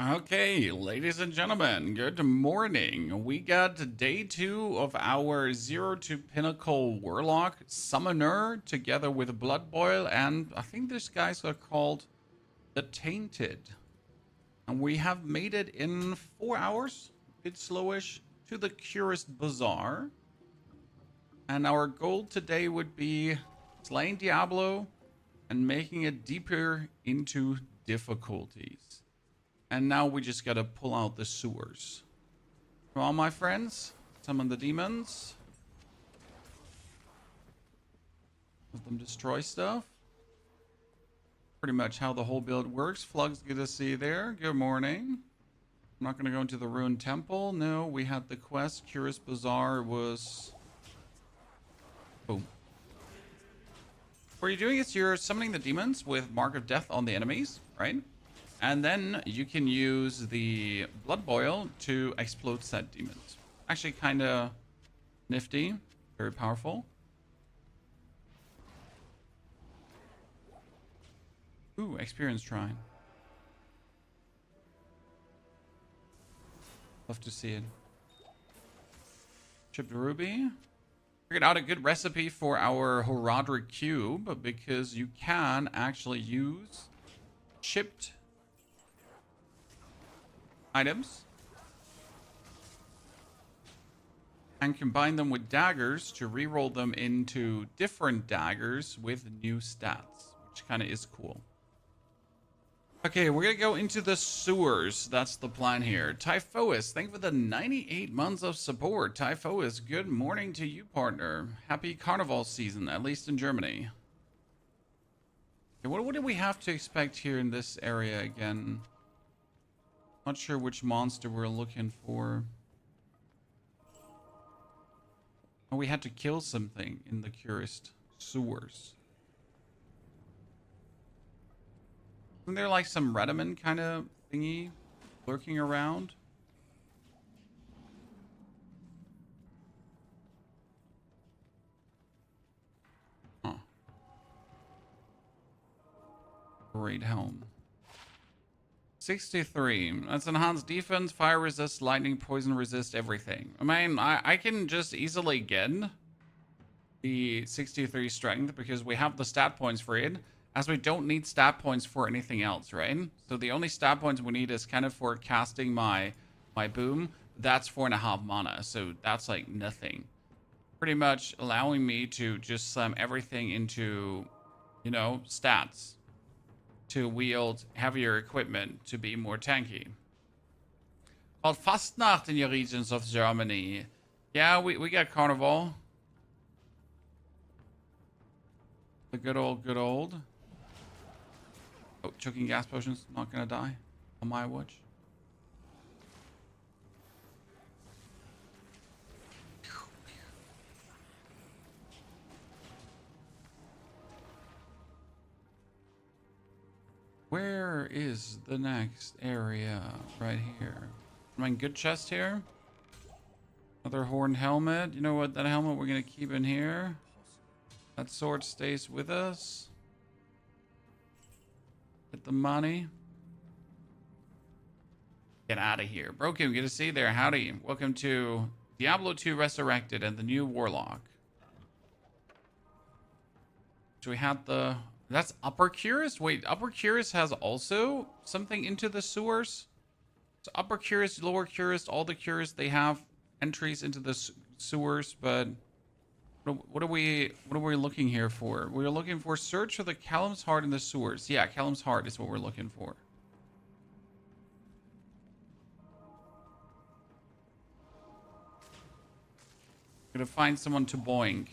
Okay, ladies and gentlemen, good morning. We got day 2 of our 0 to Pinnacle Warlock Summoner together with Blood Boil, and I think these guys are called the Tainted. And we have made it in 4 hours, a bit slowish, to the Curious Bazaar. And our goal today would be slaying Diablo and making it deeper into difficulties. And now we just gotta pull out the sewers. Come on, my friends. Summon the demons. Let them destroy stuff. Pretty much how the whole build works. Flug's good to see you there. Good morning. I'm not gonna go into the ruined temple. No, we had the quest. Curious Bazaar was... Boom. What you're doing is you're summoning the demons with Mark of Death on the enemies, right? And then you can use the Blood Boil to explode said demons. Actually kind of nifty. Very powerful. Ooh, Experience Shrine. Love to see it. Chipped Ruby. Figured out a good recipe for our Horadric Cube because you can actually use chipped items and combine them with daggers to reroll them into different daggers with new stats, which kind of is cool. Okay, we're gonna go into the sewers. That's the plan here. Typhois, thank you for the 98 months of support. Typhois, good morning to you, partner. Happy carnival season, at least in Germany. Okay, what do we have to expect here in this area again? Not sure which monster we're looking for. Oh, we had to kill something in the Curious sewers. Isn't there like some Redmond kind of thingy lurking around? Huh. Great helm. 63. That's enhanced defense, fire resist, lightning, poison resist, everything. I mean, I can just easily get the 63 strength because we have the stat points for it, as we don't need stat points for anything else, right? So the only stat points we need is kind of for casting my boom. That's 4.5 mana, so that's like nothing. Pretty much allowing me to just slam everything into, you know, stats to wield heavier equipment to be more tanky. Called Fastnacht in your regions of Germany. Yeah, we got Carnival. The good old. Oh, choking gas potions, not gonna die on my watch. Where is the next area? Right here. I mean, good chest here. Another horned helmet. You know what? That helmet we're going to keep in here. That sword stays with us. Get the money. Get out of here. Broken, good to see you there. Howdy. Welcome to Diablo 2 Resurrected and the new Warlock. So we had the... That's Upper Curious? Wait, Upper Curious has also something into the sewers? So Upper Curious, Lower Curious, all the Curious, they have entries into the sewers, but what are we looking here for? We're looking for search for the Callum's Heart in the sewers. Yeah, Callum's Heart is what we're looking for. Gonna find someone to boing.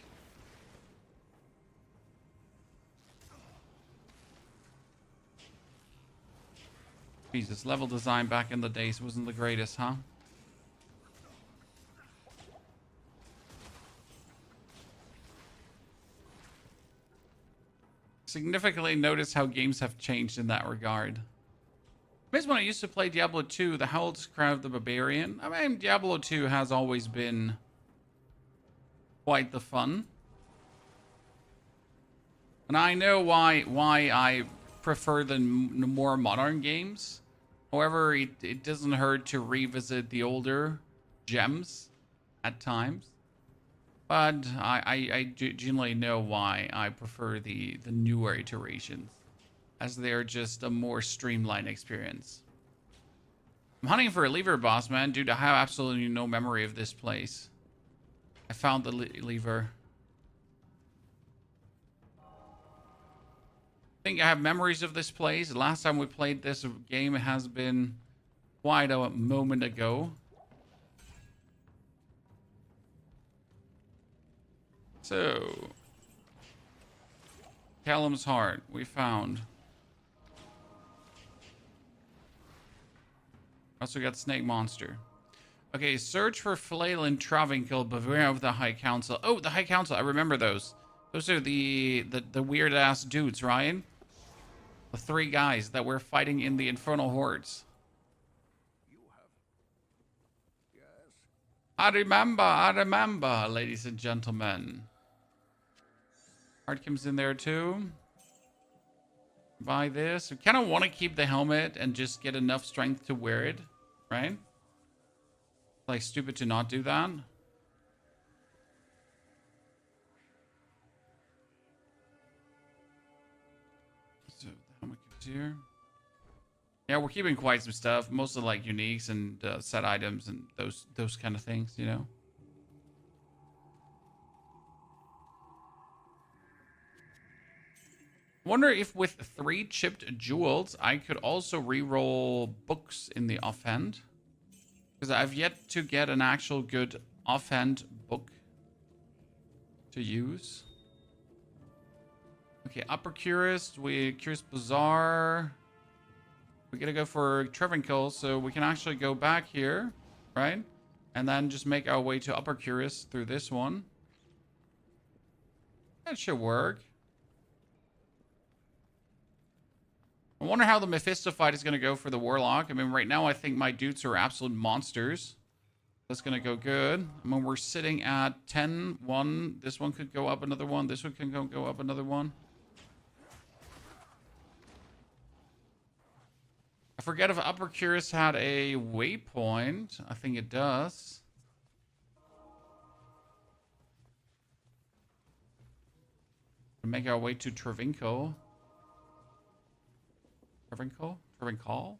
Jesus, level design back in the days wasn't the greatest, huh? Significantly notice how games have changed in that regard. Maybe when I used to play Diablo 2, the Howl's Cry of the Barbarian. I mean, Diablo 2 has always been quite the fun. And I know why I prefer the more modern games However, it doesn't hurt to revisit the older gems at times. But I genuinely know why I prefer the newer iterations, as they are just a more streamlined experience. I'm hunting for a lever boss, man. Dude, I have absolutely no memory of this place. I found the lever. I think I have memories of this place. The last time we played this game has been quite a moment ago. So, Callum's Heart, we found. Also got Snake Monster. Okay, search for Flail and Travinkel, beware of the High Council. Oh, the High Council, I remember those. Those are the weird-ass dudes, right? The 3 guys that were fighting in the Infernal Hordes. I remember, ladies and gentlemen. Heart comes in there too. Buy this. We kind of want to keep the helmet and just get enough strength to wear it, right? Like, stupid to not do that. So, the helmet comes here. Yeah, we're keeping quite some stuff. Mostly like uniques and set items and those kind of things, you know? Wonder if with 3 chipped jewels, I could also reroll books in the offhand. Because I've yet to get an actual good offhand book to use. Okay, Upper Curious, Curious Bazaar. We gotta go for Travinkel, so we can actually go back here, right? And then just make our way to Upper Curious through this one. That should work. I wonder how the Mephisto fight is going to go for the Warlock. I mean, right now, I think my dudes are absolute monsters. That's going to go good. I mean, we're sitting at 10, 1. This one could go up another one. This one can go up another one. I forget if Upper Curious had a waypoint. I think it does. Make our way to Travinkel. Travinkel?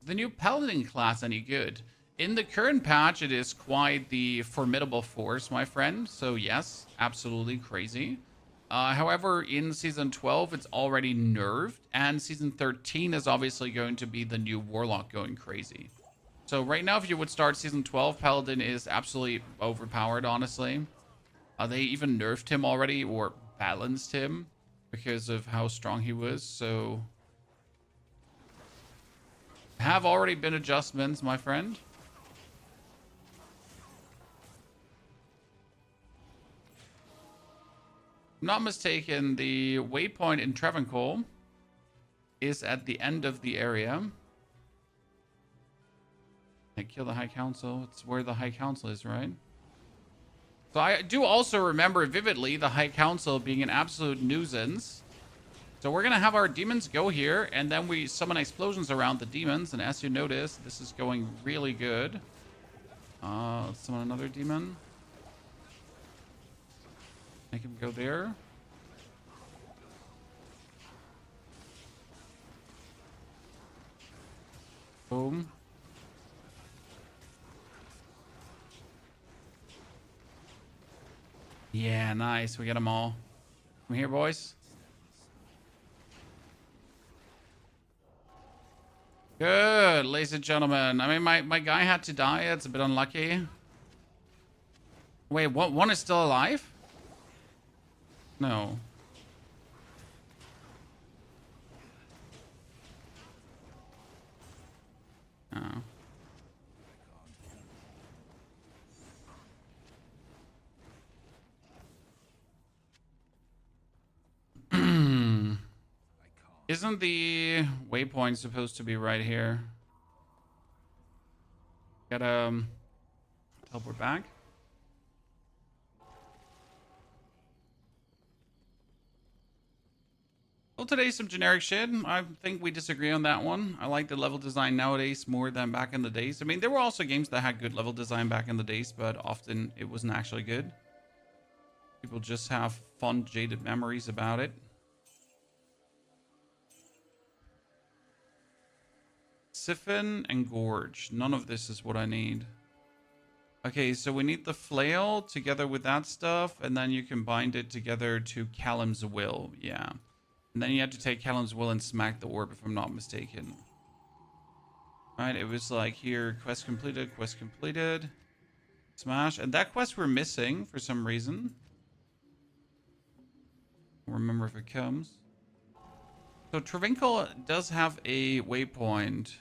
The new Paladin class any good? In the current patch, it is quite the formidable force, my friend. So yes, absolutely crazy. However, in Season 12, it's already nerfed. And Season 13 is obviously going to be the new Warlock going crazy. So right now, if you would start Season 12, Paladin is absolutely overpowered, honestly. They even nerfed him already, or balanced him, because of how strong he was. So have already been adjustments, my friend. If I'm not mistaken, the waypoint in Travinkel is at the end of the area. I kill the High Council. It's where the High Council is, right? So I do also remember vividly the High Council being an absolute nuisance. So we're going to have our demons go here, and then we summon explosions around the demons. And as you notice, this is going really good. Let's summon another demon. Make him go there. Boom. Yeah, nice. We get them all. Come here, boys. Good, ladies and gentlemen. I mean, my guy had to die. It's a bit unlucky. Wait, one is still alive? No. Oh. Isn't the waypoint supposed to be right here? Gotta teleport back. Well, today's some generic shit. I think we disagree on that one. I like the level design nowadays more than back in the days. I mean, there were also games that had good level design back in the days, but often it wasn't actually good. People just have fond, jaded memories about it. Siphon and Gorge. None of this is what I need. Okay, so we need the flail together with that stuff, and then you can bind it together to Callum's Will. Yeah. And then you have to take Callum's Will and smack the orb, if I'm not mistaken. Alright, it was like here, quest completed, smash. And that quest we're missing for some reason. I'll remember if it comes. So Travinkle does have a waypoint.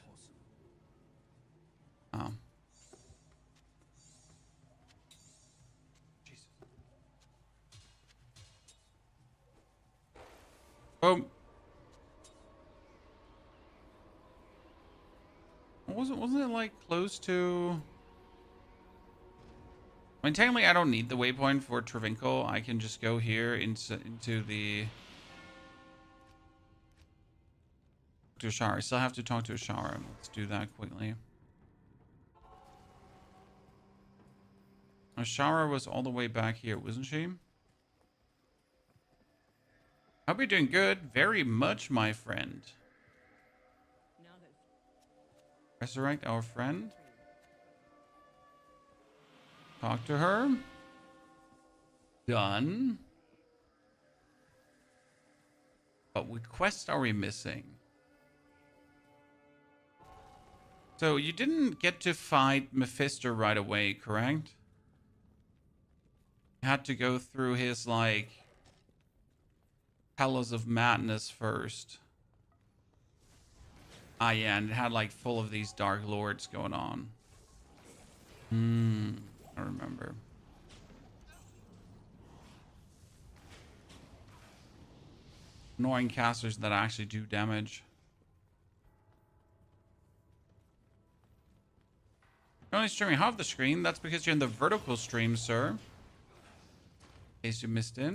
Oh. Jesus. Oh. Wasn't it like close to... I mean, technically I don't need the waypoint for Travinkle. I can just go here into the... to Ashara. I still have to talk to Ashara. Let's do that quickly. Ashara was all the way back here, wasn't she? Hope you're doing good. Very much, my friend. Resurrect our friend. Talk to her. Done. But what quest are we missing? So you didn't get to fight Mephisto right away, correct? You had to go through his, like, Palace of Madness first. Ah, yeah, and it had, like, full of these Dark Lords going on. I remember. Annoying casters that actually do damage. You're only streaming half the screen. That's because you're in the vertical stream, sir. In case you missed it.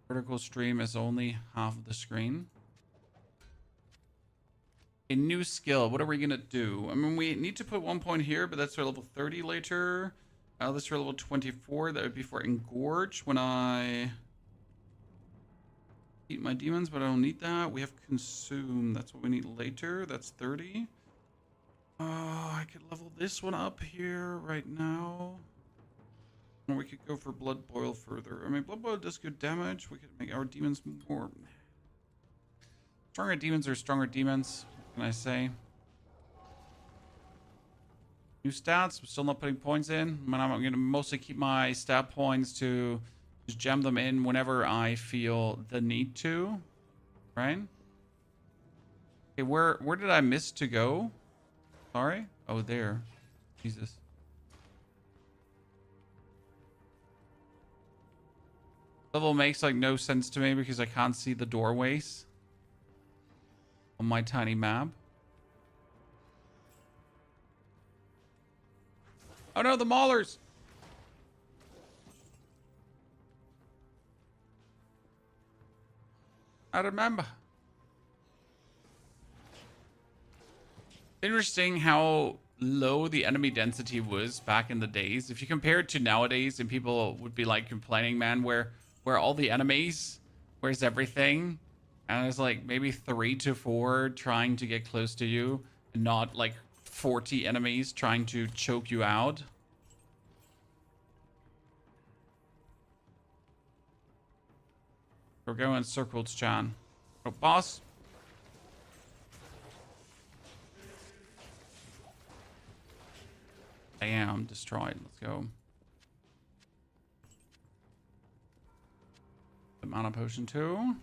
Vertical stream is only half of the screen. A new skill. What are we going to do? I mean, we need to put 1 point here, but that's for level 30 later. This for level 24. That would be for Engorge when I eat my demons, but I don't need that. We have Consume. That's what we need later. That's 30. I could level this one up here right now. Or we could go for Blood Boil further. I mean, Blood Boil does good damage. We could make our demons more... Stronger demons are stronger demons. What can I say? New stats. I'm still not putting points in. I mean, I'm going to mostly keep my stat points to just jam them in whenever I feel the need to. Right? Okay, where did I miss to go? Sorry? Oh, there. Jesus. Level makes like no sense to me because I can't see the doorways on my tiny map. Oh no, the maulers! I remember. Interesting how low the enemy density was back in the days. If you compare it to nowadays, and people would be like complaining, man, where all the enemies, where's everything? And it's like maybe 3 to 4 trying to get close to you, and not like 40 enemies trying to choke you out. We're going in circles, John. Oh, boss. Damn, destroyed. Let's go. The mana potion too.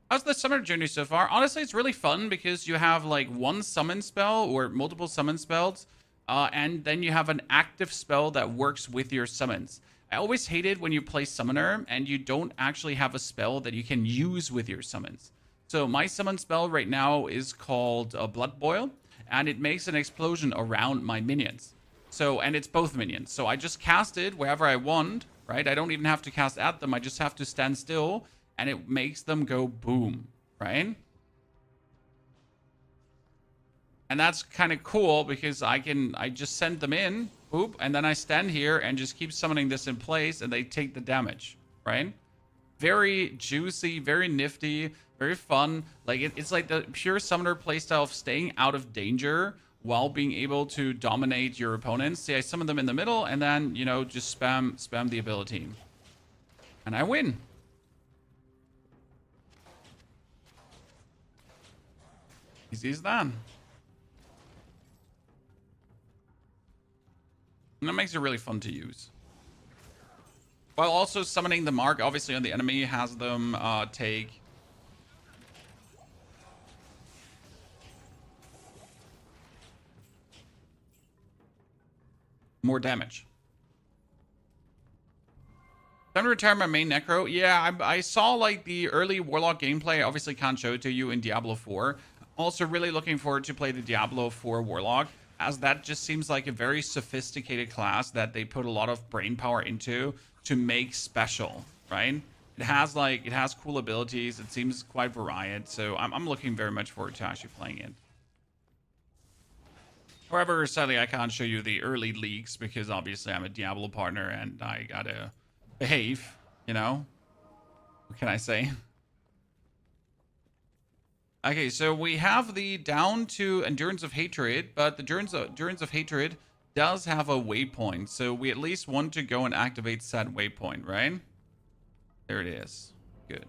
How's the summoner journey so far? Honestly, it's really fun because you have like one summon spell or multiple summon spells, and then you have an active spell that works with your summons. I always hated when you play summoner and you don't actually have a spell that you can use with your summons. So my summon spell right now is called Blood Boil, and it makes an explosion around my minions. So, and it's both minions. So I just cast it wherever I want, right? I don't even have to cast at them. I just have to stand still and it makes them go boom, right? And that's kind of cool because I just send them in, boop, and then I stand here and just keep summoning this in place and they take the damage, right? Very juicy, very nifty, very fun. Like it's like the pure summoner playstyle of staying out of danger while being able to dominate your opponents. See, I summon them in the middle and then, you know, just spam the ability. And I win. Easy as that. And that makes it really fun to use. While also summoning the mark, obviously, on the enemy has them take more damage. Time to retire my main Necro. Yeah, I saw like the early Warlock gameplay. Obviously can't show it to you in Diablo 4. Also really looking forward to play the Diablo 4 Warlock, as that just seems like a very sophisticated class that they put a lot of brain power into to make special, right? It has cool abilities. It seems quite varied. So I'm looking very much forward to actually playing it. However, sadly, I can't show you the early leaks because obviously I'm a Diablo partner and I gotta behave, you know? What can I say? Okay, so we have the down to Endurance of Hatred, but the Endurance of Hatred does have a waypoint, so we at least want to go and activate said waypoint, right? There it is. Good.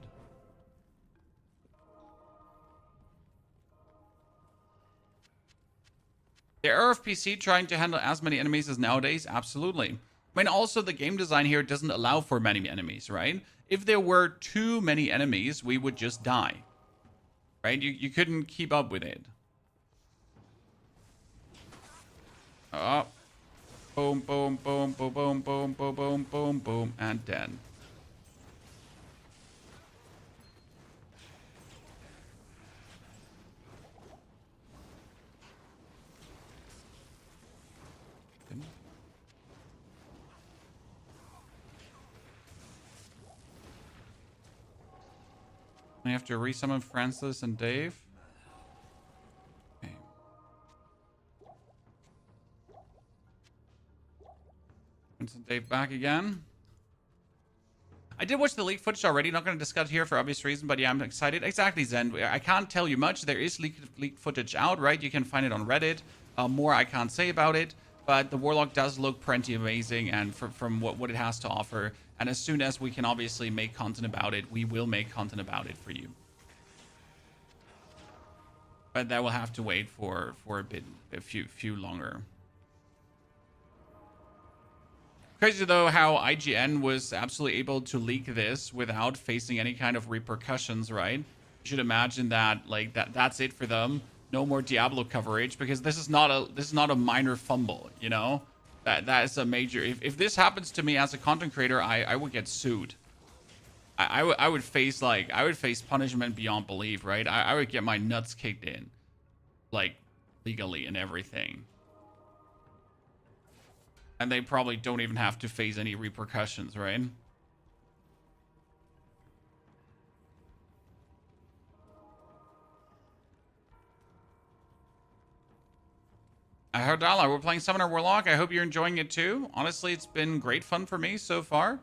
The era of PC trying to handle as many enemies as nowadays? Absolutely. I mean, also the game design here doesn't allow for many enemies, right? If there were too many enemies, we would just die. Right? You couldn't keep up with it. Oh. Boom, boom, boom, boom, boom, boom, boom, boom, boom, boom, and dead. I have to resummon Francis and Dave. Okay. Francis and Dave back again. I did watch the leaked footage already. Not going to discuss here for obvious reasons, but yeah, I'm excited. Exactly, Zen. I can't tell you much. There is leaked footage out, right? You can find it on Reddit. More I can't say about it, but the Warlock does look pretty amazing, and from what it has to offer. And as soon as we can obviously make content about it, we will make content about it for you. But that will have to wait for a few longer. Crazy though how IGN was absolutely able to leak this without facing any kind of repercussions, right? You should imagine that like that's it for them. No more Diablo coverage because this is not a minor fumble, you know? That is a major. If this happens to me as a content creator, I would get sued. I would face punishment beyond belief, right? I would get my nuts kicked in, like legally and everything. And they probably don't even have to face any repercussions, right? Hardala, we're playing Summoner Warlock. I hope you're enjoying it too. Honestly, it's been great fun for me so far.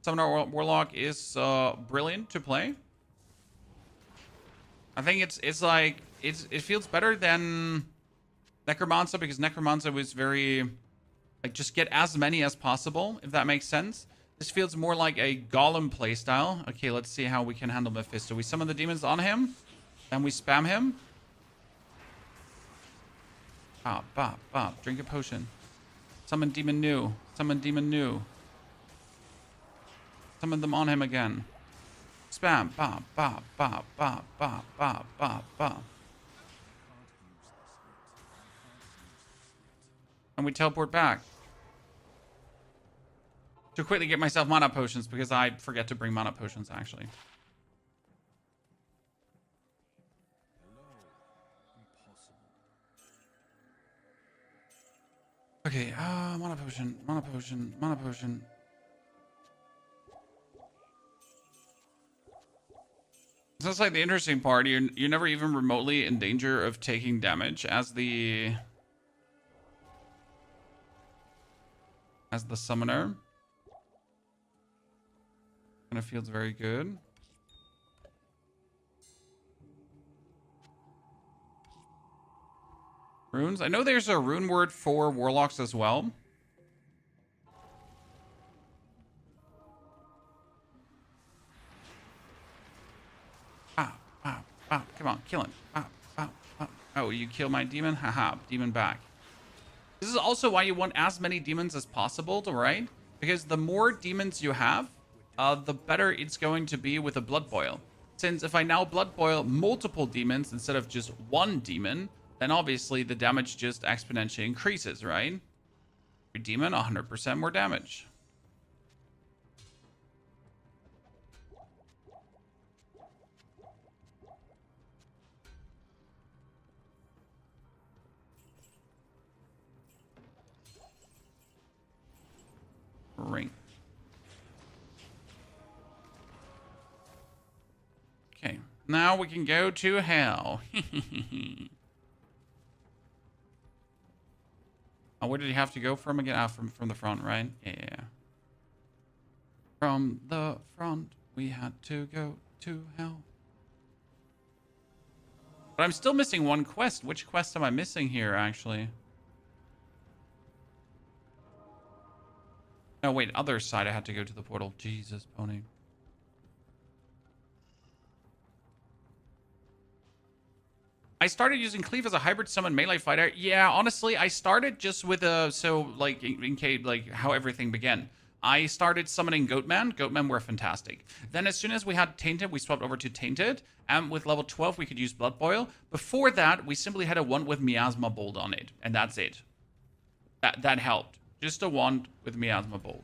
Summoner Warlock is brilliant to play. I think it feels better than Necromancer because Necromancer was very like just get as many as possible, if that makes sense. This feels more like a Golem playstyle. Okay, let's see how we can handle Mephisto. We summon the demons on him, then we spam him. Bop, bop, bop. Drink a potion. Summon demon new. Summon demon new. Summon them on him again. Spam. Bop, bop, bop, bop, bop, bop, bop, bop. And we teleport back. To quickly get myself mana potions because I forget to bring mana potions actually. Okay, mana potion, mana potion, mana potion. That's like the interesting part. You're never even remotely in danger of taking damage as the summoner. Kind of feels very good. Runes. I know there's a rune word for warlocks as well. Come on, kill him. Oh, you kill my demon? Haha, demon back. This is also why you want as many demons as possible, right? Because the more demons you have, the better it's going to be with a blood boil. Since if I now blood boil multiple demons instead of just one demon, then obviously the damage just exponentially increases, right? Every demon, 100% more damage. Ring. Okay, now we can go to hell. Oh, where did he have to go from again? Ah, from the front, right? Yeah. From the front, we had to go to hell. But I'm still missing one quest. Which quest am I missing here, actually? No, wait, other side I had to go to the portal. Jesus, pony. I started using Cleave as a hybrid summon melee fighter. Yeah, honestly, I started just with a... So, like, in case, like, how everything began. I started summoning Goatman. Goatmen were fantastic. Then as soon as we had Tainted, we swapped over to Tainted. And with level 12, we could use Blood Boil. Before that, we simply had a wand with Miasma Bolt on it. And that's it. That helped. Just a wand with Miasma Bolt.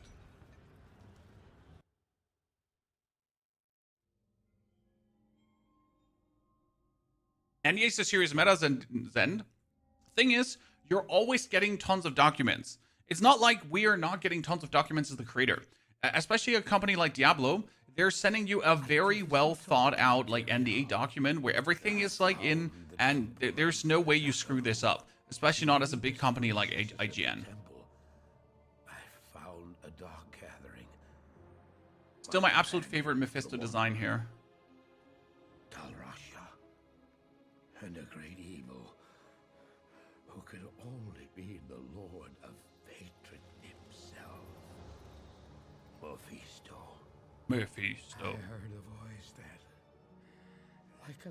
And yes, the series meta Zend. Thing is, you're always getting tons of documents. It's not like we are not getting tons of documents as the creator. Especially a company like Diablo, they're sending you a very well thought out like NDA document where everything is like in, and there's no way you screw this up. Especially not as a big company like IGN. Still my absolute favorite Mephisto design here. And a great evil who could only be the Lord of Hatred himself. Mephisto. Mephisto. I heard a voice that, like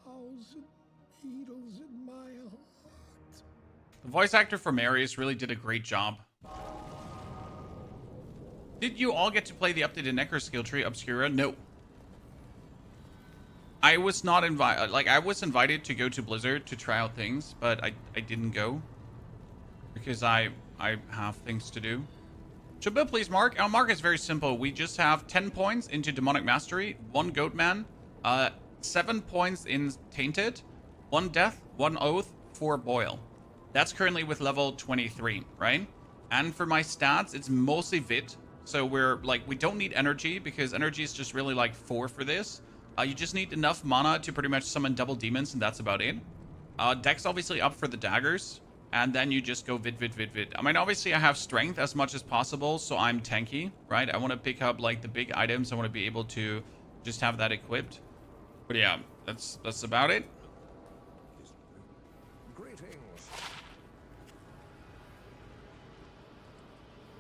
1,000 needles in my heart. The voice actor for Marius really did a great job. Did you all get to play the updated Necro skill tree, Obscura? No. I was not invited. Like, I was invited to go to Blizzard to try out things, but I didn't go because I have things to do. Should build, please, Mark. Our Mark is very simple. We just have 10 points into Demonic Mastery, 1 Goatman, 7 points in Tainted, 1 Death, 1 Oath, 4 Boil. That's currently with level 23, right? And for my stats, it's mostly Vit. So we're like, we don't need energy because energy is just really like 4 for this. You just need enough mana to pretty much summon double demons, and that's about it. Dex obviously up for the daggers, and then you just go Vit. I mean, obviously I have strength as much as possible, so I'm tanky, right? I want to pick up like the big items. I want to be able to just have that equipped. But yeah, that's about it.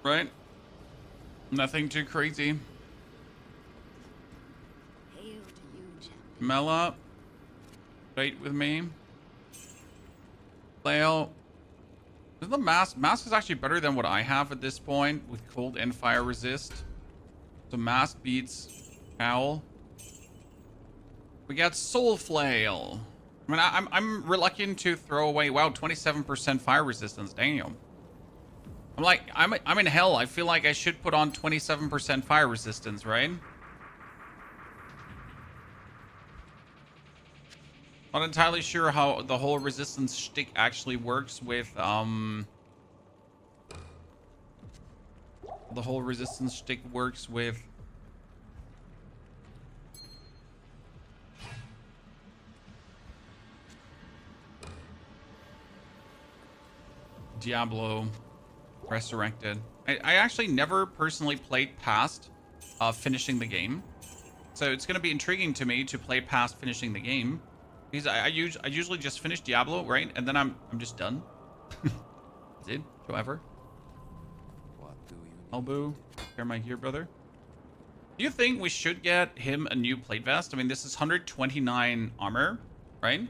Right? Nothing too crazy. Mela, wait with me. Flail. Isn't the mask? Mask is actually better than what I have at this point with cold and fire resist. So mask beats Owl. We got Soul Flail. I mean, I'm reluctant to throw away. Wow, 27% fire resistance. Damn. I'm in hell. I feel like I should put on 27% fire resistance, right? Not entirely sure how the whole resistance shtick actually works with the whole resistance shtick works with Diablo Resurrected. I actually never personally played past finishing the game. So it's going to be intriguing to me to play past finishing the game. Because I usually just finish Diablo, right? And then I'm just done. That's it. However. What do you need? Elbow. Repair my gear, brother. Do you think we should get him a new plate vest? I mean, this is 129 armor, right?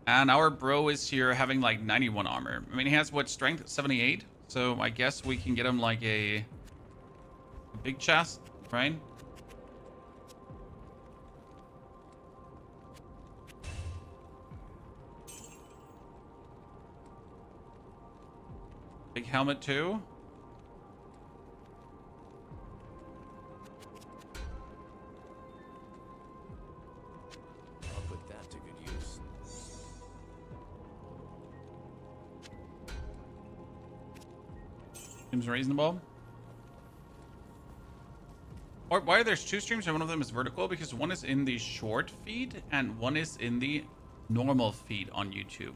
And our bro is here having like 91 armor. I mean, he has what, strength? 78? So I guess we can get him like a big chest, right? Big helmet too. I'll put that to good use. Seems reasonable. Or why there's two streams and one of them is vertical? Because one is in the short feed and one is in the normal feed on YouTube.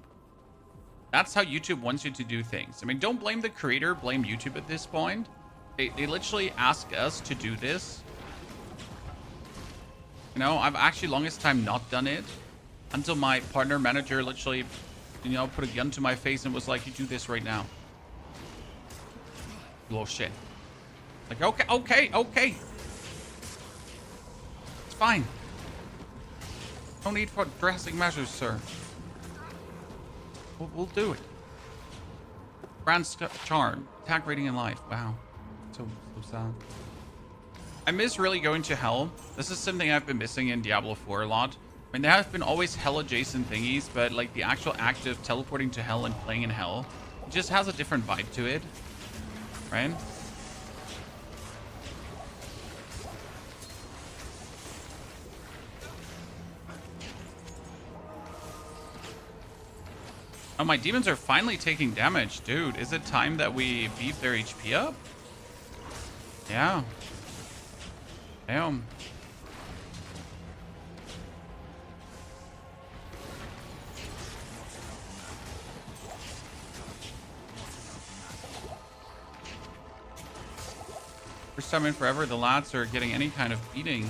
That's how YouTube wants you to do things. I mean, don't blame the creator, blame YouTube at this point. They literally ask us to do this. You know, I've actually longest time not done it until my partner manager literally, you know, put a gun to my face and was like, you do this right now. Little shit. Like, okay. It's fine. No need for drastic measures, sir. We'll do it. Grand charm. Attack rating in life. Wow. So sad. I miss really going to hell. This is something I've been missing in Diablo 4 a lot. I mean, there have been always hell adjacent thingies, but like the actual act of teleporting to hell and playing in hell just has a different vibe to it. Right? Oh, my demons are finally taking damage. Dude, is it time that we beef their HP up? Yeah. Damn. First time in forever, the lads are getting any kind of beating.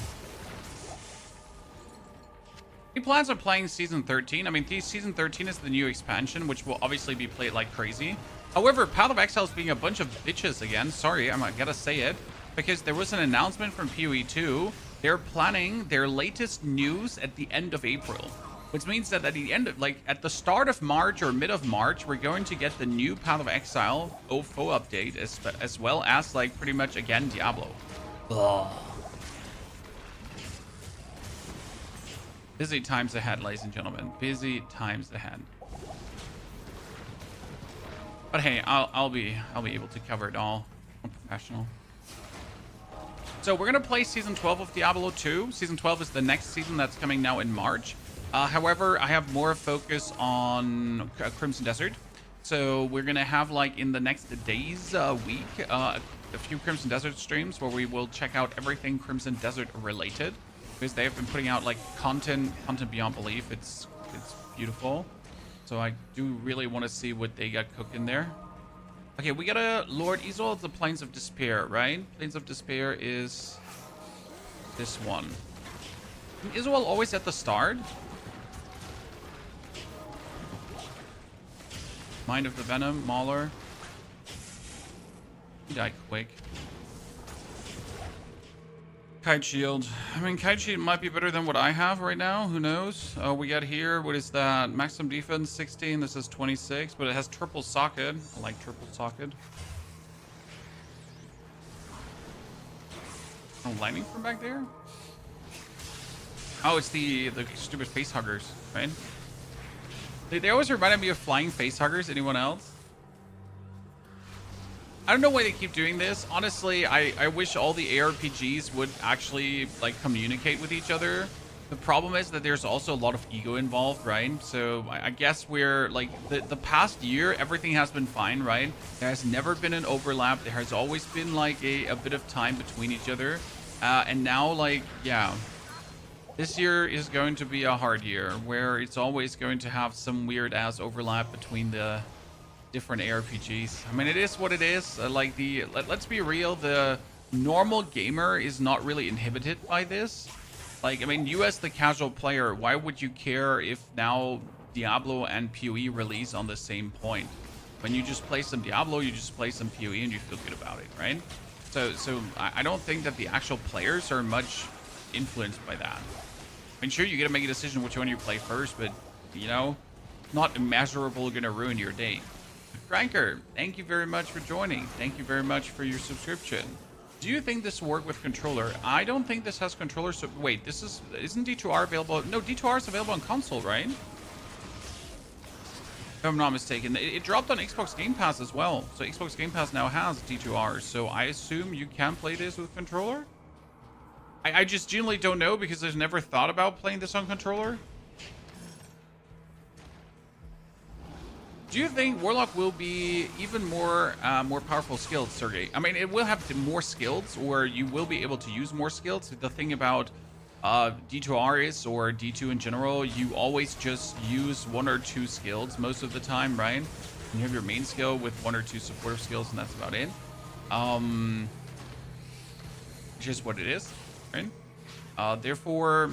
He plans on playing Season 13. I mean, Season 13 is the new expansion, which will obviously be played like crazy. However, Path of Exile is being a bunch of bitches again. Sorry, I gotta say it. Because there was an announcement from PoE 2. They're planning their latest news at the end of April. Which means that at the end of, like, at the start of March or mid of March, we're going to get the new Path of Exile OFO update, as well as, like, pretty much, again, Diablo. Ugh. Busy times ahead, ladies and gentlemen. Busy times ahead. But hey, I'll be able to cover it all. I'm professional. So we're gonna play Season 12 of Diablo 2. Season 12 is the next season that's coming now in March. However, I have more focus on Crimson Desert. So we're gonna have, like, in the next days, week, a few Crimson Desert streams where we will check out everything Crimson Desert related. Because they have been putting out, like, content beyond belief. It's beautiful. So I do really want to see what they got cooking there. Okay, we got a Lord Isolde, the Plains of Despair, right? Plains of Despair is this one. Isn't Isolde always at the start? Mind of the Venom, Mauler. He died quick. Kite Shield. I mean, Kite Shield might be better than what I have right now. Who knows? We got here, what is that? Maximum defense 16. This is 26, but it has triple socket. I like triple socket. Oh, lightning from back there? Oh, it's the stupid face huggers, right? They always reminded me of flying face huggers. Anyone else? I don't know why they keep doing this. Honestly, I wish all the ARPGs would actually, like, communicate with each other. The problem is that there's also a lot of ego involved, right? So I guess we're, like, the past year, everything has been fine, right? There has never been an overlap. There has always been, like, a bit of time between each other. And now, like, yeah. This year is going to be a hard year where it's always going to have some weird-ass overlap between the different ARPGs. I mean, it is what it is. Like let's be real, the normal gamer is not really inhibited by this. Like, I mean, you as the casual player, why would you care if now Diablo and PoE release on the same point? When you just play some Diablo, you just play some PoE and you feel good about it, right? So I don't think that the actual players are much influenced by that. I mean, sure, you get to make a decision which one you play first, but, you know, not immeasurable gonna ruin your day. Franker, thank you very much for joining. Thank you very much for your subscription. Do you think this will work with controller? I don't think this has controller. So wait, isn't D2R available? No, D2R is available on console, right? If I'm not mistaken. It dropped on Xbox Game Pass as well. So Xbox Game Pass now has D2R. So I assume you can play this with controller? I just genuinely don't know because I've never thought about playing this on controller. Do you think Warlock will be even more powerful skilled, Sergey? I mean, it will have more skills, or you will be able to use more skills. The thing about D2R is, or D2 in general, you always just use 1 or 2 skills most of the time, right? And you have your main skill with 1 or 2 supportive skills, and that's about it. Just what it is, right? Therefore,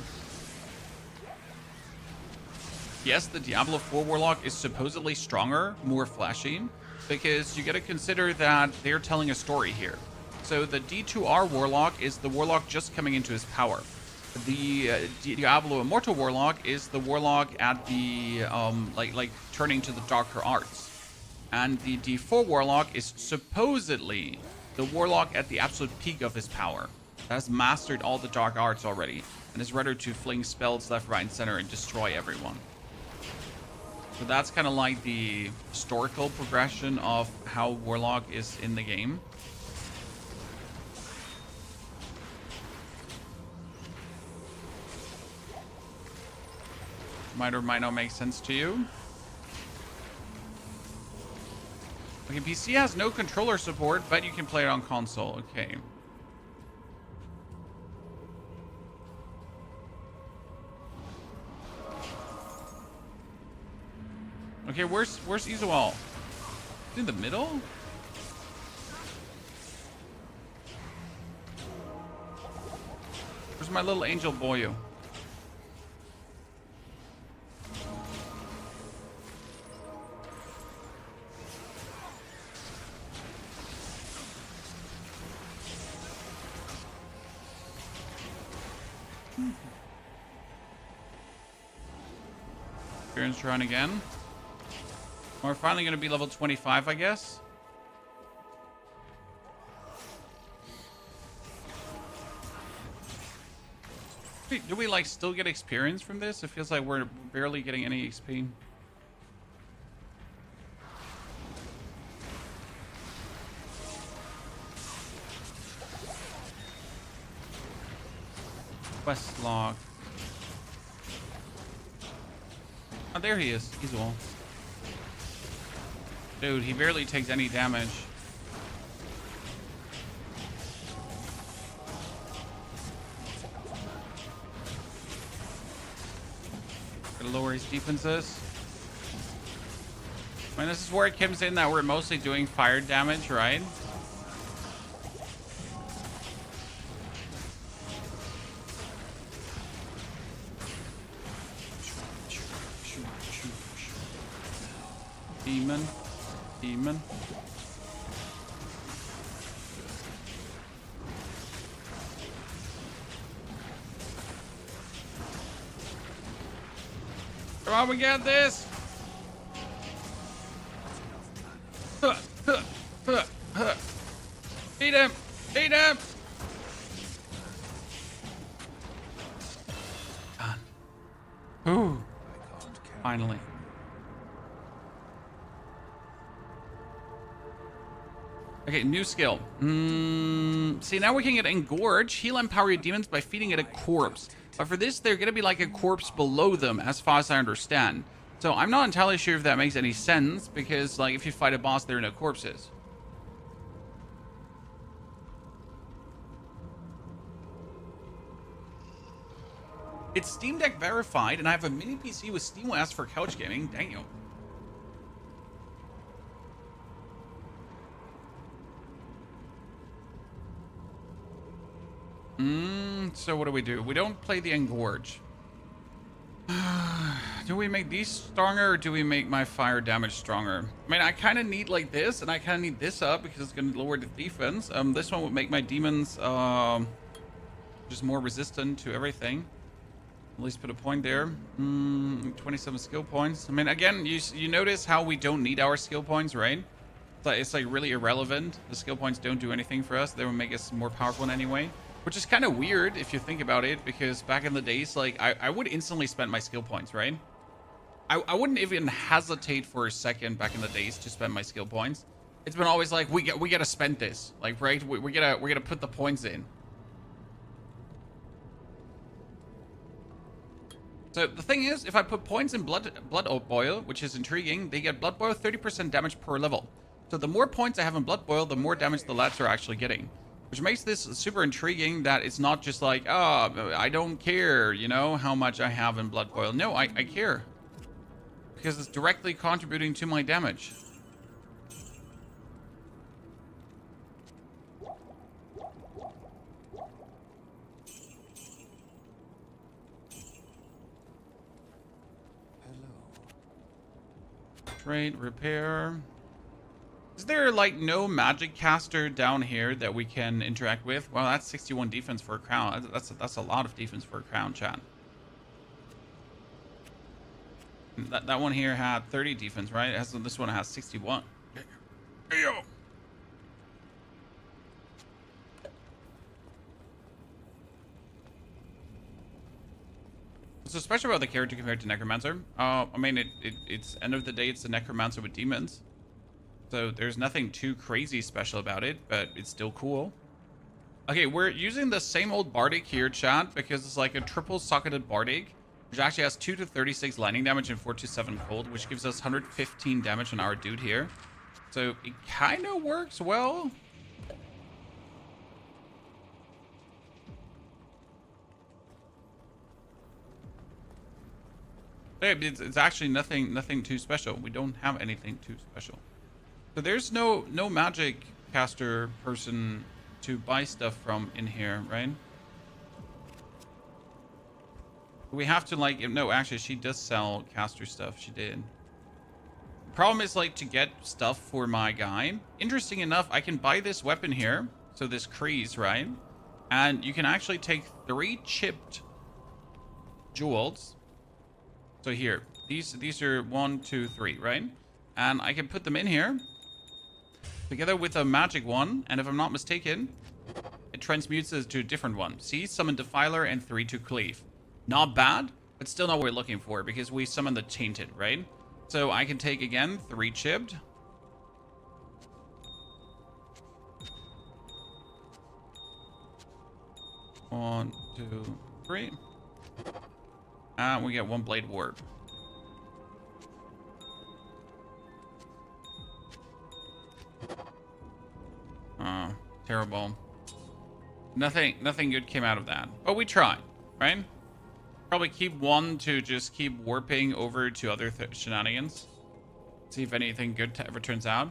yes, the Diablo 4 Warlock is supposedly stronger, more flashy, because you got to consider that they're telling a story here. So the D2R Warlock is the Warlock just coming into his power. The Diablo Immortal Warlock is the Warlock at the like turning to the darker arts, and the D4 Warlock is supposedly the Warlock at the absolute peak of his power, that has mastered all the dark arts already and is ready to fling spells left, right, and center and destroy everyone. So that's kind of like the historical progression of how Warlock is in the game. Might or might not make sense to you. Okay, PC has no controller support, but you can play it on console. Okay. Okay, where's Izual? In the middle? Where's my little angel boyo? Experience run again. We're finally going to be level 25, I guess. Wait, do we like still get experience from this? It feels like we're barely getting any XP. Quest log. Oh, there he is. He's all. Dude, he barely takes any damage. Gotta lower his defenses. I mean, this is where it comes in that we're mostly doing fire damage, right? Demon. Demon. Come on, we got this. Beat him. Beat him. Ooh. Finally. Okay, new skill. See, now we can get Engorge. Heal and empower your demons by feeding it a corpse. But for this, they're going to be like a corpse below them, as far as I understand. So I'm not entirely sure if that makes any sense, because like if you fight a boss, there are no corpses. It's Steam Deck verified, and I have a mini PC with SteamOS for couch gaming. Dang you. So what do? We don't play the Engorge. Do we make these stronger or do we make my fire damage stronger? I mean, I kind of need like this and I kind of need this up because it's going to lower the defense. This one would make my demons just more resistant to everything. At least put a point there. 27 skill points. I mean, again, you notice how we don't need our skill points, right? It's like really irrelevant. The skill points don't do anything for us. They will make us more powerful in any way. Which is kind of weird if you think about it, because back in the days, like, I would instantly spend my skill points, right? I wouldn't even hesitate for a second back in the days to spend my skill points. It's been always like, we gotta spend this. Like, right? We gotta put the points in. So the thing is, if I put points in blood boil, which is intriguing, they get blood boil 30% damage per level. So the more points I have in blood boil, the more damage the lads are actually getting. Which makes this super intriguing that it's not just like, oh, I don't care, you know, how much I have in blood boil. No, I care. Because it's directly contributing to my damage. Trade, repair. Is there like no magic caster down here that we can interact with? Well, that's 61 defense for a crown. That's a lot of defense for a crown, chat. That one here had 30 defense, right? This one has 61. Hey, yo. What's so special about the character compared to Necromancer? I mean, it's end of the day, it's the Necromancer with demons. So there's nothing too crazy special about it, but it's still cool. Okay, we're using the same old Bardic here, chat, because it's like a triple socketed Bardic, which actually has 2 to 36 lightning damage and 4 to 7 cold, which gives us 115 damage on our dude here. So it kind of works well. It's actually nothing too special. We don't have anything too special. So there's no magic caster person to buy stuff from in here, right? We have to like, no, actually she does sell caster stuff. She did. Problem is like to get stuff for my guy. Interesting enough, I can buy this weapon here. So this crease, right? And you can actually take 3 chipped jewels. So here, these are 1, 2, 3, right? And I can put them in here together with a magic one, and if I'm not mistaken, it transmutes it to a different one. See, summon Defiler and 3 to Cleave. Not bad, but still not what we're looking for because we summon the Tainted, right? So I can take again 3 chipped. One, 2, 3. And we get 1 blade warp. Oh, terrible. Nothing good came out of that. But we tried, right? Probably keep 1 to just keep warping over to other shenanigans. See if anything good ever turns out.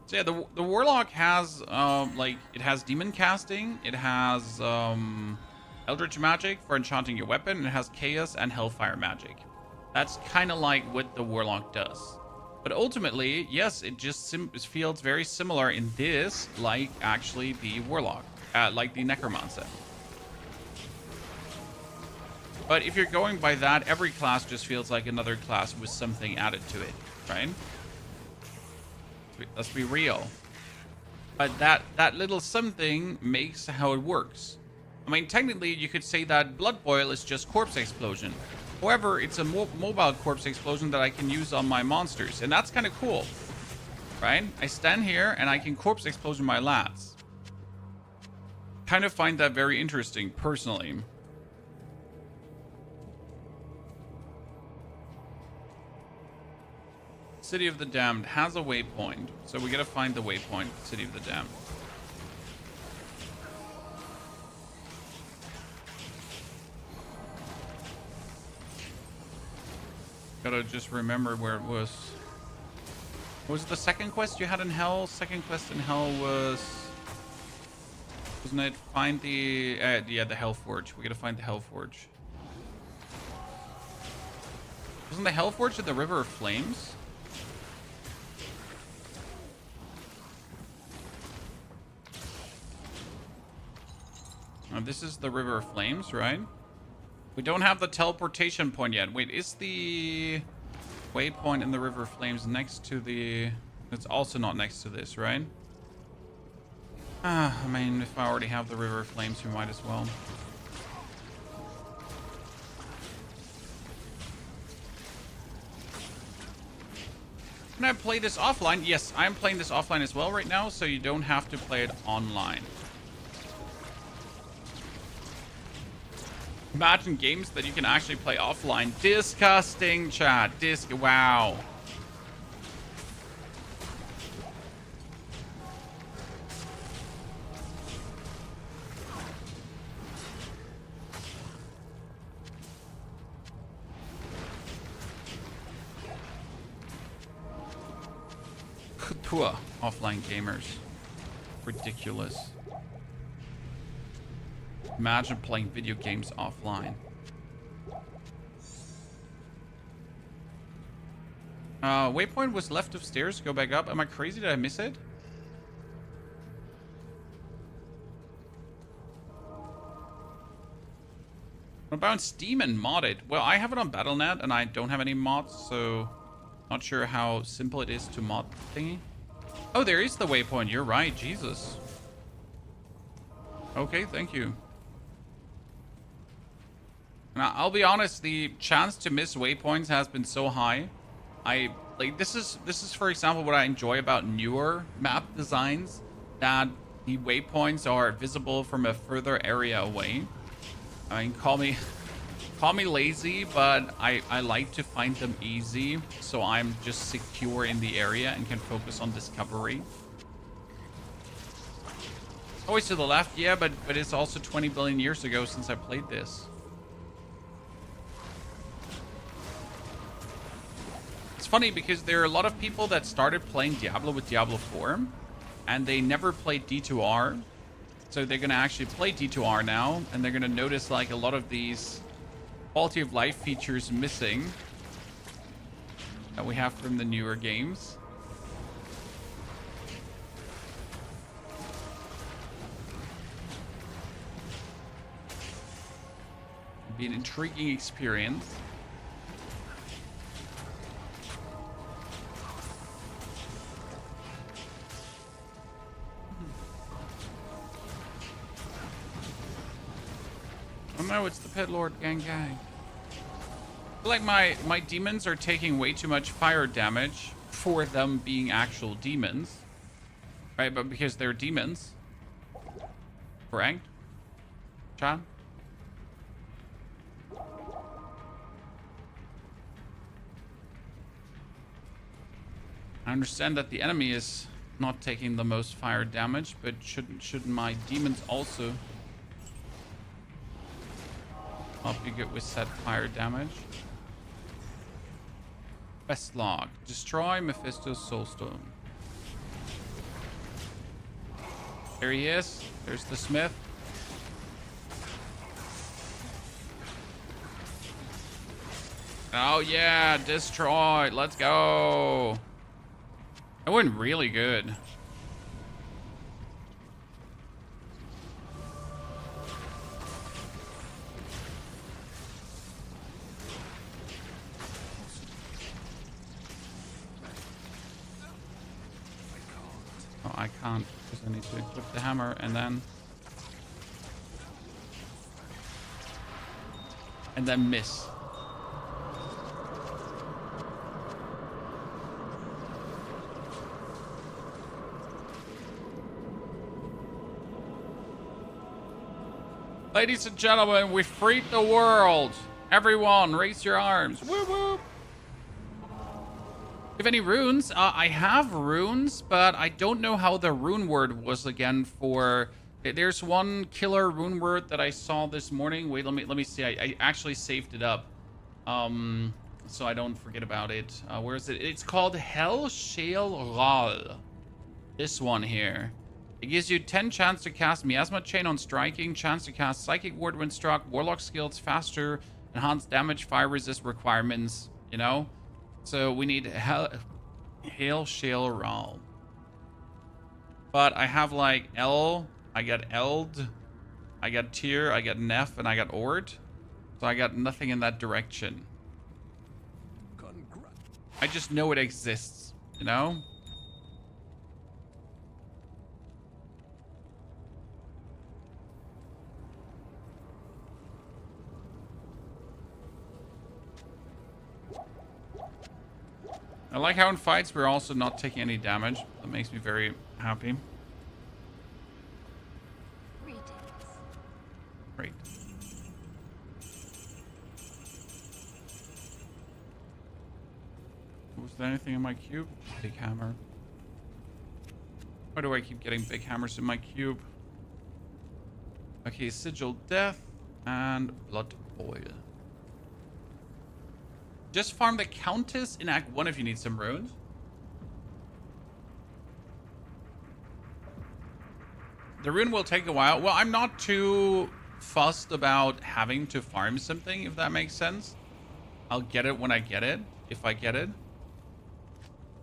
So yeah, the Warlock has like it has demon casting, it has Eldritch magic for enchanting your weapon, and it has chaos and hellfire magic. That's kind of like what the Warlock does. But ultimately, yes, it just feels very similar in this, like actually the Warlock, like the Necromancer. But if you're going by that, every class just feels like another class with something added to it, right? Let's be real. But that little something makes how it works. I mean, technically, you could say that Blood Boil is just Corpse Explosion. However, it's a mobile Corpse Explosion that I can use on my monsters, and that's kind of cool, right? I stand here, and I can Corpse Explosion my lads. Kind of find that very interesting, personally. City of the Damned has a waypoint, so we gotta find the waypoint, City of the Damned. Gotta just remember where it was. Was it the second quest you had in Hell? Second quest in Hell was Wasn't it find the yeah, the Hellforge. We gotta find the Hellforge. Wasn't the Hellforge at the River of Flames? Oh, this is the River of Flames, right? We don't have the teleportation point yet. Wait, is the waypoint in the River of Flames next to the... It's also not next to this, right? I mean, if I already have the River of Flames, we might as well. Can I play this offline? Yes, I'm playing this offline as well right now, so you don't have to play it online. Imagine games that you can actually play offline. Disgusting, chat. Wow. Poor offline gamers. Ridiculous. Imagine playing video games offline. Waypoint was left of stairs. Go back up. Am I crazy? Did I miss it? What about Steam and modded? Well, I have it on Battle.net and I don't have any mods, so not sure how simple it is to mod thingy. Oh, there is the waypoint. You're right. Jesus. Okay, thank you. Now, I'll be honest, the chance to miss waypoints has been so high. This is for example what I enjoy about newer map designs, that the waypoints are visible from a further area away. I mean, call me lazy, but I like to find them easy, so I'm just secure in the area and can focus on discovery. Always to the left, yeah, but it's also 20 billion years ago since I played this. It's funny because there are a lot of people that started playing Diablo with Diablo 4 and they never played D2R. So they're going to actually play D2R now, and they're going to notice like a lot of these quality of life features missing that we have from the newer games. It'll be an intriguing experience. Oh no, it's the Pit Lord gang. I feel like my demons are taking way too much fire damage for them being actual demons. Right, but because they're demons. Correct? Chat? I understand that the enemy is not taking the most fire damage, but shouldn't my demons also help you get with set fire damage? Quest log. Destroy Mephisto's soulstone. There he is. There's the smith. Oh yeah, destroy. Let's go. That went really good. Oh, I can't because I need to equip the hammer and then miss. Ladies and gentlemen, we freed the world. Everyone, raise your arms. Woo woo. Have any runes? I have runes, but I don't know how the rune word was again for... There's one killer rune word that I saw this morning. Wait, let me see. I actually saved it up. So I don't forget about it. Where is it? It's called Hell Shale Ral. This one here. It gives you 10 chance to cast Miasma Chain on striking, chance to cast Psychic Ward when struck, Warlock skills faster, enhanced damage, fire resist requirements, you know? So we need Hail Shale Realm. But I have like L, I got Eld, I got Tyr, I got Neff, and I got Ord. So I got nothing in that direction. I just know it exists, you know? I like how in fights we're also not taking any damage. That makes me very happy. Great. Was there anything in my cube? Big hammer. Why do I keep getting big hammers in my cube? Okay, Sigil Death and Blood Boil. Just farm the Countess in Act 1 if you need some runes. The rune will take a while. Well, I'm not too fussed about having to farm something, if that makes sense. I'll get it when I get it, if I get it.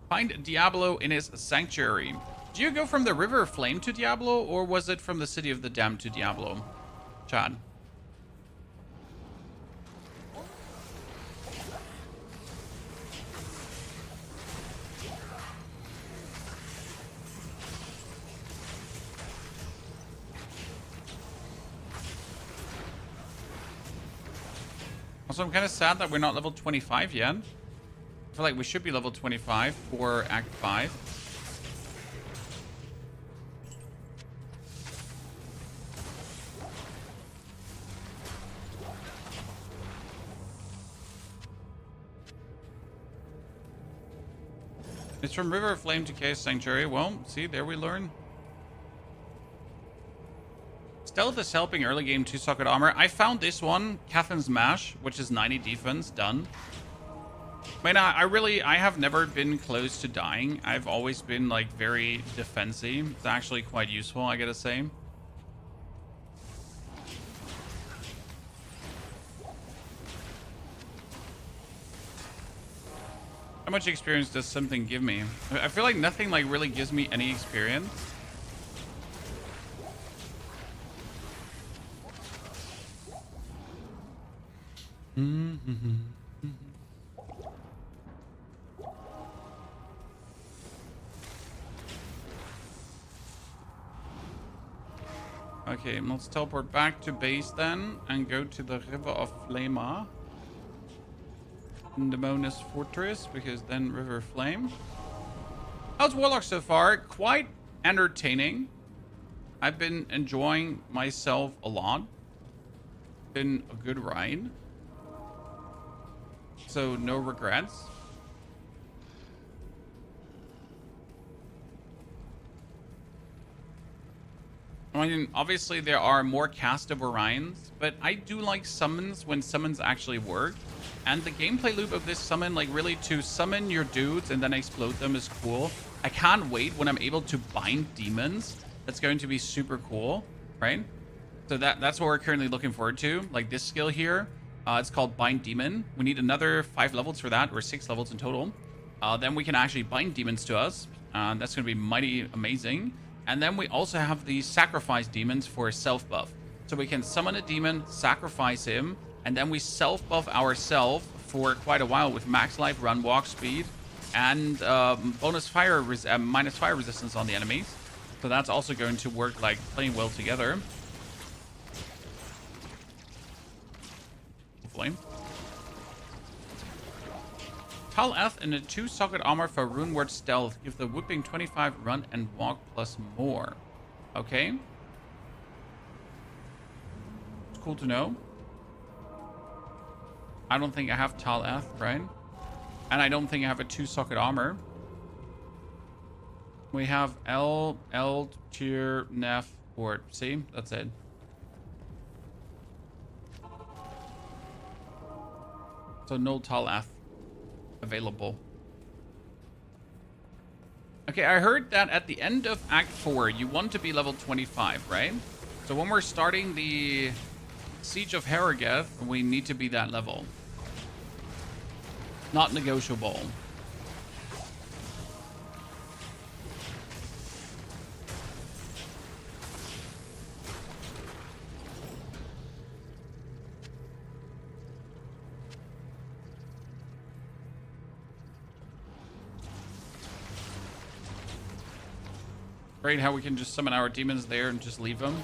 Find Diablo in his sanctuary. Do you go from the River of Flame to Diablo, or was it from the City of the Damned to Diablo? Chad. Also, I'm kind of sad that we're not level 25 yet. I feel like we should be level 25 for Act 5. It's from River of Flame to Chaos Sanctuary. Well, see, there we learn. Stealth is helping early game 2-socket armor. I found this one, Catherine's Mash, which is 90 defense, done. I mean, I have never been close to dying. I've always been, like, very defensive. It's actually quite useful, I gotta say. How much experience does something give me? I feel like nothing, like, really gives me any experience. Okay, let's teleport back to base then and go to the River of Flame in Demonis Fortress, because then River Flame. How's Warlock so far? Quite entertaining. I've been enjoying myself a lot. Been a good ride. So no regrets. I mean, obviously there are more cast of Orions, but I do like summons when summons actually work. And the gameplay loop of this summon, like really to summon your dudes and then explode them, is cool. I can't wait when I'm able to bind demons. That's going to be super cool, right? So that's what we're currently looking forward to. Like this skill here, it's called Bind Demon. We need another 5 levels for that, or 6 levels in total. Then we can actually bind demons to us. That's going to be mighty amazing. And then we also have the sacrifice demons for self-buff. So we can summon a demon, sacrifice him, and then we self-buff ourselves for quite a while with max life, run, walk, speed, and minus fire resistance on the enemies. So that's also going to work like playing well together. Hopefully. Tal Eth in a 2-socket armor for Rune Word Stealth. Give the whipping 25 run and walk plus more. Okay. It's cool to know. I don't think I have Tal Eth, right? And I don't think I have a 2-socket armor. We have L, Tyr, Neff, Ward. See? That's it. So no Tal Eth available. Okay, I heard that at the end of Act 4, you want to be level 25, right? So when we're starting the Siege of Harrogate, we need to be that level. Not negotiable. Great how we can just summon our demons there and just leave them.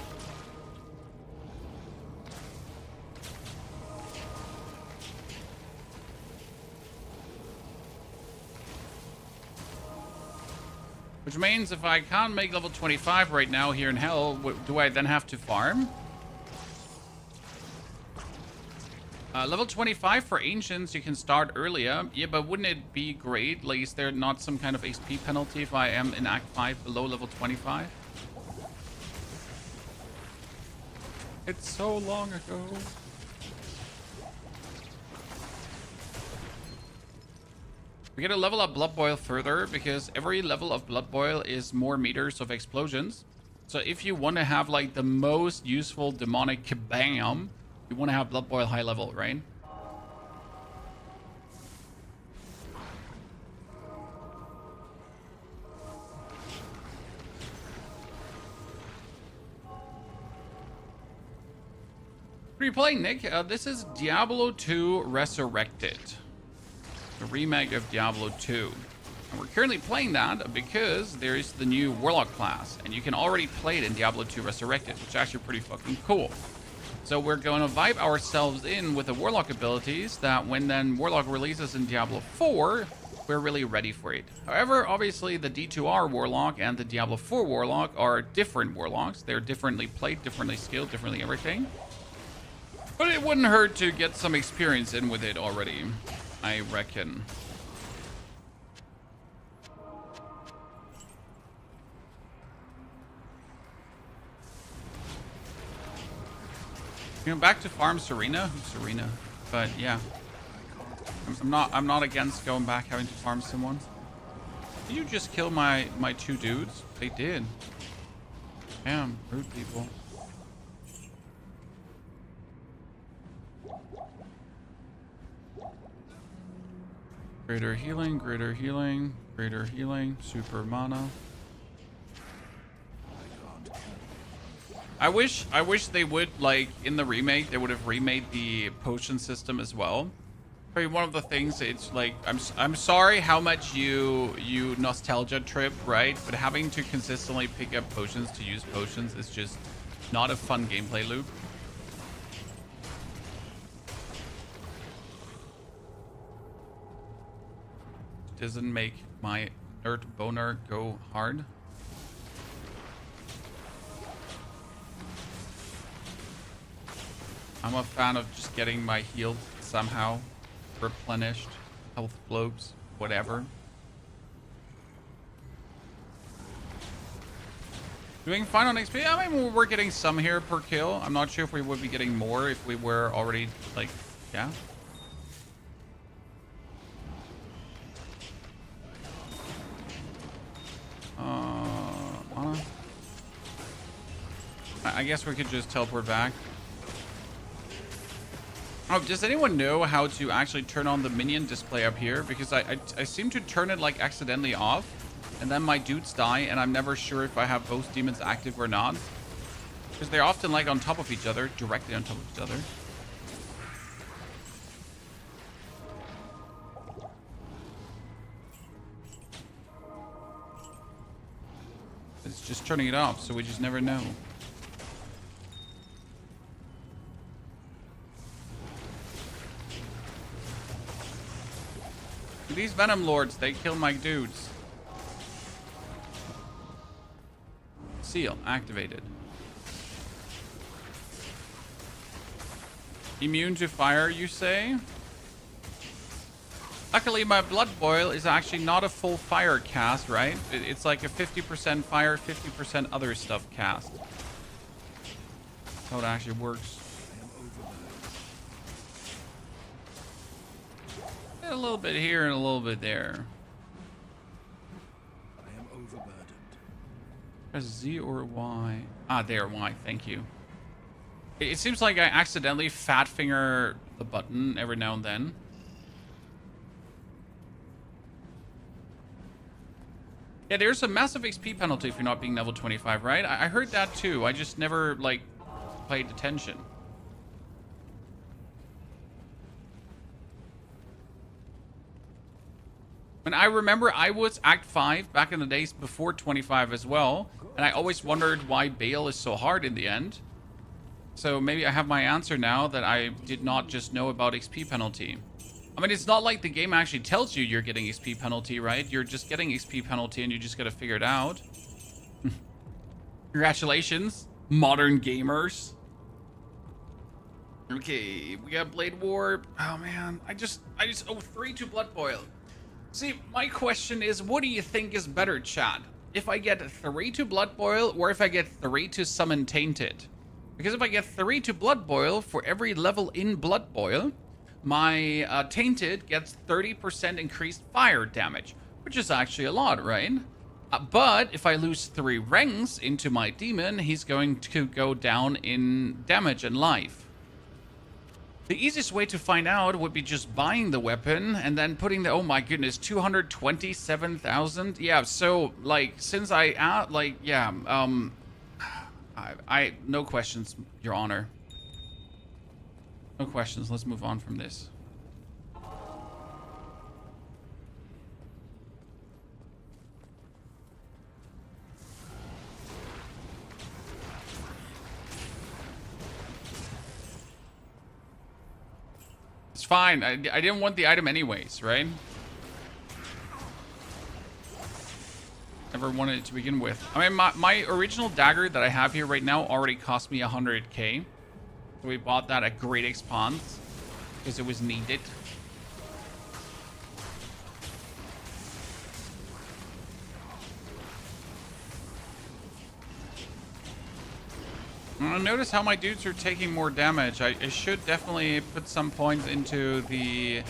Which means if I can't make level 25 right now here in Hell, do I then have to farm? Level 25 for Ancients, you can start earlier. Yeah, but wouldn't it be great? Like, is there not some kind of XP penalty if I am in Act 5 below level 25? It's so long ago. We gotta level up Blood Boil further because every level of Blood Boil is more meters of explosions. So if you want to have like the most useful demonic kabam, you want to have Blood Boil high level, right? What are you playing, Nick? This is Diablo 2 Resurrected. The remake of Diablo 2. And we're currently playing that because there is the new Warlock class. And you can already play it in Diablo 2 Resurrected, which is actually pretty fucking cool. So we're going to vibe ourselves in with the Warlock abilities that when then Warlock releases in Diablo 4, we're really ready for it. However, obviously the D2R Warlock and the Diablo 4 Warlock are different Warlocks. They're differently played, differently skilled, differently everything. But it wouldn't hurt to get some experience in with it already, I reckon. You know, back to farm Serena. Who's Serena? But yeah, I'm not against going back having to farm someone. Did you just kill my two dudes? They did. Damn, rude people. Greater healing, greater healing, greater healing, super mana. I wish they would, like, in the remake, they would have remade the potion system as well. Probably one of the things, it's like, I'm sorry how much you nostalgia trip, right? But having to consistently pick up potions to use potions is just not a fun gameplay loop. Doesn't make my nerd boner go hard. I'm a fan of just getting my healed somehow, replenished, health globes, whatever. Doing fine on XP. I mean, we're getting some here per kill. I'm not sure if we would be getting more if we were already, like, yeah. Mana. I guess we could just teleport back. Oh, does anyone know how to actually turn on the minion display up here? Because I seem to turn it like accidentally off, and then my dudes die, and I'm never sure if I have both demons active or not. Because they're often like on top of each other, directly on top of each other. It's just turning it off, so we just never know. These Venom Lords, they kill my dudes. Seal activated. Immune to fire, you say? Luckily, my Blood Boil is actually not a full fire cast, right? It's like a 50% fire, 50% other stuff cast. That's how it actually works. A little bit here and a little bit there. I am Press Z or Y? Ah, there, Y. Thank you. It seems like I accidentally fat finger the button every now and then. Yeah, there's a massive XP penalty for not being level 25, right? I heard that too. I just never, like, paid attention. And I remember I was Act 5 back in the days before 25 as well. And I always wondered why Baal is so hard in the end. So maybe I have my answer now that I did not just know about XP penalty. I mean, it's not like the game actually tells you you're getting XP penalty, right? You're just getting XP penalty and you just gotta figure it out. Congratulations, modern gamers. Okay, we got Blade Warp. Oh man, I just owe 3 to Blood Boil. See, my question is, what do you think is better, chat? If I get 3 to Blood Boil or if I get 3 to Summon Tainted? Because if I get 3 to Blood Boil for every level in Blood Boil, my Tainted gets 30% increased fire damage, which is actually a lot, right? But if I lose 3 rings into my demon, he's going to go down in damage and life. The easiest way to find out would be just buying the weapon and then putting the, oh my goodness, 227,000. Yeah, so like since I no questions, Your Honor. No questions. Let's move on from this. It's fine. I didn't want the item anyways, right? Never wanted it to begin with. I mean, my original dagger that I have here right now already cost me 100k. So we bought that at Great Expanse because it was needed. Notice how my dudes are taking more damage. I should definitely put some points into the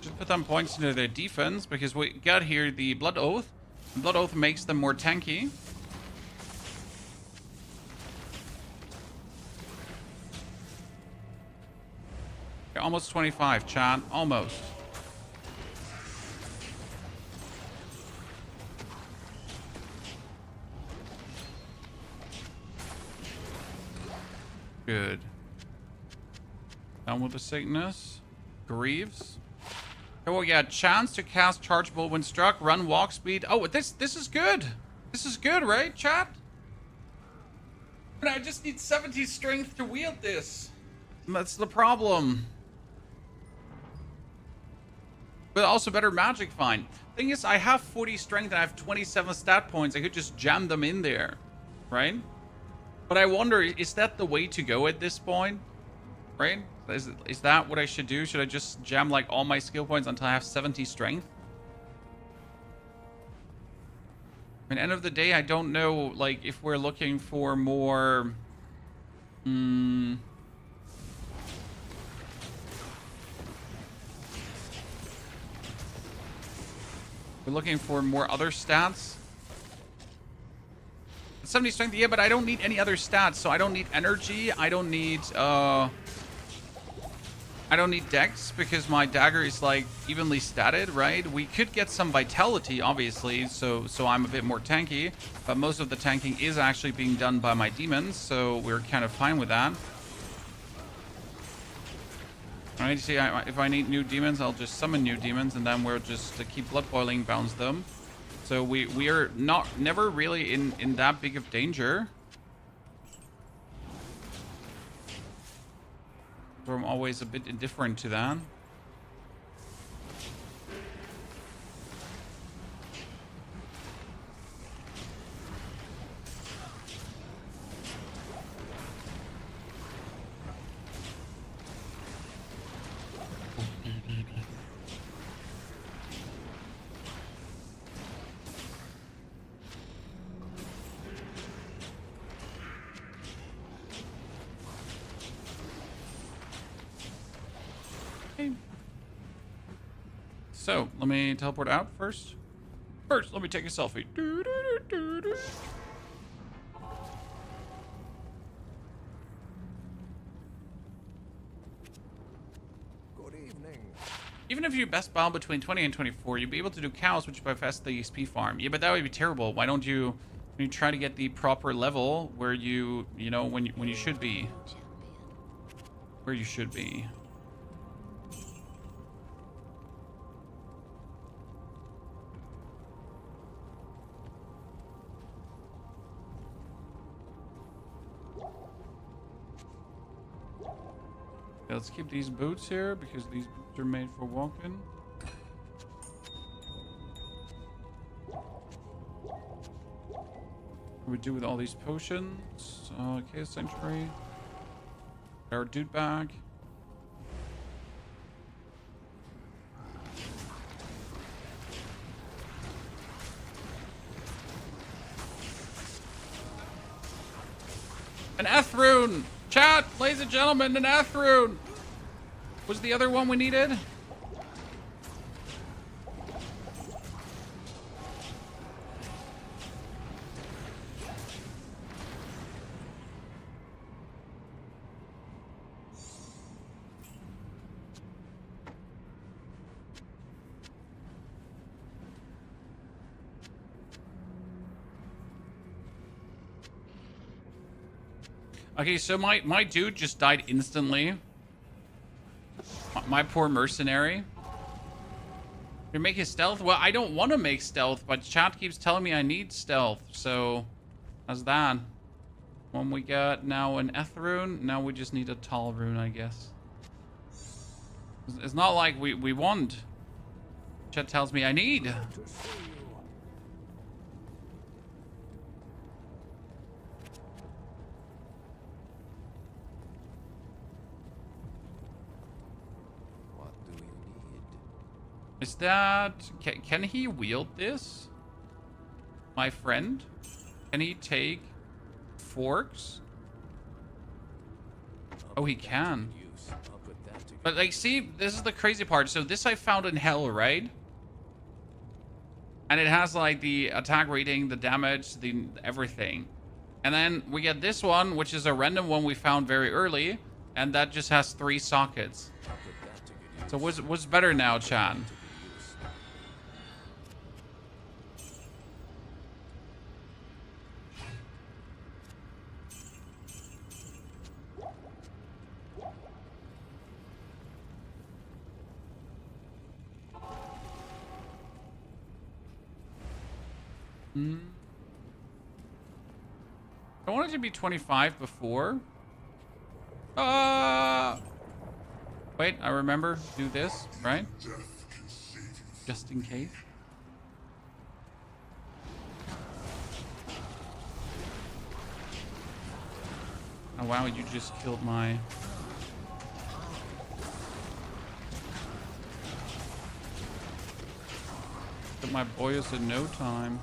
just put some points into their defense because we got here the Blood Oath. Blood Oath makes them more tanky. Almost 25, chat. Almost. Good. Down with the sickness. Grieves. Oh, we got chance to cast chargeable when struck. Run, walk speed. Oh, this is good. This is good, right, chat? But I just need 70 strength to wield this. That's the problem. But also better magic find. Thing is, I have 40 strength and I have 27 stat points. I could just jam them in there, right? But I wonder, is that the way to go at this point? Right? Is that what I should do? Should I just jam like all my skill points until I have 70 strength? I mean, end of the day, I don't know, like, if we're looking for more... We're looking for more other stats. 70 strength, yeah, but I don't need any other stats. So I don't need energy. I don't need dex because my dagger is like evenly statted, right? We could get some vitality, obviously, so I'm a bit more tanky. But most of the tanking is actually being done by my demons, so we're kind of fine with that. Alright, see, if I need new demons, I'll just summon new demons, and then we'll just keep blood boiling, bounce them. So we are never really in that big of danger. So I'm always a bit indifferent to that. So let me teleport out first. First, let me take a selfie. Good evening. Even if you best Baal between 20 and 24, you'll be able to do cows, which bypass the XP farm. Yeah, but that would be terrible. Why don't you, when you try to get the proper level where you know, when you should be, where you should be. Okay, let's keep these boots here because these boots are made for walking. What do we do with all these potions? Okay, sanctuary. Our dude bag. An F rune! Chat, ladies and gentlemen, an F rune! Was the other one we needed? Okay, so my dude just died instantly. My poor mercenary. You make his stealth? Well, I don't want to make stealth, but chat keeps telling me I need stealth, so how's that? When we got now an Eth rune, now we just need a Tal rune, I guess. It's not like we want. Chat tells me I need. Is that... Can he wield this? My friend? Can he take forks? Oh, he can. But, like, see, this is the crazy part. So this I found in Hell, right? And it has, like, the attack rating, the damage, the everything. And then we get this one, which is a random one we found very early. And that just has 3 sockets. So what's better now, Chan? I wanted to be 25 before. Wait, I remember. Do this, right? Just in case. Oh wow, you just killed my... Killed my boys in no time.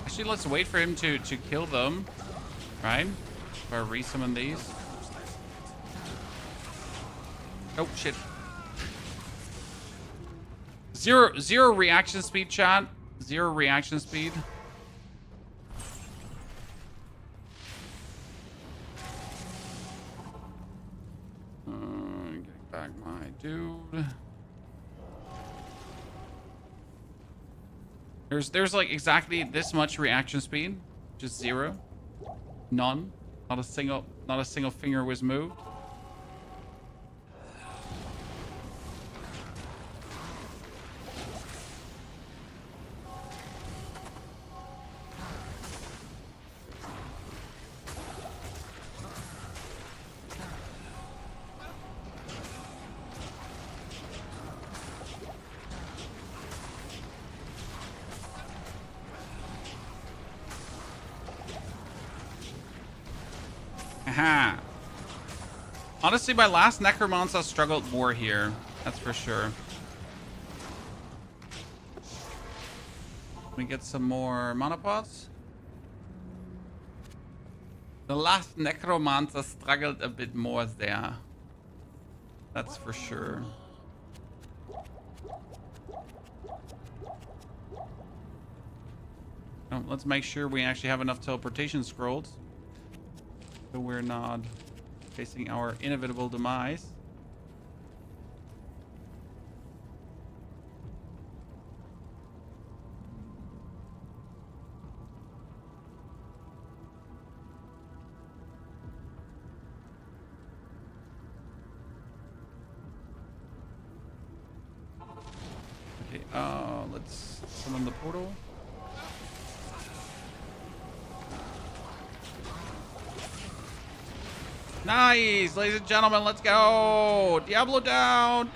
Actually, let's wait for him to kill them, right? If I re-summon these. Oh shit! Zero reaction speed, chat. 0 reaction speed. Getting back my dude. There's like exactly this much reaction speed, just 0, none, not a single finger was moved. Aha. Honestly, my last Necromancer struggled more here. That's for sure. Let me get some more mana pots. The last necromancer struggled a bit more there. That's for sure. Oh, let's make sure we actually have enough teleportation scrolls, so we're not facing our inevitable demise. Okay, let's summon the portal. Nice, ladies and gentlemen, let's go. Diablo down.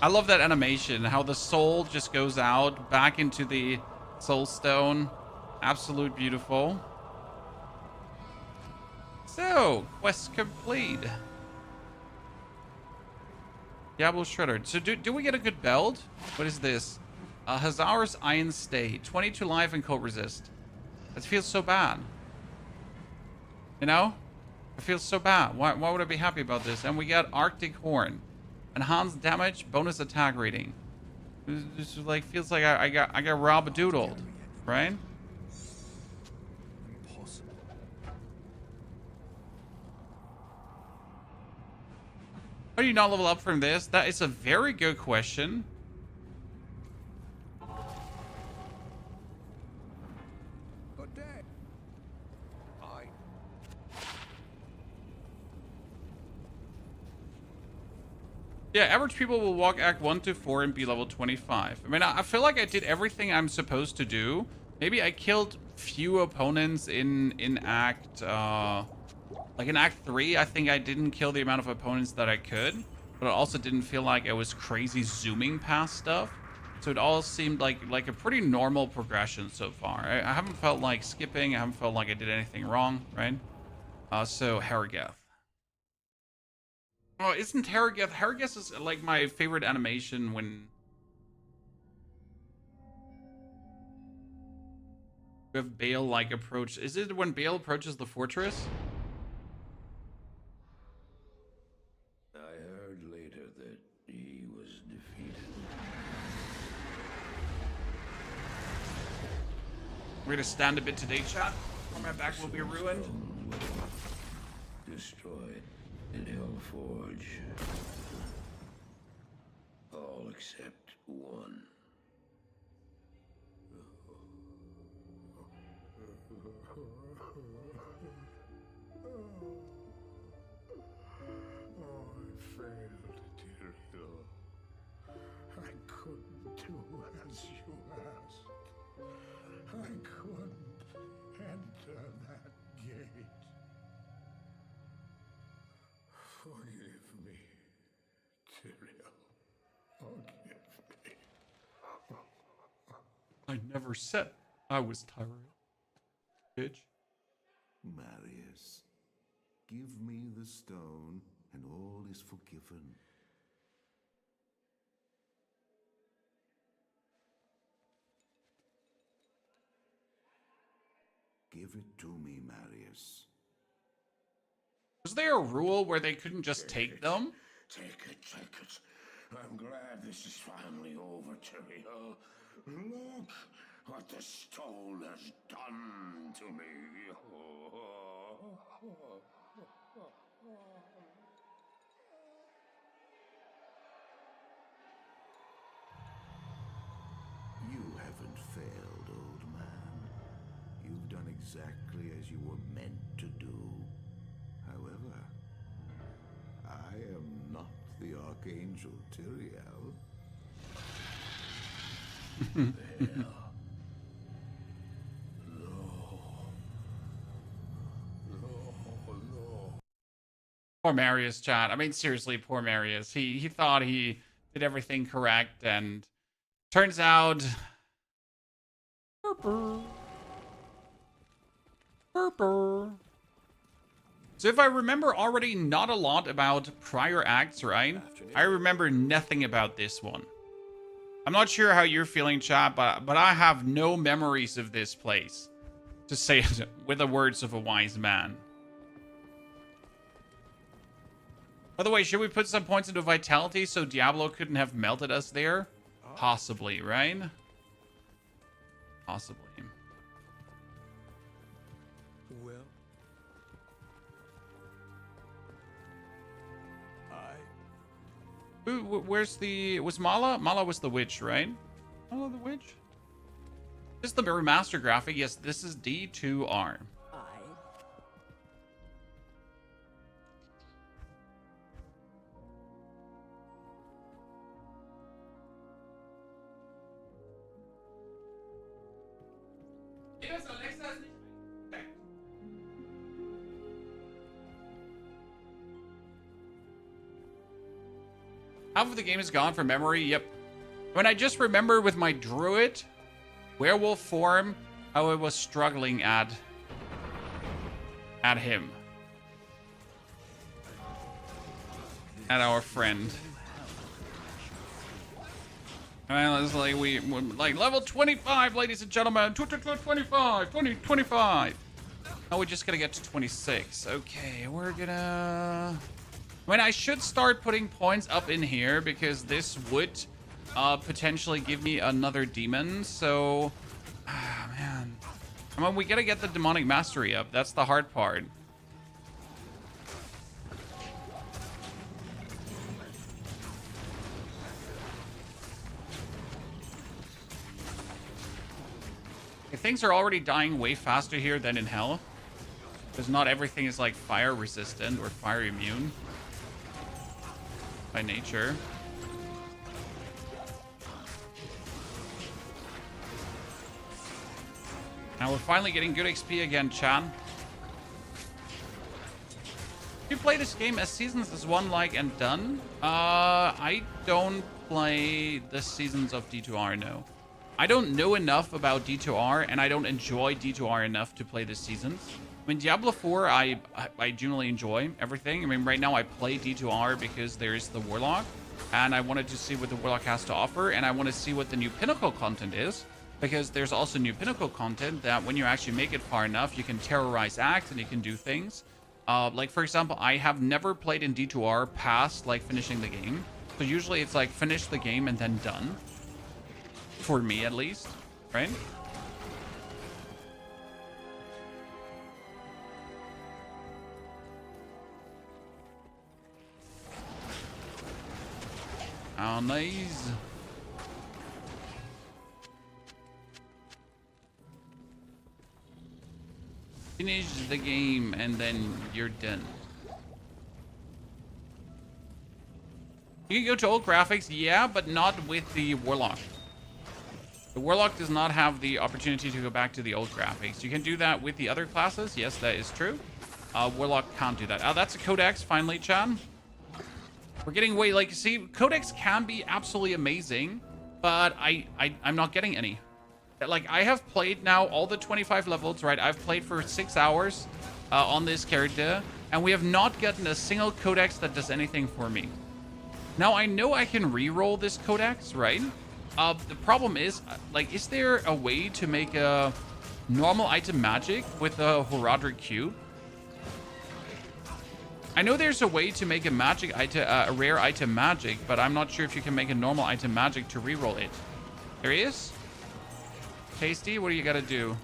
I love that animation, how the soul just goes out back into the soul stone. Absolute beautiful. So, quest complete. Diablo Shredder. So do we get a good belt? What is this? Hazar's Iron Stay. 22 life and cold resist. It feels so bad. You know? It feels so bad. Why would I be happy about this? And we got Arctic Horn. Enhanced damage, bonus attack rating. This like feels like I got rob-a-doodled, right? Impossible. How do you not level up from this? That is a very good question. Yeah, average people will walk Act 1 to 4 and be level 25. I mean, I feel like I did everything I'm supposed to do. Maybe I killed few opponents in Act... like in Act 3, I think I didn't kill the amount of opponents that I could. But it also didn't feel like I was crazy zooming past stuff. So it all seemed like a pretty normal progression so far. I haven't felt like skipping. I haven't felt like I did anything wrong, right? So, Harrogeth. Oh, isn't Harrogeth? Harrogeth is like my favorite animation when we have Baal like approach. Is it when Baal approaches the fortress? I heard later that he was defeated. We're gonna stand a bit today, chat, or my back will be ruined. Destroyed in Hellforge. All except one. Oh, I failed, Tyrael. I couldn't do as you asked. I couldn't enter that gate. Forgive me, Tyrael. Forgive me. I never said I was Tyrell. Bitch. Marius, give me the stone, and all is forgiven. Give it to me, Marius. Was there a rule where they couldn't just take them? Take it, take it. I'm glad this is finally over, Tyrael. Look what the stone has done to me. You haven't failed, old man. You've done exactly as you were meant to do. However, I am not the Archangel Tyrael. Hell. Poor Marius, chat. I mean, seriously, poor Marius. He thought he did everything correct, and turns out... So if I remember already not a lot about prior acts, right? I remember nothing about this one. I'm not sure how you're feeling, chat, but I have no memories of this place, to say it with the words of a wise man. By the way, should we put some points into vitality so Diablo couldn't have melted us there? Possibly, right? Possibly. Well, Ooh, where's the... Was Mala? Mala was the witch, right? Mala the witch? This is the remaster graphic. Yes, this is D2R. Half of the game is gone from memory. Yep. When I just remember with my druid werewolf form how I was struggling at him. At our friend. Well, it's like we like level 25, ladies and gentlemen. 25, 25. Now we're just gonna get to 26. Okay, we're gonna... I mean, I should start putting points up in here because this would potentially give me another demon. So, man. I mean, we gotta get the demonic mastery up. That's the hard part. Things are already dying way faster here than in Hell. Because not everything is like fire resistant or fire immune. By nature. Now we're finally getting good XP again, Chan. You play this game as seasons as one like and done? I don't play the seasons of D2R, no. I don't know enough about D2R, and I don't enjoy D2R enough to play the seasons. I mean, Diablo 4, I genuinely enjoy everything. I mean, right now I play D2R because there's the Warlock, and I wanted to see what the Warlock has to offer, and I want to see what the new Pinnacle content is, because there's also new Pinnacle content that when you actually make it far enough, you can terrorize acts and you can do things. Like, for example, I have never played in D2R past, like, finishing the game. So usually it's like, finish the game and then done. For me, at least. Right? Oh, nice. Finish the game and then you're done. You can go to old graphics, yeah, but not with the Warlock. The Warlock does not have the opportunity to go back to the old graphics. You can do that with the other classes. Yes, that is true. Warlock can't do that. Oh, that's a Codex, finally, Chan. We're getting way, like, see, Codex can be absolutely amazing, but I'm not getting any. Like, I have played now all the 25 levels, right? I've played for 6 hours on this character, and we have not gotten a single Codex that does anything for me. Now, I know I can re-roll this Codex, right? The problem is, like, is there a way to make a normal item magic with a Horadric cube? I know there's a way to make a magic item, a rare item magic, but I'm not sure if you can make a normal item magic to re-roll it. There he is. Tasty, what do you gotta do?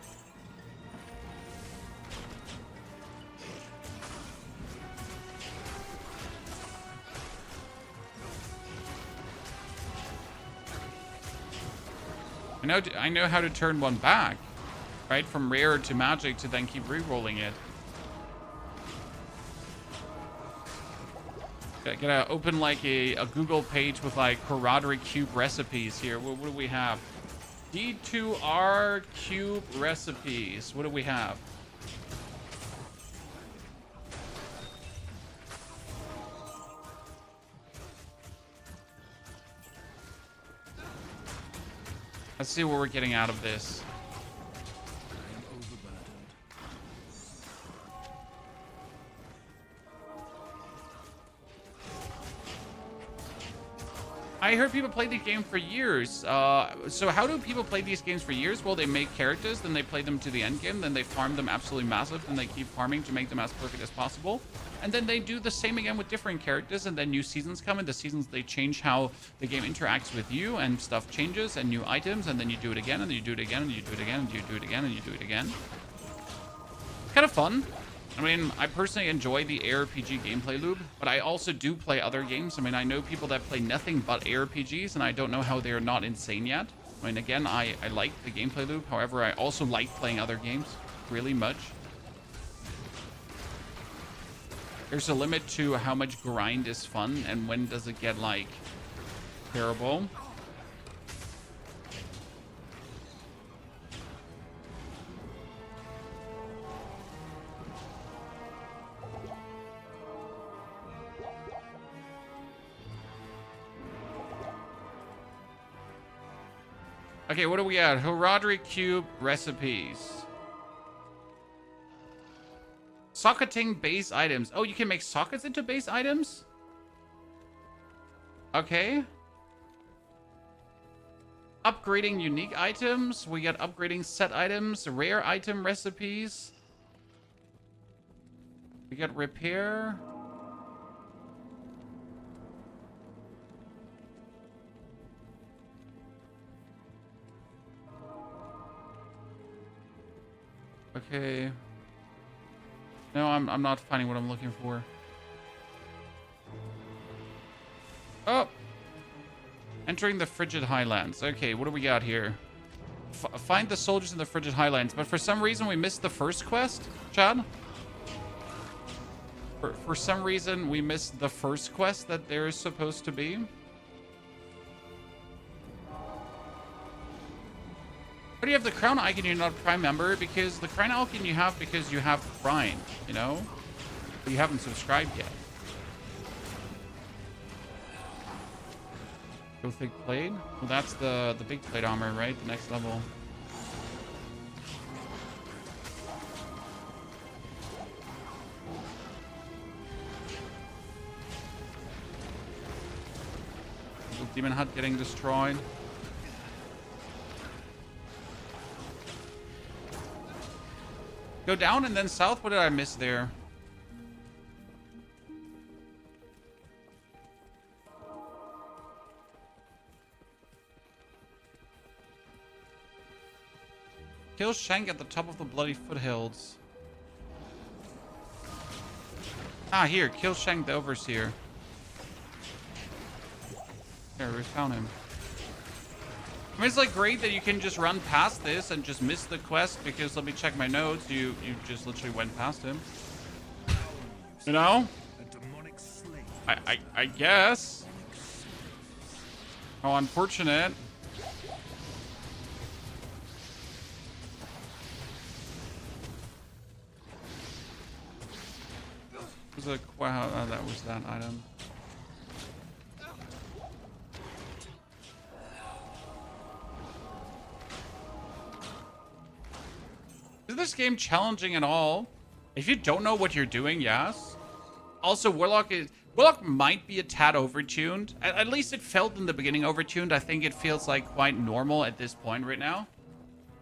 I know how to turn one back, right? From rare to magic to then keep re-rolling it. Gotta open like a Google page with like Horadric cube recipes here. What do we have? D2R cube recipes. What do we have? Let's see what we're getting out of this. I heard people play the game for years. So how do people play these games for years? Well, they make characters, then they play them to the end game, then they farm them absolutely massive, and they keep farming to make them as perfect as possible. And then they do the same again with different characters, and then new seasons come, and the seasons, they change how the game interacts with you, and stuff changes, and new items, and then you do it again, and then you do it again, and you do it again, and you do it again, and you do it again. It's kind of fun. I mean, I personally enjoy the ARPG gameplay loop, but I also do play other games. I mean, I know people that play nothing but ARPGs, and I don't know how they're not insane yet. I mean, again, I like the gameplay loop. However, I also like playing other games really much. There's a limit to how much grind is fun, and when does it get, like, terrible. Okay, what do we got? Heraldry Cube recipes. Socketing base items. Oh, you can make sockets into base items? Okay. Upgrading unique items. We got upgrading set items, rare item recipes. We got repair. Okay. No, I'm not finding what I'm looking for. Oh! Entering the Frigid Highlands. Okay, what do we got here? Find the soldiers in the Frigid Highlands. But for some reason, we missed the first quest, Chad? For some reason, we missed the first quest that there is supposed to be. But you have the crown icon, you're not a Prime member, because the crown icon you have because you have Prime, you know? But you haven't subscribed yet. Go thick plate? Well, that's the big plate armor, right? The next level. Little demon hut getting destroyed. Go down and then south? What did I miss there? Kill Shank at the top of the bloody foothills. Ah, here. Kill Shank the Overseer. There, we found him. I mean, it's like great that you can just run past this and just miss the quest because, let me check my notes, you just literally went past him. You know? I guess. How unfortunate. Was a wow, that was that item. Is this game challenging at all? If you don't know what you're doing, yes. Also, Warlock might be a tad overtuned. At least it felt in the beginning overtuned. I think it feels like quite normal at this point right now.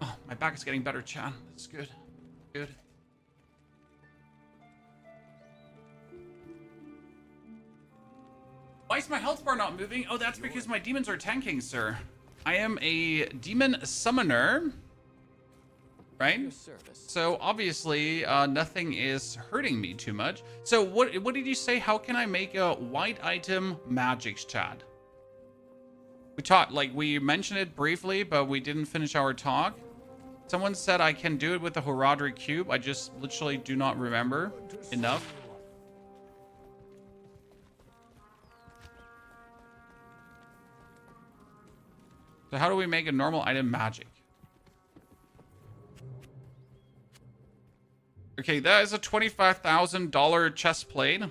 Oh, my back is getting better, Chan. That's good. Good. Why is my health bar not moving? Oh, that's because my demons are tanking, sir. I am a demon summoner. Right? So obviously nothing is hurting me too much. So what did you say? How can I make a white item magics, Chad? We mentioned it briefly, but we didn't finish our talk. Someone said I can do it with the Heraldry Cube. I just literally do not remember enough. So how do we make a normal item magic? Okay, that is a $25,000 chest plate.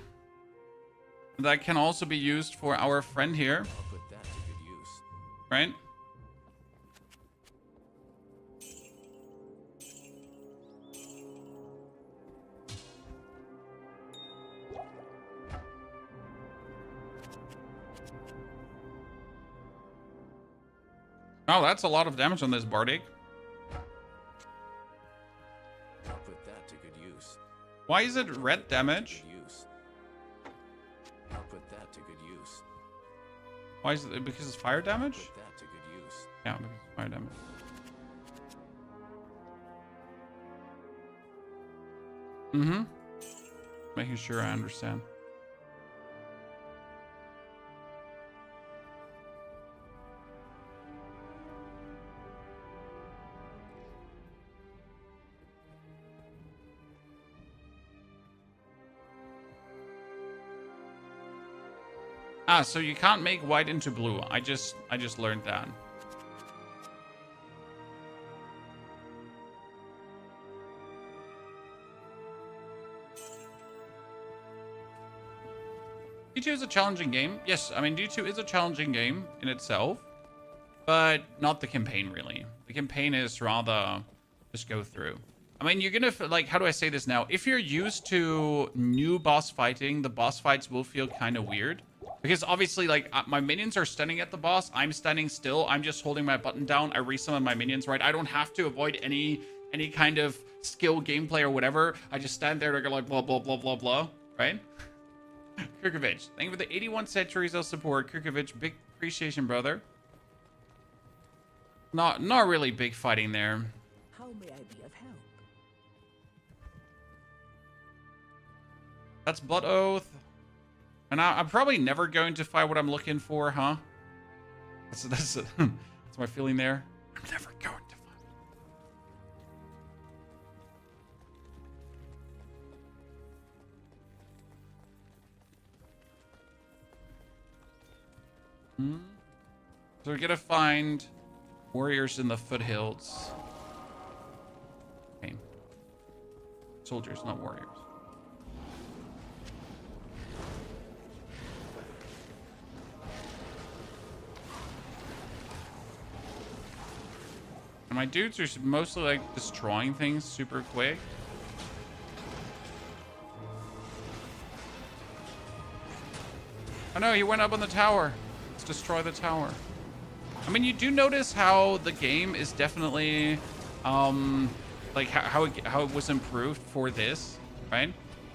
That can also be used for our friend here. I'll put that to good use. Right? Oh, that's a lot of damage on this Bardic. I'll put that to good use. Why is it red damage? Good use. I'll put that to good use. Why is it? Because it's fire damage? Put that to good use. Yeah, because it's fire damage. Mm-hmm. Making sure I understand. Ah, so you can't make white into blue. I just learned that. D2 is a challenging game. Yes, I mean, D2 is a challenging game in itself, but not the campaign, really. The campaign is rather just go through. I mean, you're gonna, like, how do I say this now? If you're used to new boss fighting, the boss fights will feel kind of weird. Because obviously, like, my minions are standing at the boss. I'm standing still. I'm just holding my button down. I resummon my minions, right? I don't have to avoid any kind of skill gameplay or whatever. I just stand there and go like, blah, blah, blah, blah, blah, right? Kirkovich, thank you for the 81 centuries of support. Kirkovich, big appreciation, brother. Not really big fighting there. How may I be of help? That's Blood Oath. And I'm probably never going to find what I'm looking for, huh? That's my feeling there. I'm never going to find it. So we're gonna find warriors in the foothills. Okay. Soldiers, not warriors. And my dudes are mostly like destroying things super quick. Oh no, he went up on the tower. Let's destroy the tower. I mean, you do notice how the game is definitely, like how it was improved for this, right?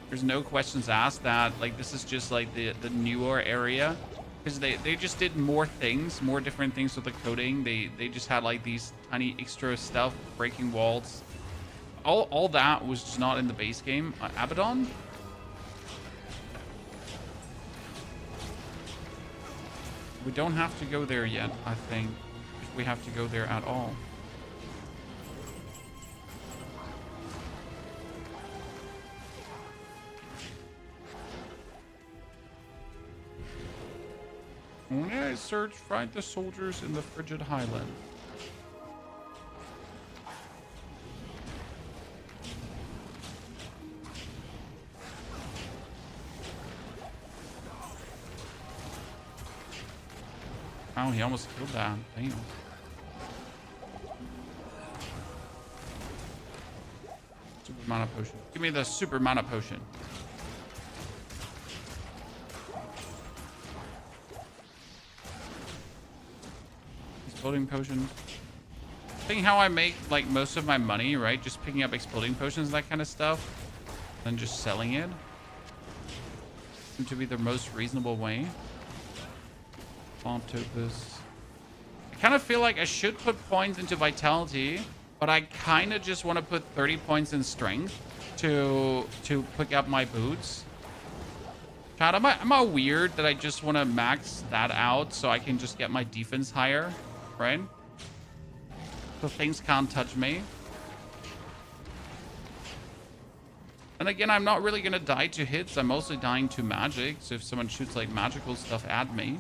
There's no questions asked that, like, this is just like the newer area. Because they just did more things, more different things with the coding. They just had like these tiny extra stuff, breaking walls. All that was just not in the base game. Abaddon? We don't have to go there yet, I think. If we have to go there at all. When I search, find the soldiers in the frigid highland. Oh, he almost killed that. Damn. Super mana potion. Give me the super mana potion. Exploding potions. Thinking how I make like most of my money, right? Just picking up exploding potions, that kind of stuff, then just selling it. Seems to be the most reasonable way. Topus. I kind of feel like I should put points into vitality, but I kind of just want to put 30 points in strength to pick up my boots. Chad, am I weird that I just want to max that out so I can just get my defense higher, right? So things can't touch me. And again, I'm not really going to die to hits. I'm mostly dying to magic. So if someone shoots like magical stuff at me.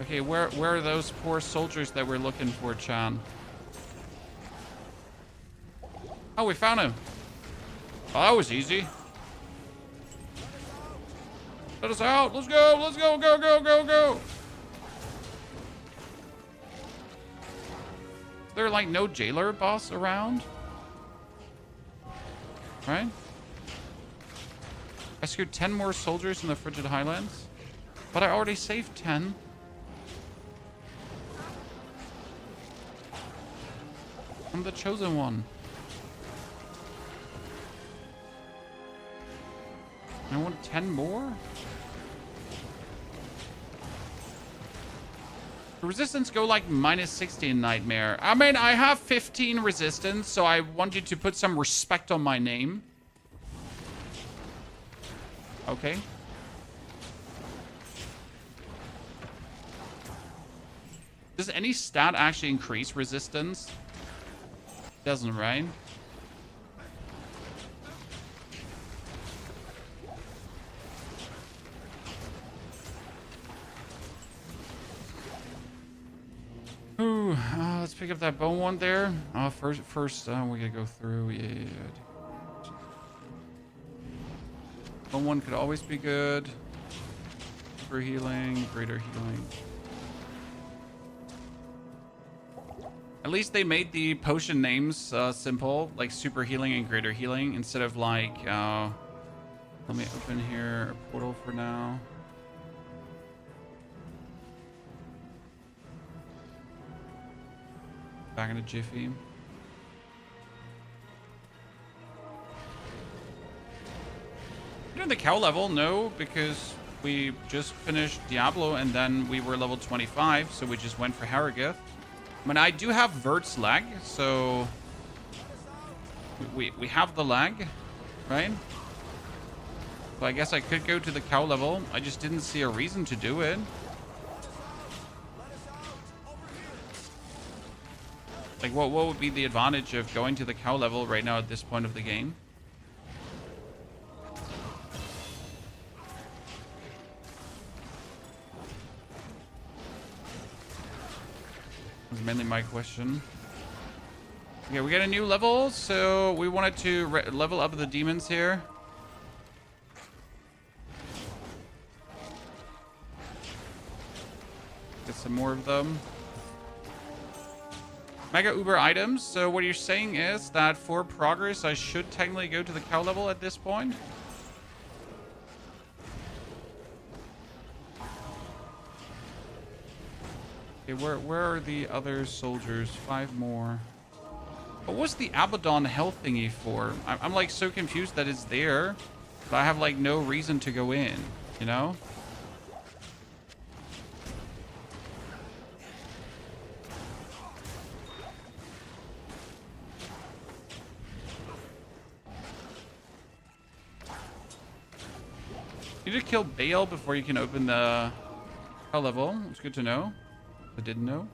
Okay, where are those poor soldiers that we're looking for, Chan? Oh, we found him. Oh, that was easy. Let us out. Let's go. Let's go. Go. there like no jailer boss around? Right? I secured 10 more soldiers in the Frigid Highlands, but I already saved 10. I'm the chosen one. I want 10 more? The resistance go like -60 in Nightmare. I mean, I have 15 resistance, so I want you to put some respect on my name. Okay. Does any stat actually increase resistance? Doesn't, right? Ooh, let's pick up that bone one there. First, we gotta go through. Yeah. Bone one could always be good. Super healing, greater healing. At least they made the potion names simple, like super healing and greater healing, instead of like, let me open here a portal for now. Back in a jiffy. Doing the cow level? No, because we just finished Diablo and then we were level 25, so we just went for Harrogate. I mean, I do have Vert's lag, so we have the lag, right? So I guess I could go to the cow level. I just didn't see a reason to do it. Like, what would be the advantage of going to the cow level right now at this point of the game? That's mainly my question. Okay, we got a new level, so we wanted to level up the demons here. Get some more of them. Mega Uber items. So what you're saying is that for progress, I should technically go to the cow level at this point. Okay, where are the other soldiers? 5 more. What was the Abaddon health thingy for? I'm like so confused that it's there, but I have like no reason to go in, you know? You need to kill Baal before you can open the hell level. It's good to know. I didn't know.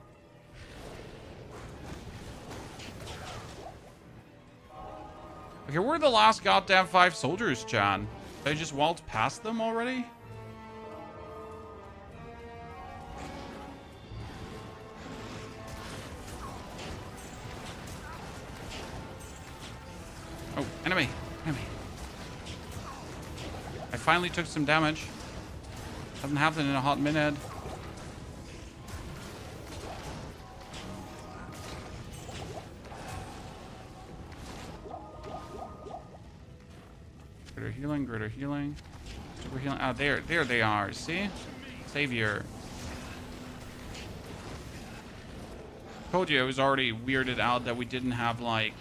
Okay, where are the last goddamn 5 soldiers, John? Did I just waltz past them already? Oh, enemy. Enemy. I finally took some damage. Hasn't happened in a hot minute. Greater healing, greater healing. Super healing. Ah, there they are. See? Savior. Told you I was already weirded out that we didn't have, like,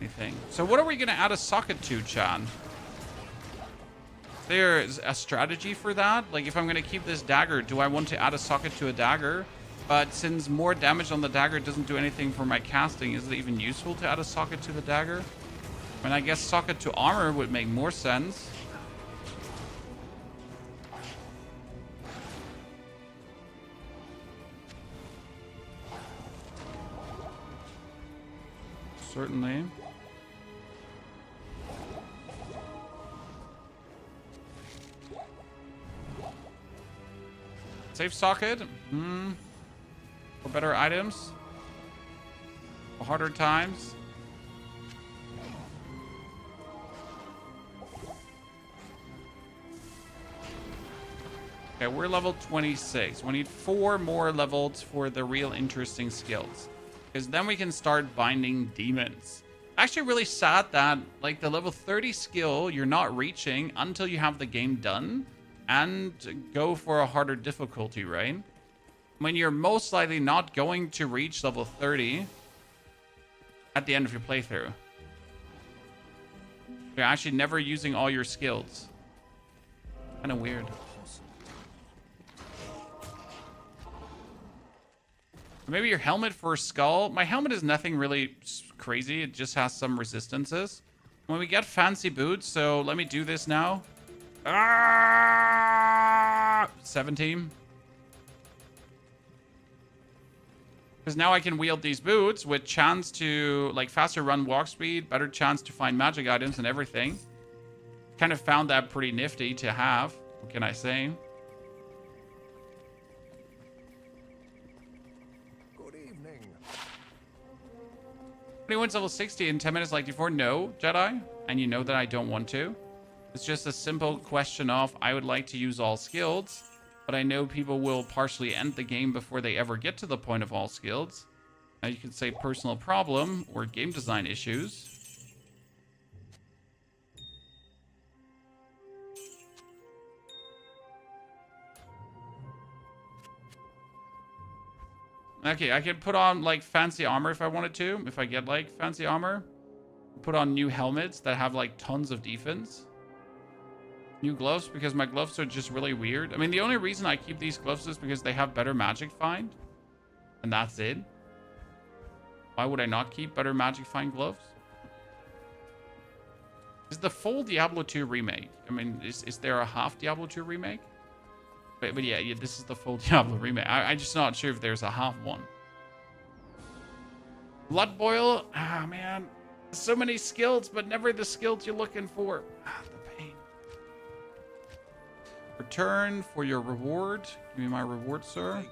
anything. So what are we going to add a socket to, Chan? There's a strategy for that. Like, if I'm going to keep this dagger, do I want to add a socket to a dagger? But since more damage on the dagger doesn't do anything for my casting, is it even useful to add a socket to the dagger? I mean, I guess socket to armor would make more sense. Certainly. Safe socket. For better items. For harder times. Okay, we're level 26. We need 4 more levels for the real interesting skills. Because then we can start binding demons. Actually really sad that like the level 30 skill you're not reaching until you have the game done and go for a harder difficulty, right? When you're most likely not going to reach level 30 at the end of your playthrough. You're actually never using all your skills. Kind of weird. Maybe your helmet for skull. My helmet is nothing really crazy. It just has some resistances. When we get fancy boots, so let me do this now. 17. Because now I can wield these boots with chance to, like, faster run walk speed, better chance to find magic items and everything. Kind of found that pretty nifty to have. What can I say? Good evening. Anyone's level 60 in 10 minutes like before? No, Jedi. And you know that I don't want to. It's just a simple question of I would like to use all skills, but I know people will partially end the game before they ever get to the point of all skills. Now you could say personal problem or game design issues. Okay, I could put on like fancy armor if I wanted to. If I get like fancy armor. Put on new helmets that have like tons of defense. New gloves because my gloves are just really weird. I mean, the only reason I keep these gloves is because they have better magic find. And that's it. Why would I not keep better magic find gloves? Is the full Diablo 2 remake? I mean, is there a half Diablo 2 remake? But yeah, this is the full Diablo remake. I'm just not sure if there's a half one. Blood boil? Ah, man. So many skills, but never the skills you're looking for. Ah, the pain. Return for your reward. Give me my reward, sir.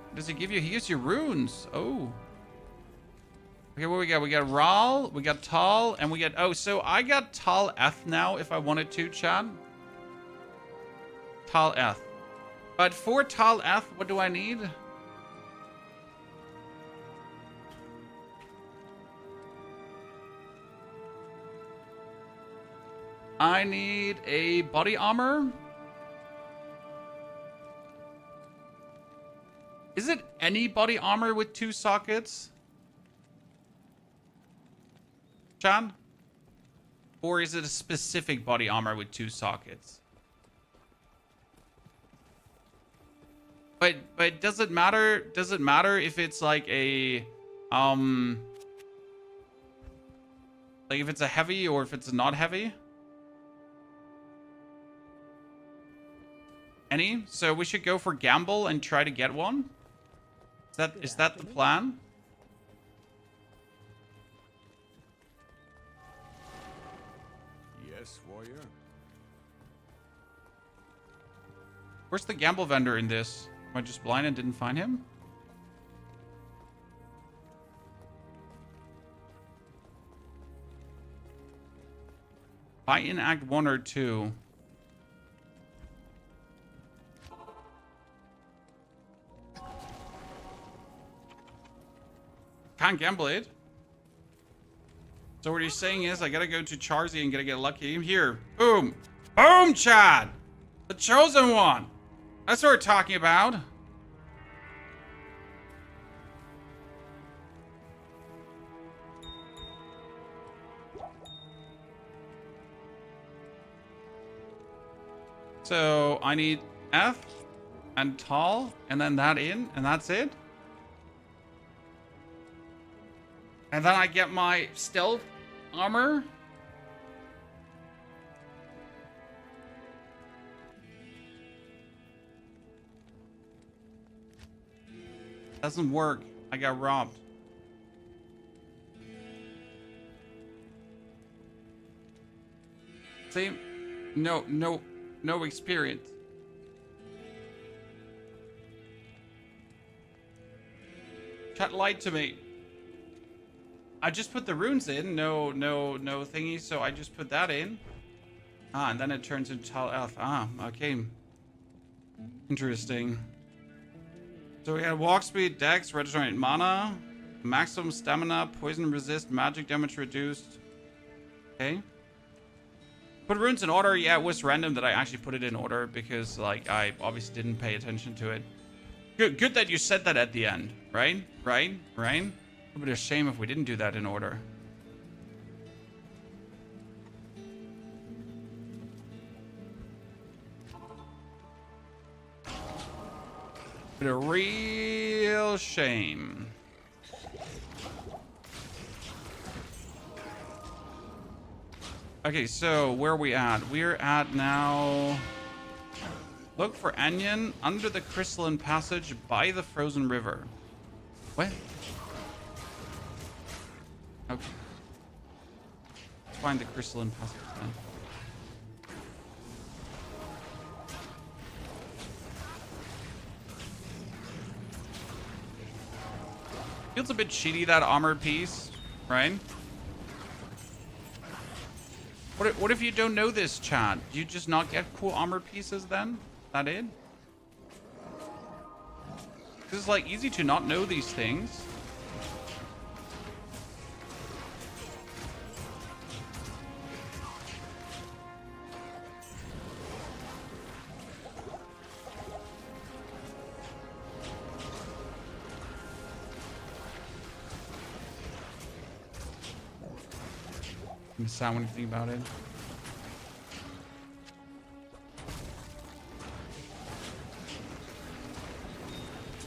What does he give you? He gives you runes. Oh. Okay, what we got? We got Ral, we got Tal, and we got... Oh, so I got Tal Eth now if I wanted to, Chad. Tal Eth. But for Tal Eth, what do I need? I need a body armor. Is it any body armor with 2 sockets? Chan? Or is it a specific body armor with 2 sockets? But does it matter? Does it matter if it's like a like if it's a heavy or if it's not heavy? Any? So we should go for gamble and try to get one? Is that the plan? Yes, warrior. Where's the gamble vendor in this? Am I just blind and didn't find him? Buy in Act 1 or 2. Can't gamble it. So what he's saying is I gotta go to Charzy and gotta get lucky. Here. Boom. Boom, Chad. The chosen one. That's what we're talking about. So I need F and Tal and then that in and that's it. And then I get my stealth armor. Doesn't work. I got robbed. See? No experience. Chat lied to me. I just put the runes in. No thingy. So I just put that in. Ah, and then it turns into Tal Elf. Ah, okay. Interesting. So we had walk speed, dex, regenerate mana, maximum stamina, poison resist, magic damage reduced. Okay. Put runes in order. Yeah, it was random that I actually put it in order because like I obviously didn't pay attention to it. Good that you said that at the end, right? Right? It would be a shame if we didn't do that in order. But a real shame. Okay, so where are we at? We're at now... Look for Onion under the crystalline passage by the frozen river. What? Okay. Let's find the crystalline passage then. Feels a bit cheaty, that armor piece, right? What if you don't know this, chat? Do you just not get cool armor pieces then? Is that it? It's like easy to not know these things. Miss out when you think about it.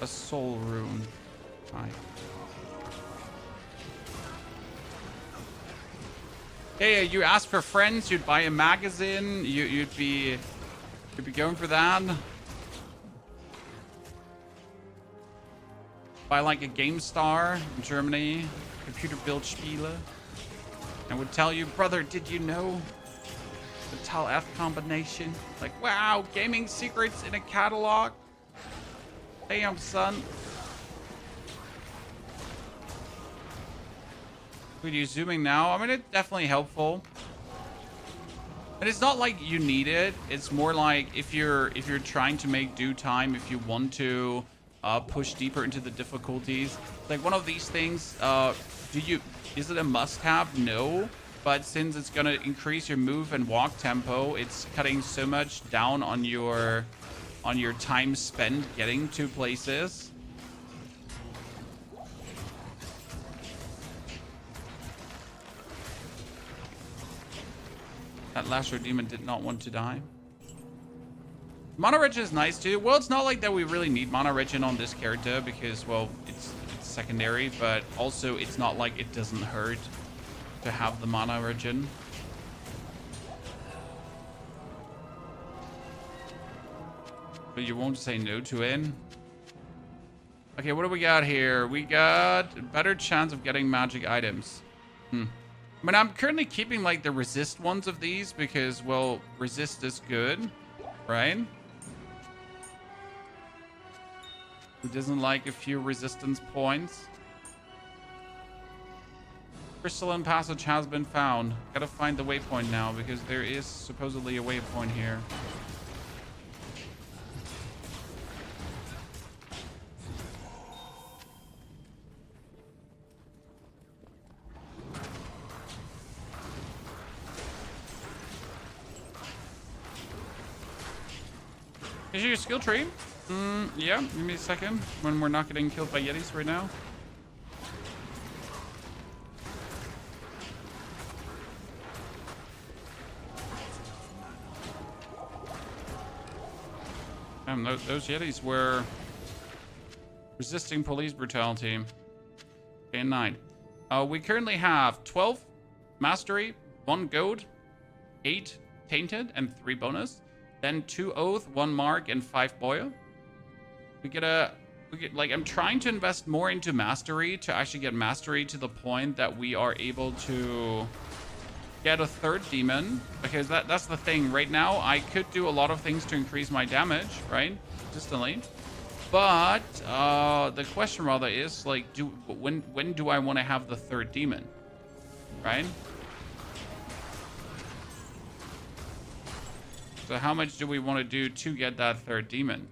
A soul rune. Hi. Hey, you asked for friends, you'd buy a magazine, you'd be going for that. Buy like a GameStar in Germany, computer build Spiele. And would tell you, brother, did you know the Tal F combination? Like, wow, gaming secrets in a catalog. Damn, son. Are you zooming now? I mean, it's definitely helpful. But it's not like you need it. It's more like if you're trying to make due time, if you want to push deeper into the difficulties. Like one of these things, is it a must-have? No. But since it's going to increase your move and walk tempo, it's cutting so much down on your time spent getting to places. That Lasher Demon did not want to die. Mana Regen is nice too. Well, it's not like that we really need Mana Regen on this character because, well, it's secondary, but also it's not like it doesn't hurt to have the Mana Regen. But you won't say no to it. Okay, what do we got here? We got a better chance of getting magic items. I mean, I'm currently keeping like the resist ones of these because, well, resist is good, right? Who doesn't like a few resistance points? Crystalline passage has been found. Gotta find the waypoint now because there is supposedly a waypoint here. Is your skill tree? Yeah, give me a second when we're not getting killed by Yetis right now. Those Yetis were resisting police brutality. Okay, 9. We currently have 12 mastery, 1 gold, 8 tainted, and 3 bonus. Then 2 oath, 1 mark, and 5 boil. We get like, I'm trying to invest more into mastery to actually get mastery to the point that we are able to get a 3rd demon, because that's the thing. Right now, I could do a lot of things to increase my damage, right? Consistently. But the question rather is like, when do I want to have the 3rd demon, right? So how much do we want to do to get that 3rd demon?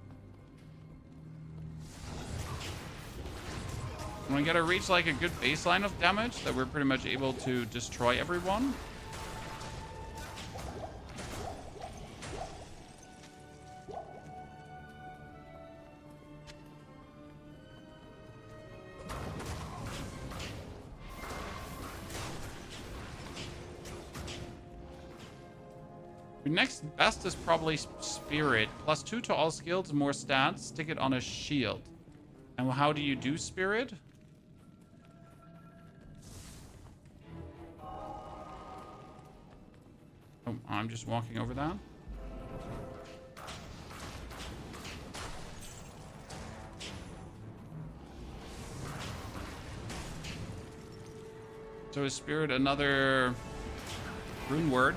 And we gotta reach like a good baseline of damage that we're pretty much able to destroy everyone. Your next best is probably Spirit. +2 to all skills, more stats. Stick it on a shield. And how do you do Spirit? Oh, I'm just walking over that. So is Spirit another rune word?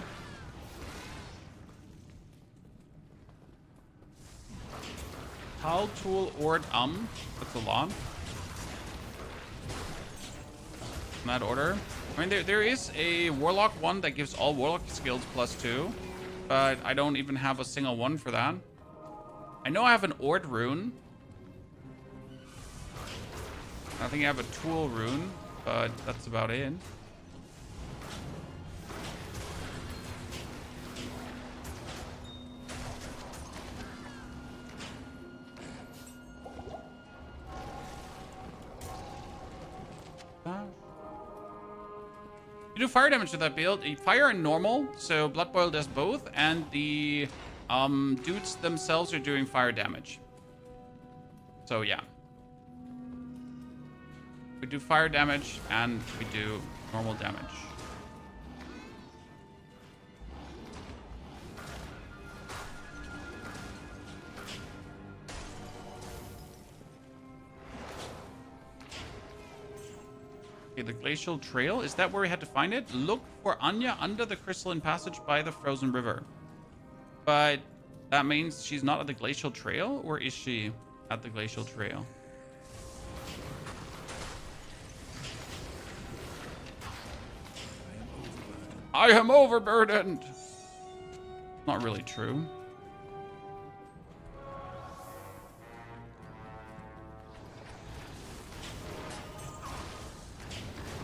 Tal, Tool, Ord, That's a lot. In that order. I mean, there is a Warlock one that gives all Warlock skills +2. But I don't even have a single one for that. I know I have an Ord rune. I think I have a Tool rune. But that's about it. You do fire damage with that build. Fire and normal, so Blood Boil does both, and the dudes themselves are doing fire damage. So yeah. We do fire damage, and we do normal damage. Okay, the Glacial Trail. Is that where we had to find it? Look for Anya under the crystalline passage by the frozen river. But that means she's not at the Glacial Trail, or is she at the Glacial Trail? I am overburdened. Not really true.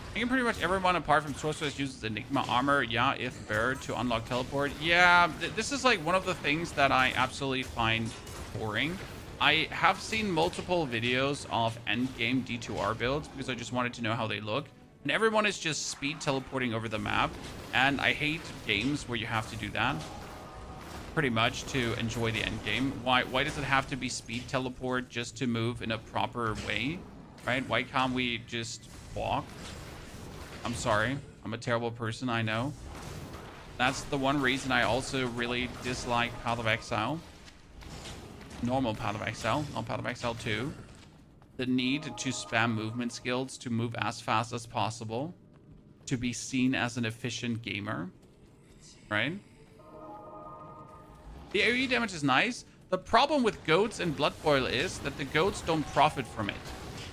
I think pretty much everyone apart from Sorceress uses Enigma armor. Yeah, if Bear to unlock teleport. Yeah, this is like one of the things that I absolutely find boring. I have seen multiple videos of endgame D2R builds because I just wanted to know how they look. And everyone is just speed teleporting over the map. And I hate games where you have to do that. Pretty much to enjoy the endgame. Why does it have to be speed teleport just to move in a proper way? Right? Why can't we just walk? I'm sorry. I'm a terrible person, I know. That's the one reason I also really dislike Path of Exile. Normal Path of Exile, not Path of Exile 2. The need to spam movement skills to move as fast as possible. To be seen as an efficient gamer. Right? The AoE damage is nice. The problem with goats and Blood Boil is that the goats don't profit from it.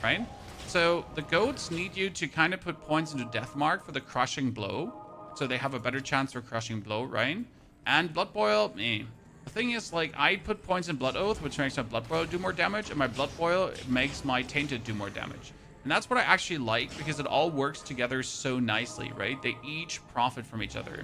Right? So the goats need you to kind of put points into Deathmark for the crushing blow. So they have a better chance for crushing blow, right? And Blood Boil, The thing is, like, I put points in Blood Oath, which makes my Blood Boil do more damage, and my Blood Boil makes my Tainted do more damage. And that's what I actually like, because it all works together so nicely, right? They each profit from each other.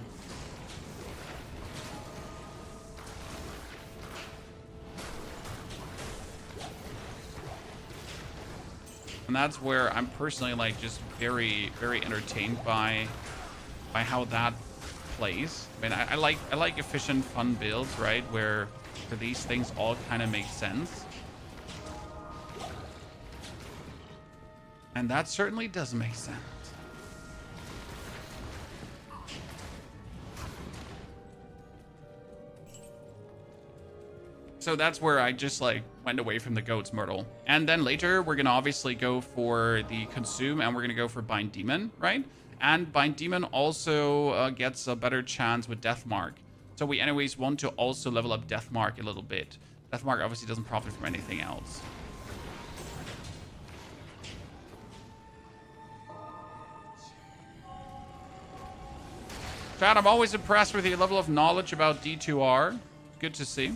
And that's where I'm personally like just very, very entertained by how that plays. I mean, I like efficient, fun builds, right? Where these things all kind of make sense. And that certainly does make sense. So that's where I just like went away from the Goat's Myrtle. And then later we're going to obviously go for the Consume, and we're going to go for Bind Demon, right? And Bind Demon also gets a better chance with Deathmark. So we anyways want to also level up Deathmark a little bit. Deathmark obviously doesn't profit from anything else. Chad, I'm always impressed with your level of knowledge about D2R. Good to see.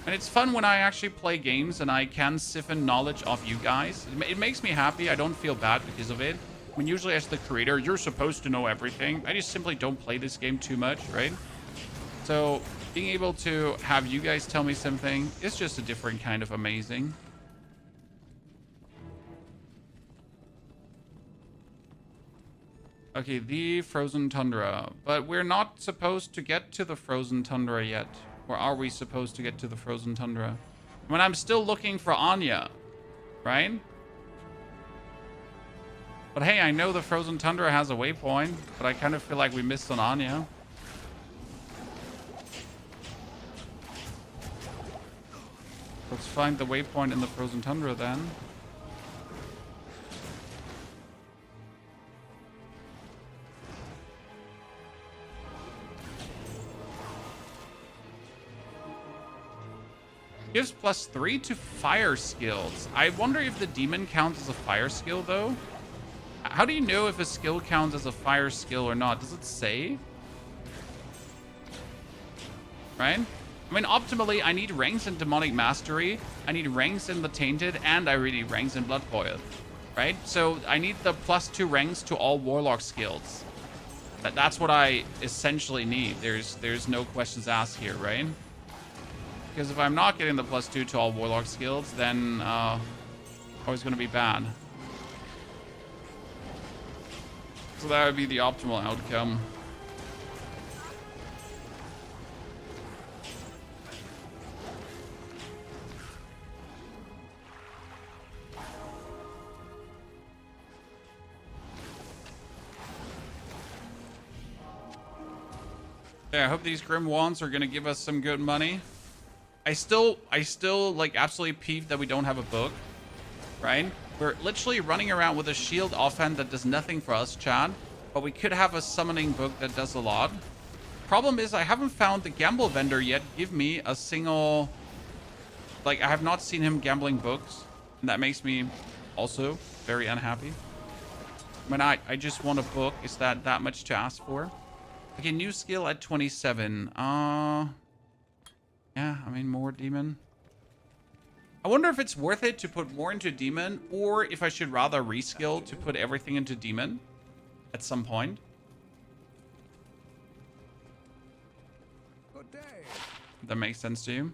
And it's fun when I actually play games and I can siphon knowledge off you guys. It makes me happy. I don't feel bad because of it. I mean, usually as the creator, you're supposed to know everything. I just simply don't play this game too much, right? So being able to have you guys tell me something is just a different kind of amazing. Okay, the frozen tundra. But we're not supposed to get to the frozen tundra yet. Or are we supposed to get to the frozen tundra? I mean, I'm still looking for Anya, right? But hey, I know the frozen tundra has a waypoint, but I kind of feel like we missed on Anya. Let's find the waypoint in the frozen tundra then. Gives +3 to fire skills. I wonder if the demon counts as a fire skill though. How do you know if a skill counts as a fire skill or not? Does it say? Right? I mean, optimally, I need ranks in Demonic Mastery, I need ranks in the Tainted, and I really need ranks in Blood Boil. Right? So I need the +2 ranks to all Warlock skills. That's what I essentially need. There's no questions asked here, right? Because if I'm not getting the +2 to all Warlock skills, then always going to be bad. So that would be the optimal outcome. Yeah, I hope these Grim Wands are going to give us some good money. I still like absolutely peeved that we don't have a book, right? We're literally running around with a shield offhand that does nothing for us, Chad, but we could have a summoning book that does a lot. Problem is I haven't found the gamble vendor yet give me a single, like I have not seen him gambling books, and that makes me also very unhappy. I mean, I just want a book. Is that much to ask for? Okay, new skill at 27. Yeah, I mean, more demon. I wonder if it's worth it to put more into demon, or if I should rather reskill to put everything into demon at some point. Good day. That makes sense to you.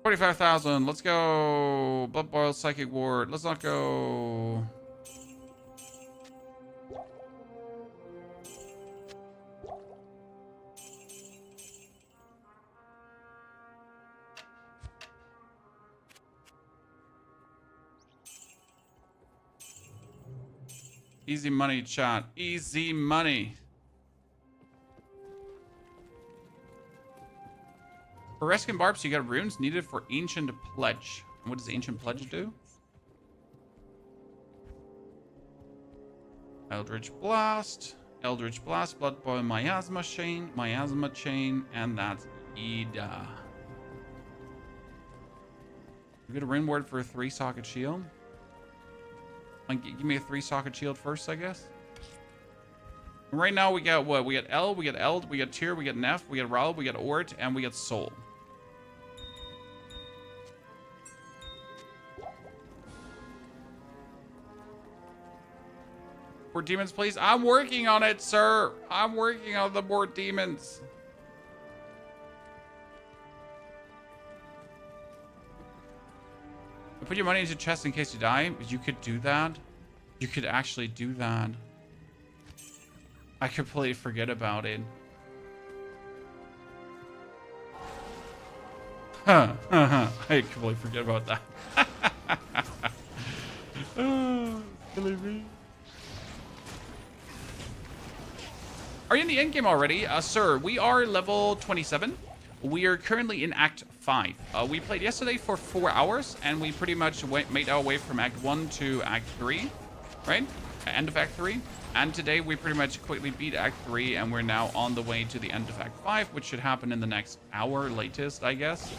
$45,000. Let's go. Blood Boil, Psychic Ward. Let's not go. Easy money, chat. Easy money. For Rescue Barbs, you get runes needed for Ancient Pledge. What does Ancient Pledge do? Eldritch Blast, Blood Boil, Miasma Chain, and that's Ida. You get a rune ward for a 3-socket shield. Like, give me a 3-socket shield first, I guess. And right now we got what? We got L, we got Eld, we got Tyr, we got Neff, we got Ral, we got Ort, and we got Soul. More demons, please. I'm working on it, sir. I'm working on the more demons. Put your money into chest in case you die. You could do that. You could actually do that. I completely forget about it. I completely forget about that. Oh, killing me. Are you in the end game already? Sir, we are level 27. We are currently in Act 5. We played yesterday for 4 hours, and we pretty much made our way from Act 1 to Act 3, right? End of Act 3. And today we pretty much quickly beat Act 3, and we're now on the way to the end of Act 5, which should happen in the next hour latest, I guess.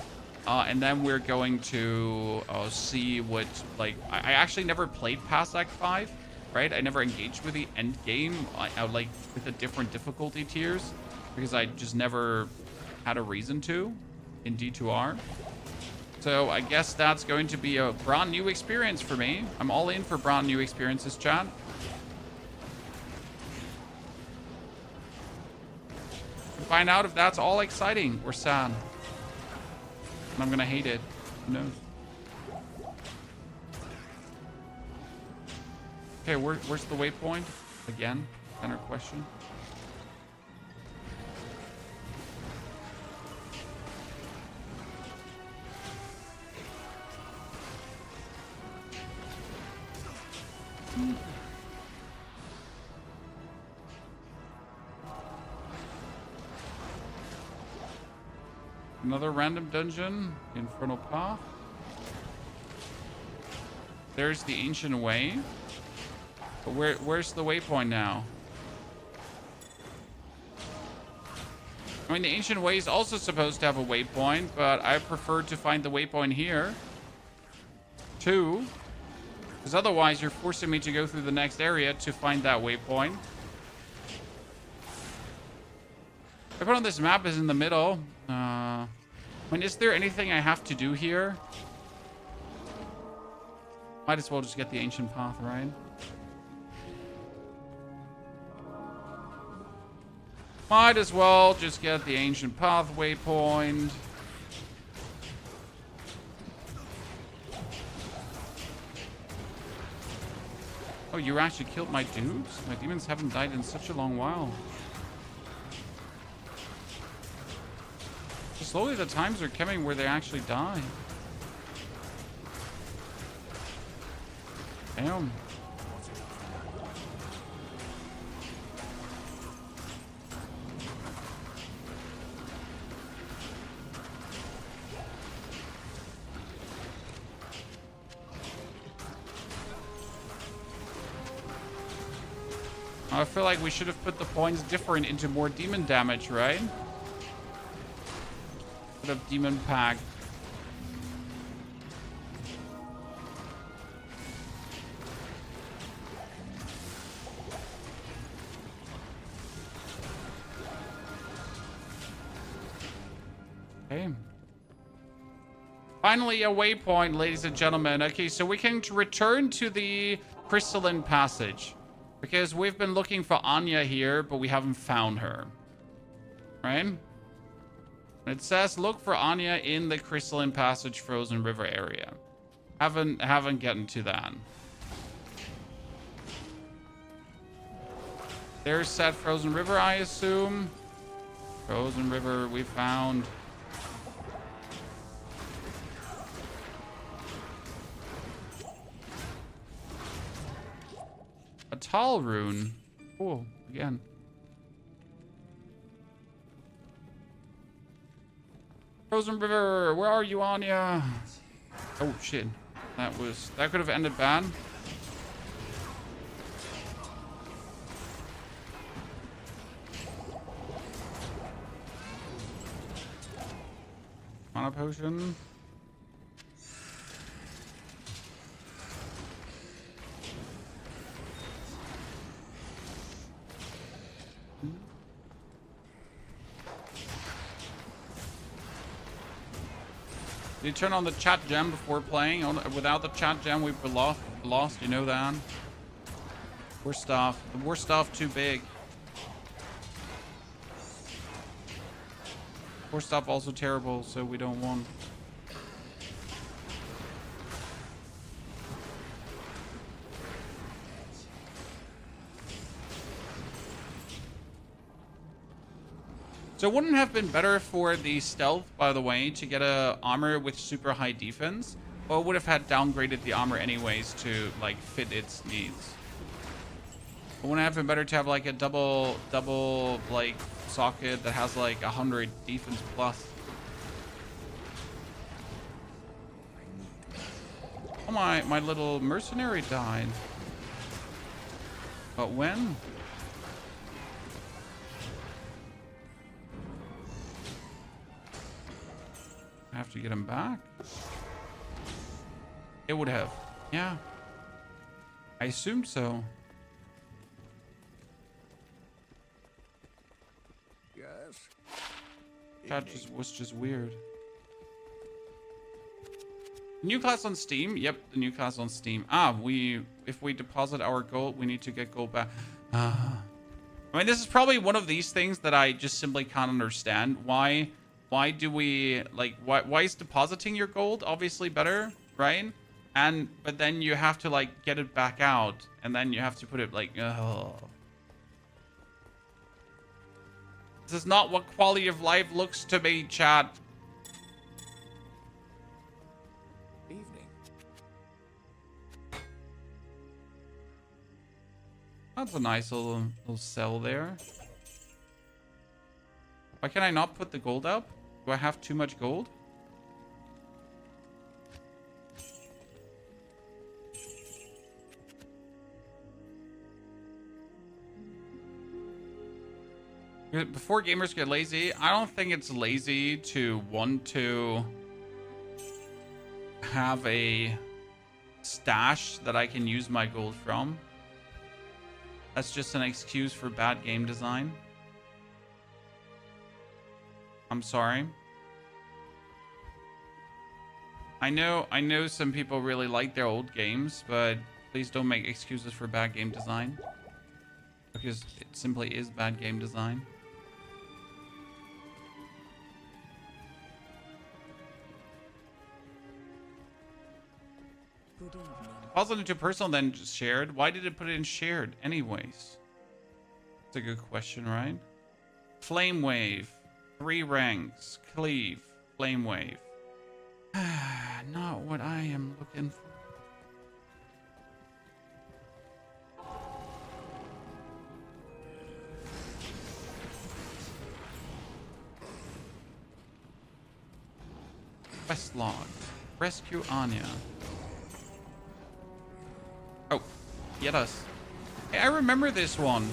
And then we're going to see what, like, I actually never played past Act 5. right? I never engaged with the end game, like with the different difficulty tiers, because I just never had a reason to in D2R. So I guess that's going to be a brand new experience for me. I'm all in for brand new experiences, chat. Find out if that's all exciting or sad. And I'm gonna hate it. Who knows? Okay, where's the waypoint? Again, center question. Another random dungeon, Infernal Path. There's the Ancient Way. But where's the waypoint now? I mean, the Ancient Way is also supposed to have a waypoint, but I prefer to find the waypoint here. Too. Because otherwise, you're forcing me to go through the next area to find that waypoint. Everyone on this map is in the middle. I mean, is there anything I have to do here? Might as well just get the Ancient Path, right? Might as well just get the Ancient Path waypoint. Oh, you actually killed my dudes? My demons haven't died in such a long while. Slowly the times are coming where they actually die. Damn. I feel like we should have put the points different into more demon damage, right? Of demon pack. Okay. Finally, a waypoint, ladies and gentlemen. Okay, so we can return to the Crystalline Passage because we've been looking for Anya here, but we haven't found her. Right? It says look for Anya in the Crystalline Passage Frozen River area. Haven't gotten to that. There's said Frozen River, I assume. Frozen River we found. A tall rune. Cool. Again. Frozen River, where are you, Anya? Oh shit, that could have ended bad. Mana potion. You turn on the chat gem before playing. Without the chat gem, we've lost. You know that. Worst stuff. The worst stuff too big. Worst stuff also terrible, so we don't want. So it wouldn't have been better for the stealth, by the way, to get a armor with super high defense, or it would have had downgraded the armor anyways to like fit its needs. It wouldn't have been better to have like a double like socket that has like 100 defense plus. Oh my little mercenary died. But when? I have to get him back? It would have. Yeah. I assumed so. Yes. That was just weird. New class on Steam? Yep, the new class on Steam. If we deposit our gold, we need to get gold back. I mean, this is probably one of these things that I just simply can't understand. Why do we, like, why is depositing your gold obviously better, right? But then you have to, like, get it back out, and then you have to put it, like, oh. This is not what quality of life looks to me, chat. Evening. That's a nice little cell there. Why can I not put the gold up? Do I have too much gold? Before gamers get lazy, I don't think it's lazy to want to have a stash that I can use my gold from. That's just an excuse for bad game design. I'm sorry. I know some people really like their old games, but please don't make excuses for bad game design. Because it simply is bad game design. Good evening. Deposit into personal, then just shared. Why did it put it in shared anyways? That's a good question, right? Flame wave. 3 ranks. Cleave. Flame wave. Not what I am looking for. Quest log. Rescue Anya. Oh, get us. Hey, I remember this one.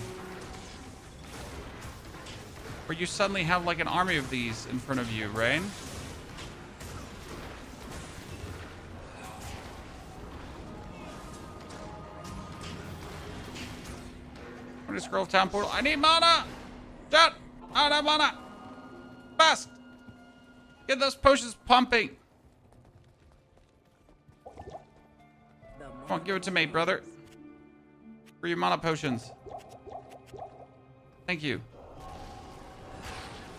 Where you suddenly have like an army of these in front of you, right? What is Grove Town portal? I need mana! Shut! I don't have mana! Fast! Get those potions pumping! Come on, give it to me, brother. For your mana potions. Thank you.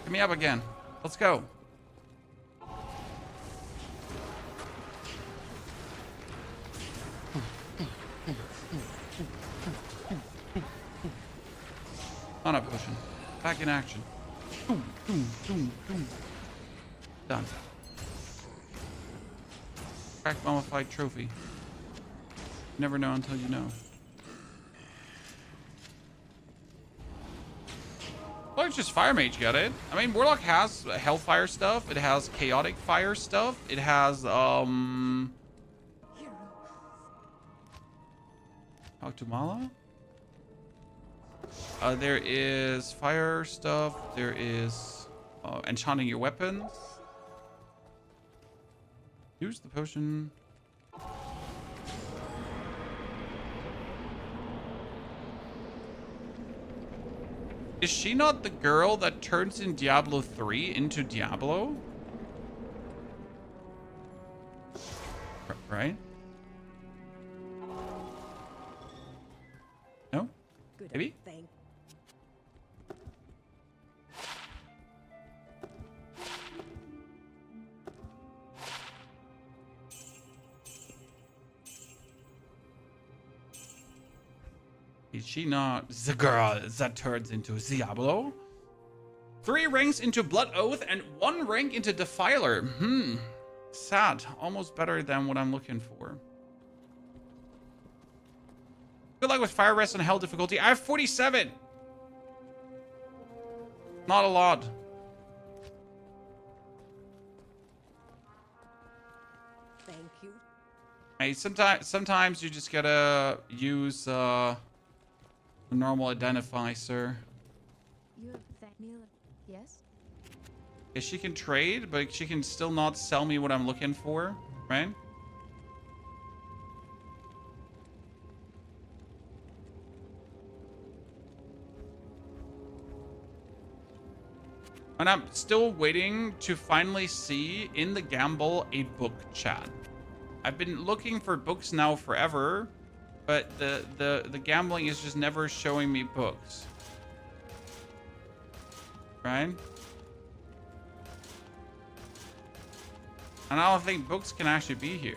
Get me up again. Let's go. Mana potion. Back in action. Boom, boom, boom, boom. Done. Cracked mummified trophy. Never know until you know. Well, it's just Fire Mage, got it. I mean, Warlock has Hellfire stuff. It has Chaotic Fire stuff. It has, Talk to Mala? There is Fire stuff. There is Enchanting your weapons. Use the potion. Is she not the girl that turns in Diablo 3 into Diablo? Right? No? Good. Maybe? Thank. Is she not the girl that turns into Diablo? 3 ranks into Blood Oath and 1 rank into Defiler. Sad. Almost better than what I'm looking for. Good luck with Fire Rest and Hell difficulty. I have 47. Not a lot. Thank you. Hey, sometimes you just gotta use the normal identify, sir. You thank me. Yes? Yeah, she can trade, but she can still not sell me what I'm looking for, right? And I'm still waiting to finally see in the gamble a book chat. I've been looking for books now forever, but the gambling is just never showing me books. Right? And I don't think books can actually be here.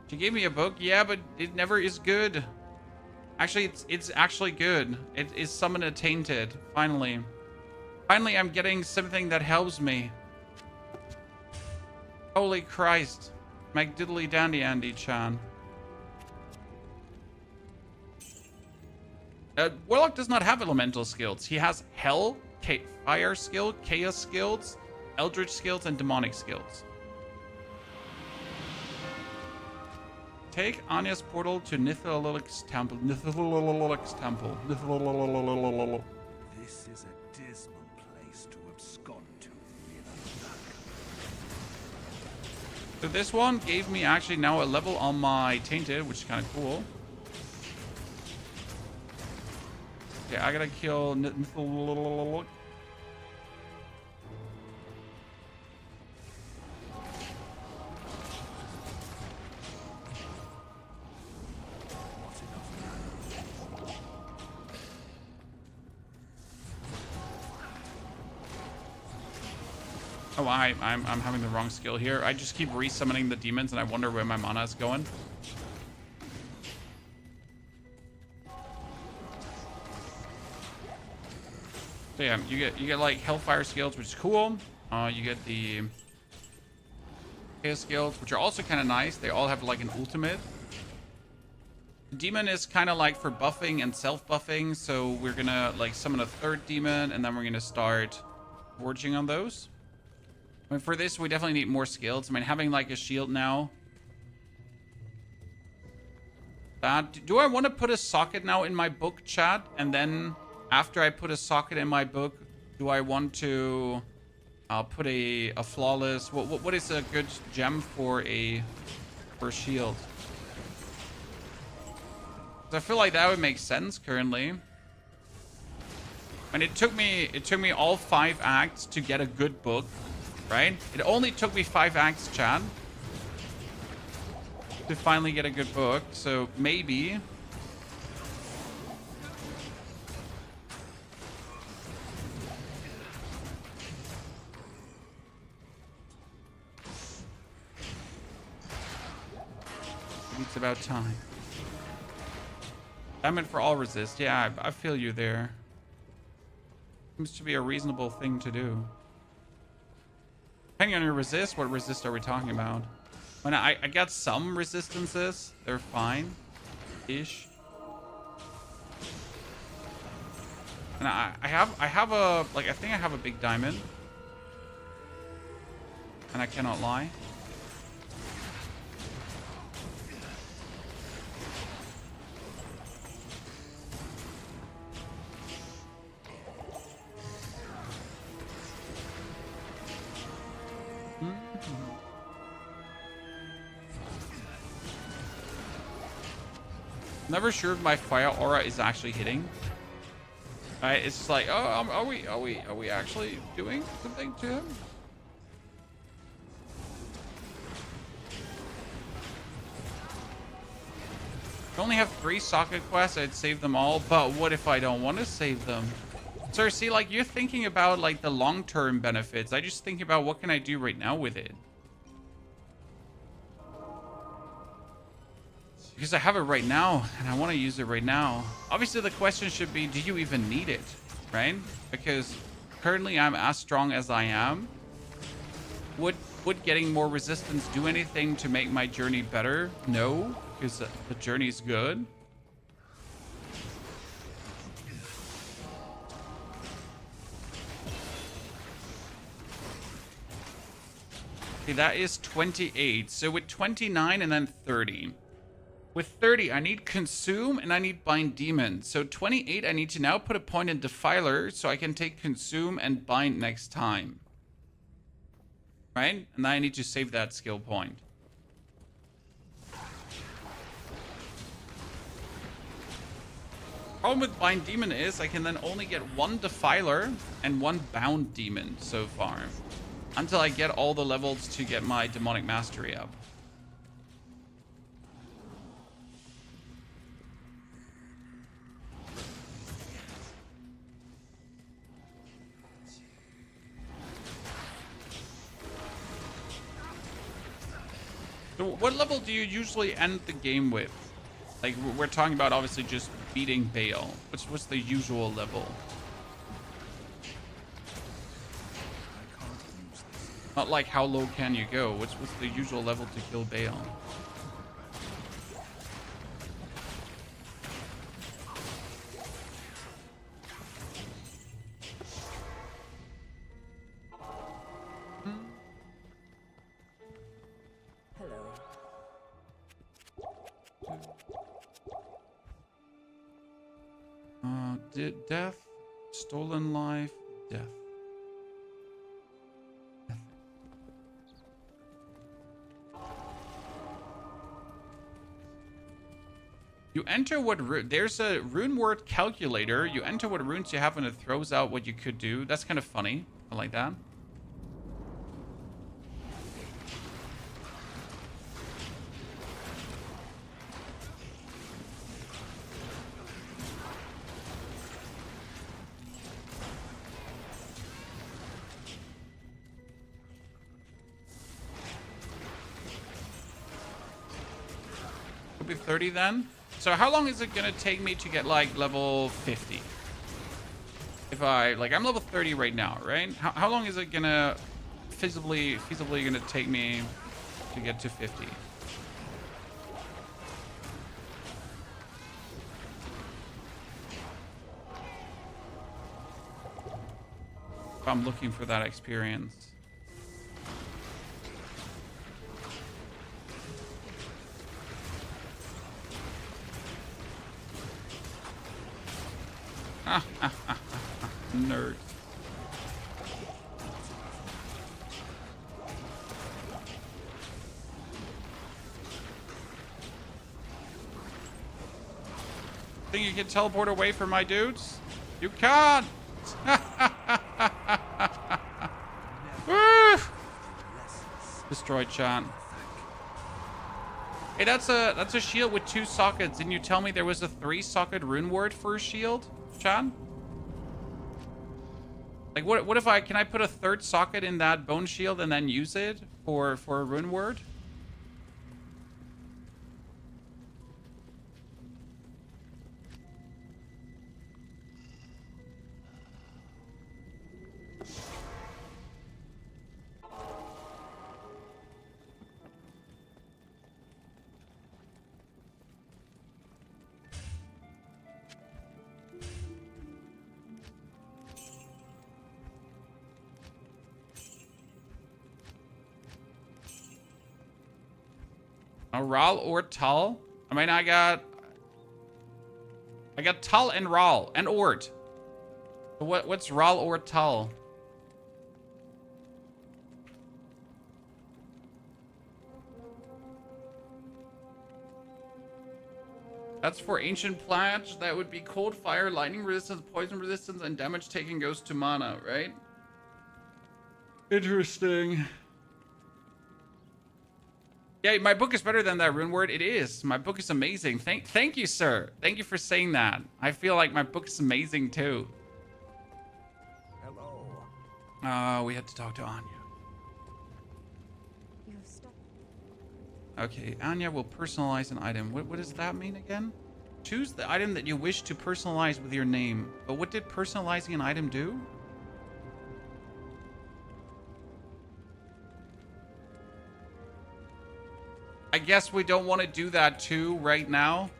She gave me a book, yeah, but it never is good. Actually, it's actually good. It is Summon a Tainted, finally. Finally, I'm getting something that helps me. Holy Christ. McDiddly Dandy Andy Chan. Warlock does not have elemental skills. He has Hell, Fire skill, Chaos skills, Eldritch skills, and Demonic skills. Take Anya's portal to Nithalalik's temple. Nithalalik's temple. This is a dismal place to abscond to in a dark. So this one gave me actually now a level on my Tainted, which is kind of cool. Okay, I gotta kill Nithalalik. Oh, I'm having the wrong skill here. I just keep resummoning the demons and I wonder where my mana is going. So yeah, you get like Hellfire skills, which is cool. You get the Chaos skills, which are also kind of nice. They all have like an ultimate. Demon is kind of like for buffing and self-buffing, so we're gonna like summon a third demon and then we're gonna start forging on those. I mean, for this, we definitely need more skills. I mean, having like a shield now. Do I want to put a socket now in my book, chat? And then after I put a socket in my book, do I want to put a flawless... What is a good gem for a shield? 'Cause I feel like that would make sense currently. And it took me all 5 acts to get a good book. Right? It only took me 5 acts, chat, to finally get a good book. So maybe it's about time. Diamond for all resist. Yeah, I feel you there. Seems to be a reasonable thing to do. Depending on your resist, what resist are we talking about? When I got some resistances, they're fine-ish. And I have a like I think I have a big diamond, and I cannot lie. Never sure if my fire aura is actually hitting. Right? It's just like, oh, are we actually doing something to him? I only have 3 socket quests. I'd save them all, but what if I don't want to save them? Sir, see, like you're thinking about like the long-term benefits. I just think about what can I do right now with it. Because I have it right now, and I want to use it right now. Obviously, the question should be, do you even need it, right? Because currently, I'm as strong as I am. Would getting more resistance do anything to make my journey better? No, because the journey's good. Okay, that is 28. So with 29 and then 30. With 30, I need Consume and I need Bind Demon. So 28, I need to now put a point in Defiler so I can take Consume and Bind next time. Right? And then I need to save that skill point. Problem with Bind Demon is I can then only get one Defiler and one Bound Demon so far. Until I get all the levels to get my Demonic Mastery up. So what level do you usually end the game with? Like, we're talking about obviously just beating Baal. What's the usual level? Not like how low can you go? What's the usual level to kill Baal? Death, stolen life, death. You enter what there's a rune word calculator. You enter what runes you have and it throws out what you could do. That's kind of funny. I like that. Be 30 then. So how long is it gonna take me to get like level 50? If I like, I'm level 30 right now, right? How long is it gonna feasibly gonna take me to get to 50? If I'm looking for that experience. Nerd. Think you can teleport away from my dudes? You can't! Destroyed Chan. Hey, that's a shield with 2 sockets. Didn't you tell me there was a 3-socket rune word for a shield, Chan? Like, what if can I put a 3rd socket in that bone shield and then use it for a rune word? A Ral or Tal? I mean, I got Tal and Ral and Ort. What's Ral or Tal? That's for Ancient Pledge. That would be cold, fire, lightning resistance, poison resistance, and damage taken goes to mana, right? Interesting. Yeah, my book is better than that rune word. It is. My book is amazing. Thank you, sir. Thank you for saying that. I feel like my book is amazing too. Hello. We had to talk to Anya. Okay, Anya will personalize an item. What does that mean again? Choose the item that you wish to personalize with your name. But what did personalizing an item do? I guess we don't want to do that too right now.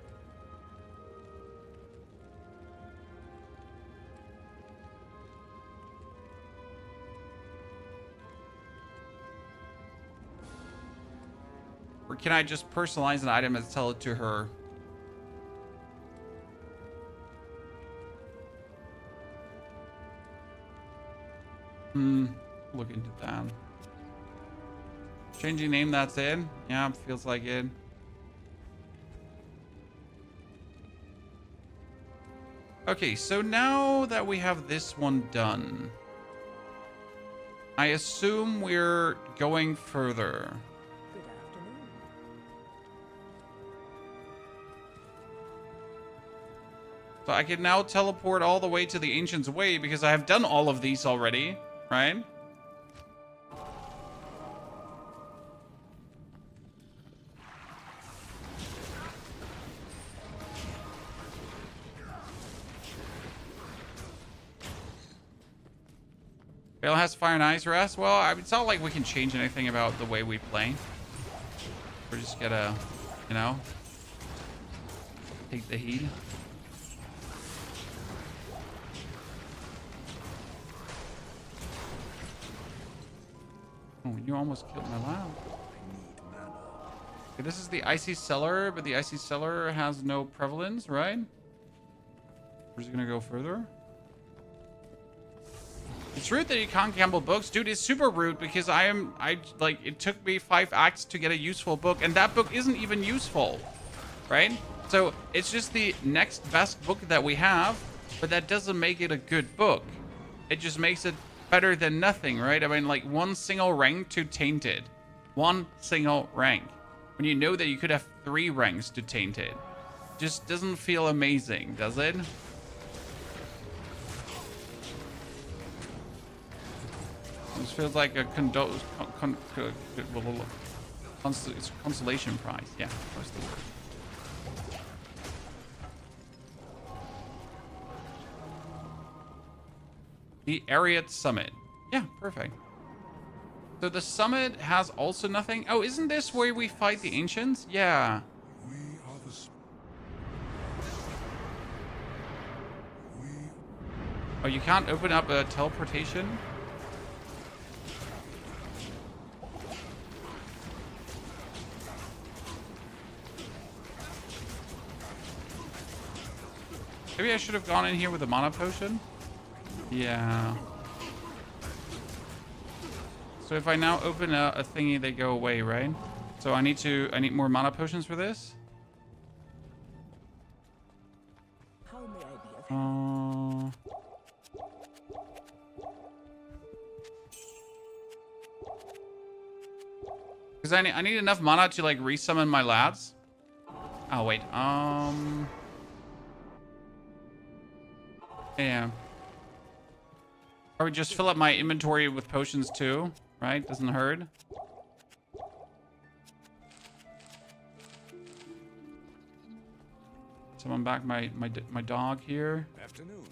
Or can I just personalize an item and tell it to her? Look into that. Changing name, that's it? Yeah, feels like it. Okay, so now that we have this one done, I assume we're going further. Good afternoon. So I can now teleport all the way to the Ancient's Way because I have done all of these already, right? Baal has fire and ice rest. Well, I mean, it's not like we can change anything about the way we play. We're just gonna, you know, take the heat. Oh, you almost killed my lab. Okay, this is the Icy Cellar, but the Icy Cellar has no prevalence, right? We're just gonna go further. It's rude that you can't gamble books. Dude, it's super rude because it took me 5 acts to get a useful book, and that book isn't even useful, right? So it's just the next best book that we have, but that doesn't make it a good book. It just makes it better than nothing, right? I mean, like 1 single rank to Tainted. 1 single rank. When you know that you could have 3 ranks to Tainted. Just doesn't feel amazing, does it? This feels like a consolation prize. Yeah, that's the word. The Ariat Summit. Yeah, perfect. So the summit has also nothing. Oh, isn't this where we fight the ancients? Yeah. Oh, you can't open up a teleportation? Maybe I should have gone in here with a mana potion. Yeah. So if I now open a thingy, they go away, right? So I need more mana potions for this. How may I be of help? Because I need enough mana to like resummon my lads. Oh wait. Yeah. Or we just fill up my inventory with potions too, right? Doesn't hurt. Summon back my dog here. Afternoon.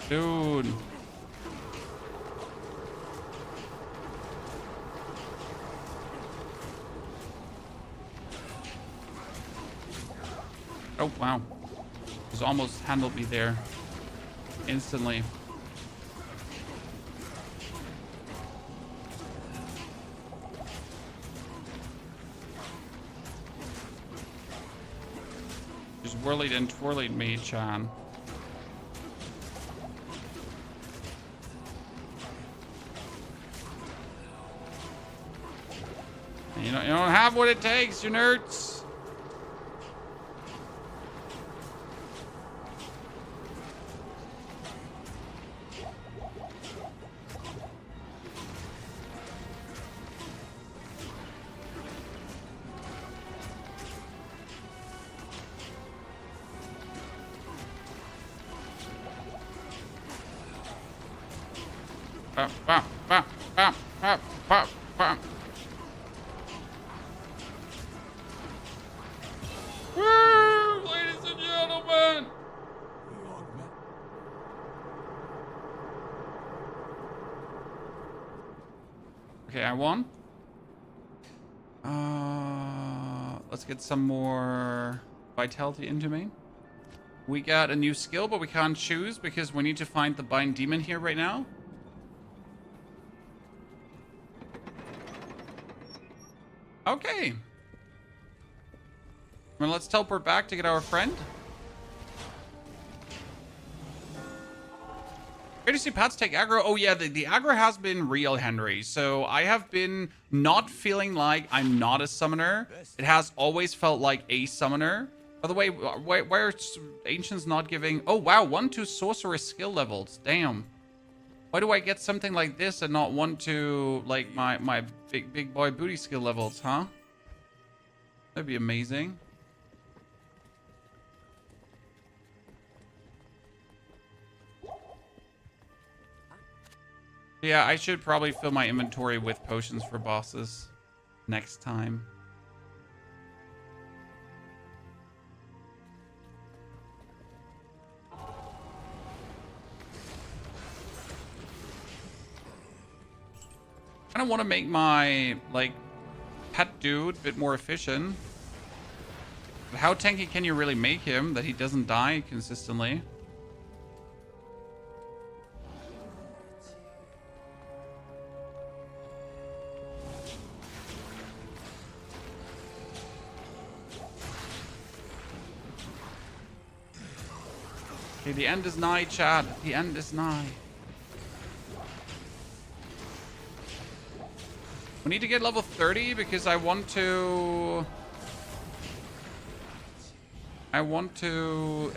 Dude. Oh, wow. Just almost handled me there. Instantly. Just whirlied and twirlied me, Chan. You don't have what it takes, you nerds. Bam, bam, bam, bam, bam, bam, bam. Woo! Ladies and gentlemen! Okay, I won. Let's get some more vitality into me. We got a new skill, but we can't choose because we need to find the Bind Demon here right now. Okay. Well, let's teleport back to get our friend. Great to see Pats take aggro. Oh yeah, the aggro has been real, Henry. So I have been not feeling like I'm not a summoner. It has always felt like a summoner. By the way, why are Ancients not giving... Oh wow, 1-2 Sorceress skill levels. Damn. Why do I get something like this and not 1-2 like my big boy booty skill levels, huh? That'd be amazing. Yeah, I should probably fill my inventory with potions for bosses next time. I kind of want to make my, like, pet dude a bit more efficient. But how tanky can you really make him that he doesn't die consistently? Okay, the end is nigh, Chad. The end is nigh. We need to get level 30 because I want to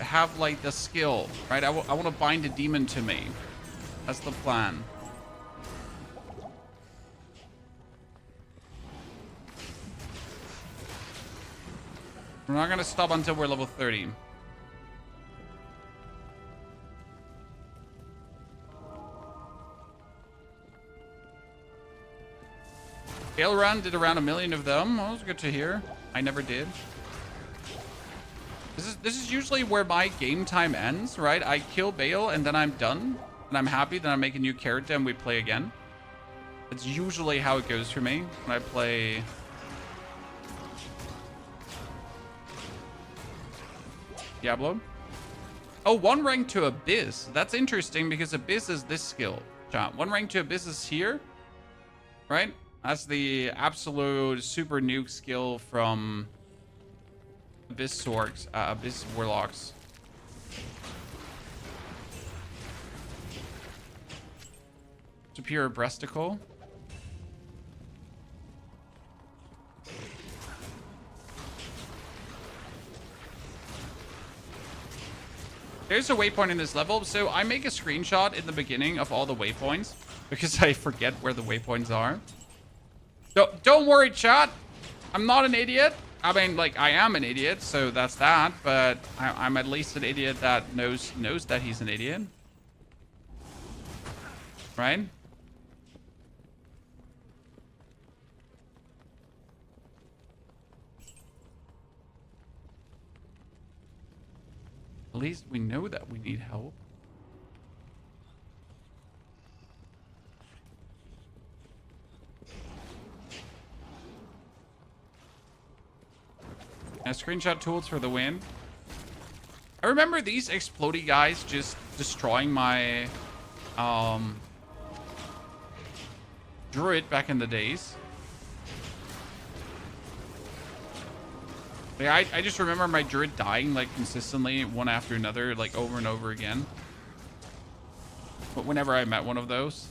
have, like, the skill, right? I want to bind a demon to me. That's the plan. We're not going to stop until we're level 30. Baal run did around 1 million of them. That was good to hear. I never did. This is usually where my game time ends, right? I kill Baal and then I'm done. And I'm happy that I make a new character and we play again. It's usually how it goes for me when I play... Diablo. Oh, 1 rank to Abyss. That's interesting because Abyss is this skill. 1 rank to Abyss is here. Right? That's the absolute super nuke skill from Abyss Warlocks. Superior Breasticle. There's a waypoint in this level, so I make a screenshot in the beginning of all the waypoints because I forget where the waypoints are. Don't worry, chat. I'm not an idiot. I mean, like, I am an idiot, so that's that. But I'm at least an idiot that knows that he's an idiot. Right? At least we know that we need help. Screenshot tools for the win. I remember these explodey guys just destroying my druid back in the days. Yeah, I just remember my druid dying like consistently one after another, like over and over again. But whenever I met one of those.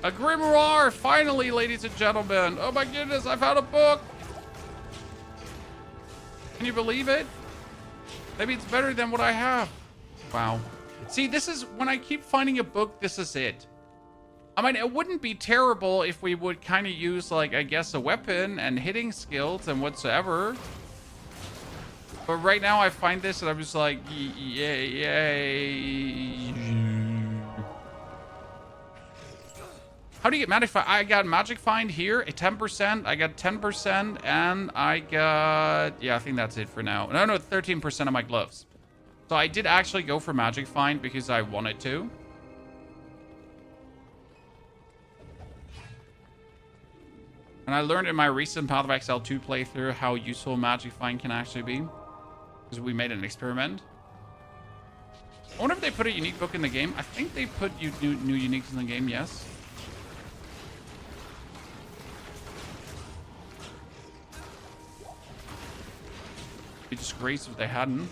A grimoire! Finally, ladies and gentlemen! Oh my goodness, I found a book! Can you believe it? Maybe it's better than what I have. Wow. See, this is... When I keep finding a book, this is it. I mean, it wouldn't be terrible if we would kind of use, like, I guess, a weapon and hitting skills and whatsoever. But right now, I find this and I'm just like, yay. How do you get magic find? I got magic find here at 10%. I got 10%, and I got... Yeah, I think that's it for now. No, 13% of my gloves. So I did actually go for Magic Find because I wanted to. And I learned in my recent Path of Exile 2 playthrough how useful Magic Find can actually be. Because we made an experiment. I wonder if they put a unique book in the game. I think they put new uniques in the game, yes. It'd be disgrace if they hadn't.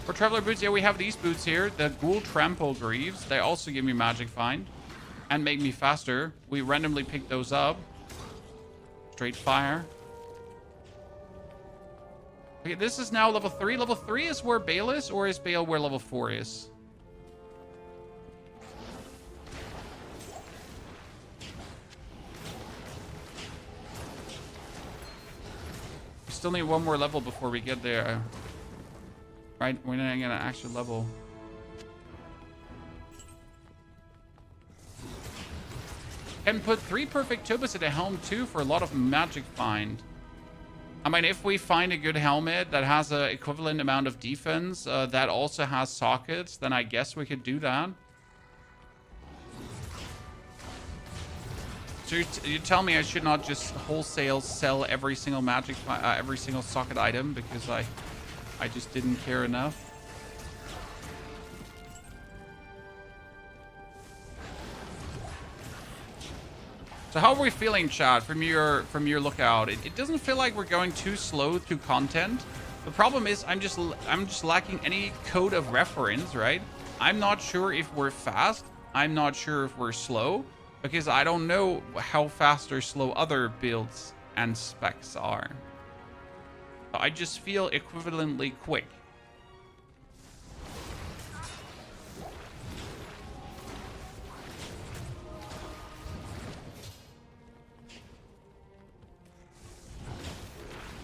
For Traveler Boots, yeah, we have these boots here. The Ghoul Trample Greaves. They also give me Magic Find. And make me faster. We randomly pick those up. Straight fire. Okay, this is now level 3. Level 3 is where Baal is, or is Baal where level 4 is? We still need one more level before we get there. Right, we're not gonna actual level. Can put 3 perfect tubas at a helm too for a lot of Magic Find. I mean, if we find a good helmet that has an equivalent amount of defense, that also has sockets, then I guess we could do that. So you tell me I should not just wholesale sell every single every single socket item because I just didn't care enough. So how are we feeling, chat, from your lookout? It doesn't feel like we're going too slow through content. The problem is I'm just lacking any code of reference, right? I'm not sure if we're fast. I'm not sure if we're slow because I don't know how fast or slow other builds and specs are. I just feel equivalently quick.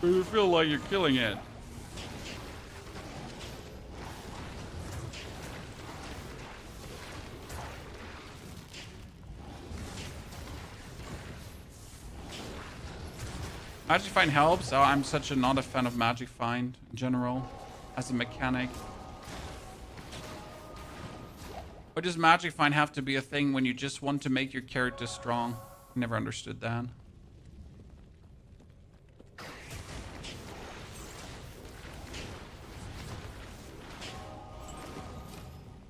You feel like you're killing it. Magic Find helps. Oh, I'm not a fan of Magic Find in general as a mechanic. Or does Magic Find have to be a thing when you just want to make your character strong? Never understood that.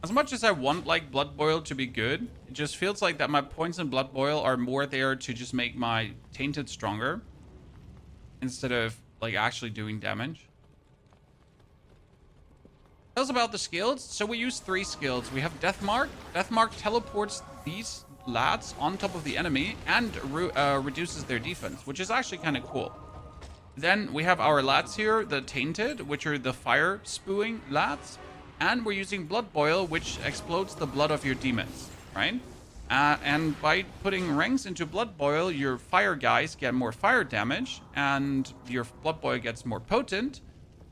As much as I want like Blood Boil to be good, it just feels like that my points in Blood Boil are more there to just make my Tainted stronger instead of like actually doing damage. Tell us about the skills. So we use 3 skills. We have Death Mark. Death Mark teleports these lads on top of the enemy and reduces their defense, which is actually kind of cool. Then we have our lads here, the Tainted, which are the fire spewing lads. And we're using Blood Boil, which explodes the blood of your demons, right? And by putting ranks into Blood Boil, your fire guys get more fire damage, and your Blood Boil gets more potent.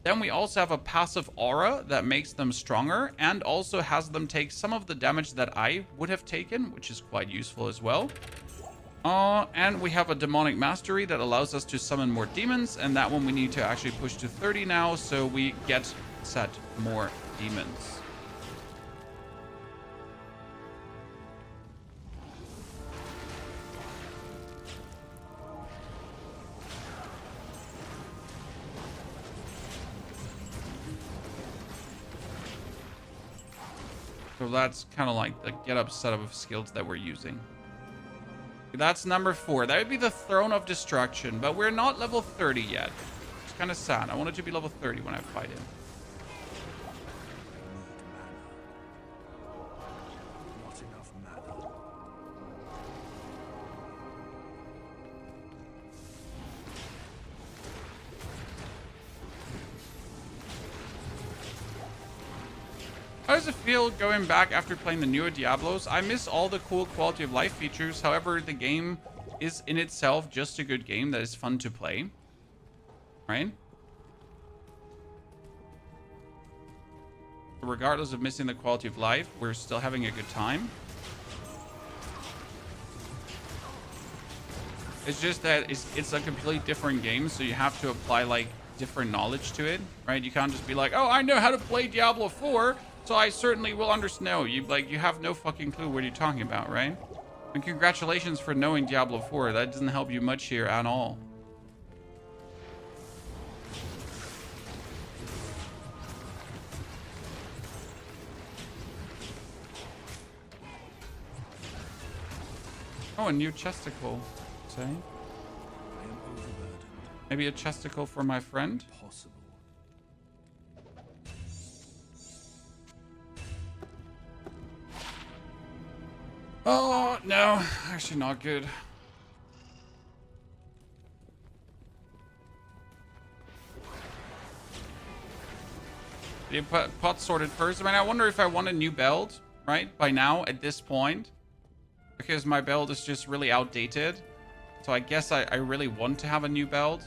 Then we also have a passive aura that makes them stronger, and also has them take some of the damage that I would have taken, which is quite useful as well. And we have a Demonic Mastery that allows us to summon more demons, and that one we need to actually push to 30 now, so we get set more demons. So that's kind of like the get up set of skills that we're using. That's number 4. That would be the Throne of Destruction, but we're not level 30 yet. It's kind of sad. I wanted to be level 30 when I fight him. Not enough mana. How does it feel going back after playing the newer Diablos? I miss all the cool quality of life features. However, the game is in itself just a good game that is fun to play. Right? Regardless of missing the quality of life, we're still having a good time. It's just that it's a completely different game, so you have to apply like different knowledge to it, right? You can't just be like, oh, I know how to play Diablo 4, so I certainly will understand. No, you have no fucking clue what you're talking about, right? And congratulations for knowing Diablo 4. That doesn't help you much here at all. Oh, a new chesticle. Say? I am overburdened. Maybe a chesticle for my friend? Possible. Oh, no. Actually not good. You put pot sorted first. I mean, I wonder if I want a new belt, right? By now, at this point. Because my belt is just really outdated. So I guess I really want to have a new belt.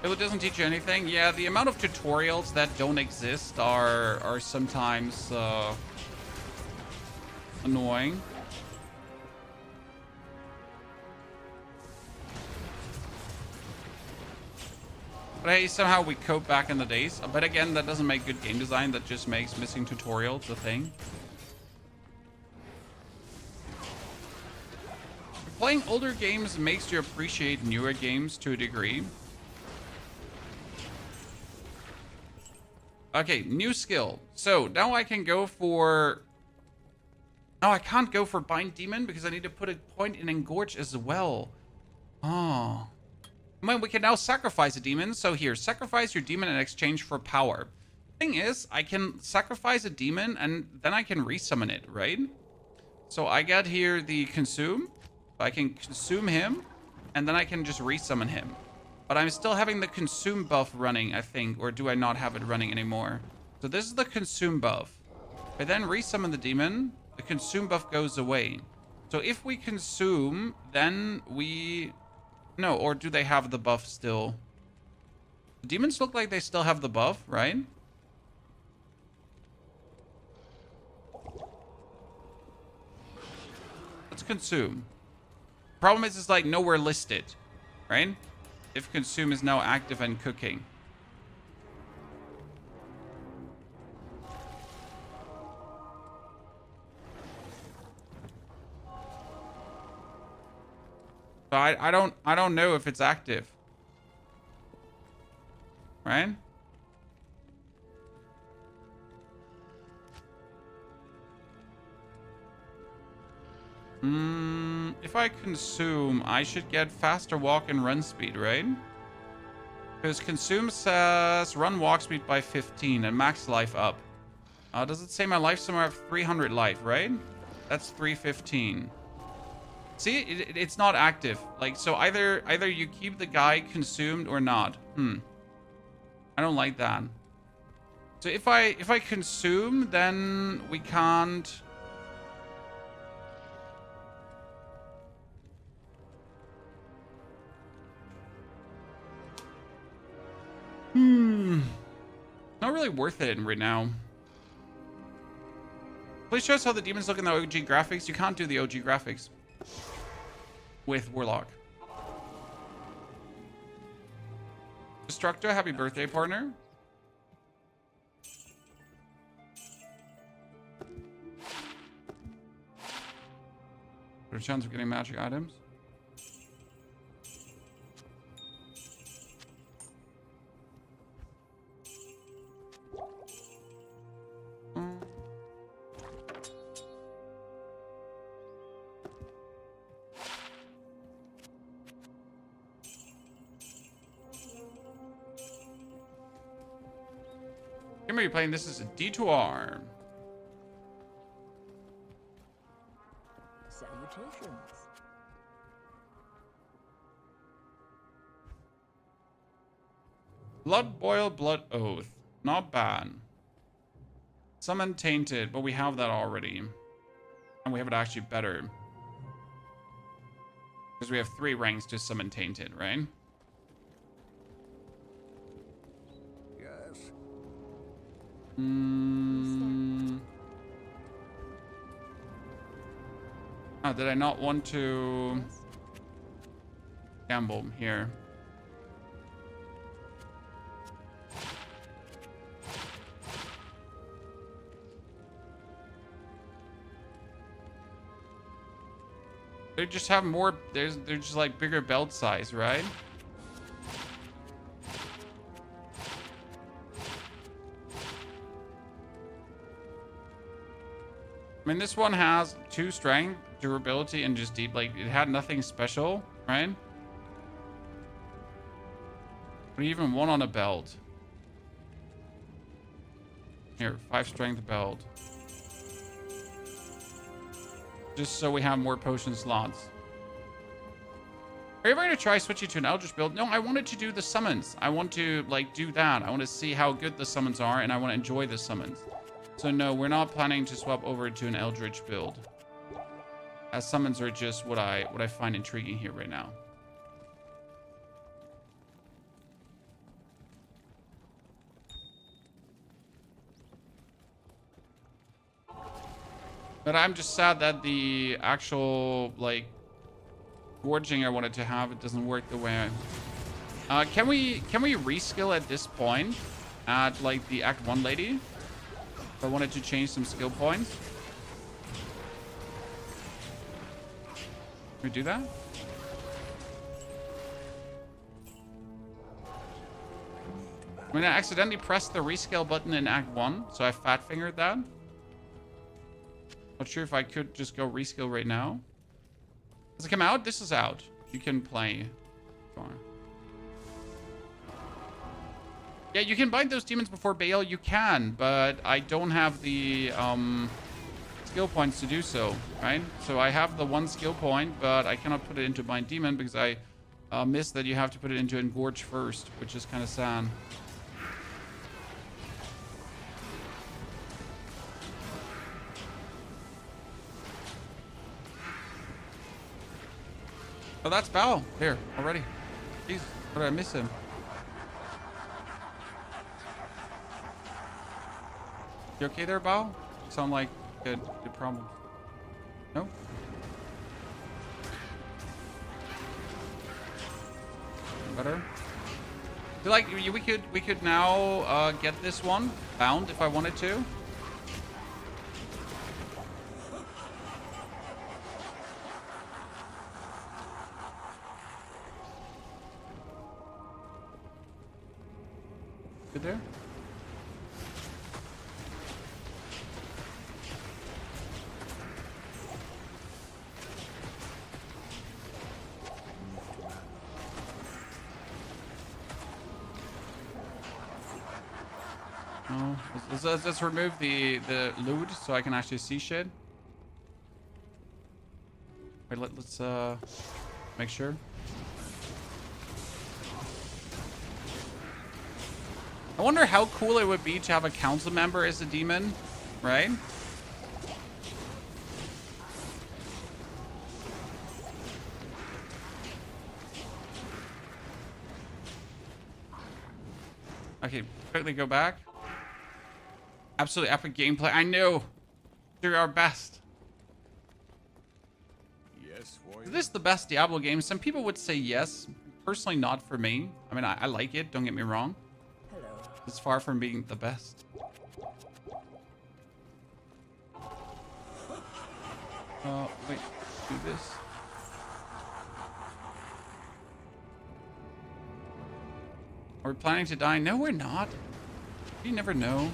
If it doesn't teach you anything, yeah, the amount of tutorials that don't exist are sometimes annoying. But hey, somehow we cope back in the days. But again, that doesn't make good game design. That just makes missing tutorials a thing. Playing older games makes you appreciate newer games to a degree. Okay, new skill. So now I can go for... No, I can't go for Bind Demon because I need to put a point in Engorge as well. Oh... I mean, we can now sacrifice a demon. So here, sacrifice your demon in exchange for power. Thing is, I can sacrifice a demon and then I can resummon it, right? So I get here the consume. I can consume him and then I can just resummon him. But I'm still having the consume buff running, I think. Or do I not have it running anymore? So this is the consume buff. I then resummon the demon. The consume buff goes away. So if we consume, then we... No, or do they have the buff still? The demons look like they still have the buff, right? Let's consume. Problem is, it's like nowhere listed, right? If consume is now active and cooking. So I don't know if it's active. Right? If I consume, I should get faster walk and run speed, right? Because consume says run walk speed by 15 and max life up. Does it say my life somewhere? I have 300 life, right? That's 315. See, it's not active. Like, so either you keep the guy consumed or not. I don't like that. So if I consume, then we can't. Not really worth it right now. Please show us how the demons look in the OG graphics. You can't do the OG graphics with Warlock. Destructo, happy birthday, partner. What a chance of getting magic items. Game are you playing? This is a D2R. Salutations. Blood Boil, Blood Oath. Not bad. Summon Tainted, but we have that already. And we have it actually better. Because we have 3 ranks to summon Tainted, right? Yes. Oh, did I not want to Yes. gamble here? They just have more. They're just like bigger belt size, right? I mean, this one has 2 strength, durability, and just deep. Like, it had nothing special, right? But even 1 on a belt. Here, 5 strength belt. Just so we have more potion slots. Are you ever going to try switching to an Eldritch build? No, I wanted to do the summons. I want to, like, do that. I want to see how good the summons are, and I want to enjoy the summons. So no, we're not planning to swap over to an Eldritch build. As summons are just what I find intriguing here right now. But I'm just sad that the actual, like, gorging I wanted to have, it doesn't work the way can we reskill at this point at, like, the Act 1 lady? If I wanted to change some skill points. Can we do that? I mean, I accidentally pressed the rescale button in Act 1, so I fat fingered that. Not sure if I could just go rescale right now. Does it come out? This is out. You can play. Yeah, you can bind those demons before Baal. You can, but I don't have the skill points to do so, right? So I have the 1 skill point, but I cannot put it into bind demon because I missed that you have to put it into engorge first, which is kind of sad. Oh, that's Baal here already. Jeez, how did I miss him? You okay there, Baal? You sound like good problem. No? Better? I feel like we could now get this one bound if I wanted to. Good there? Oh, let's remove the loot so I can actually see shit. Wait, let's make sure. I wonder how cool it would be to have a council member as a demon, right? Okay, quickly go back. Absolutely epic gameplay. I know. Do our best. Yes, Is this the best Diablo game? Some people would say yes. Personally, not for me. I mean, I like it. Don't get me wrong. Hello. It's far from being the best. Wait. Do this. Are we planning to die? No, we're not. You never know.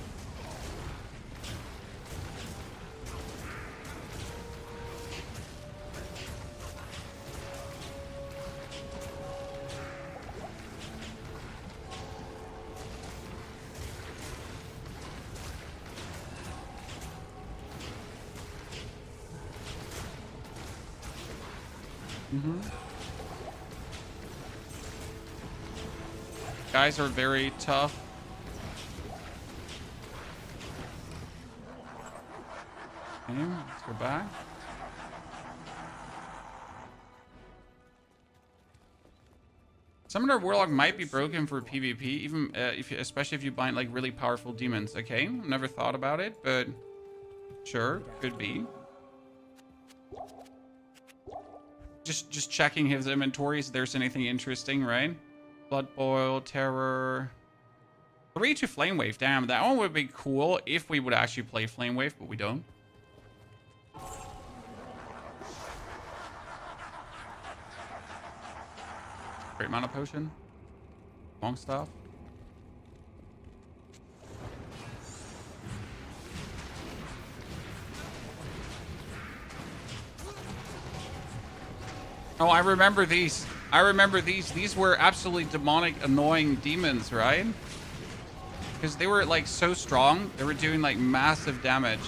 Guys are very tough. Okay, let's go back. Summoner Warlock might be broken for PvP, even especially if you bind like really powerful demons. Okay, never thought about it, but sure, could be. Just checking his inventory if there's anything interesting, right? Blood Boil, Terror. 3 to Flame Wave. Damn, that one would be cool if we would actually play Flame Wave, but we don't. Great Mana Potion. Long Staff. Oh, I remember these. I remember these. These were absolutely demonic, annoying demons, right? Because they were like so strong. They were doing like massive damage.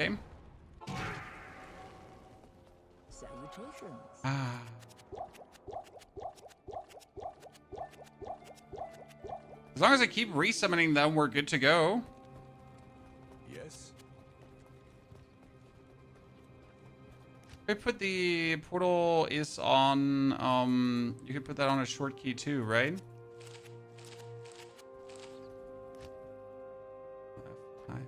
Okay. Salutations. Ah. As long as I keep resummoning them, we're good to go. Yes. I put the portal is on, you could put that on a short key too, right? F5.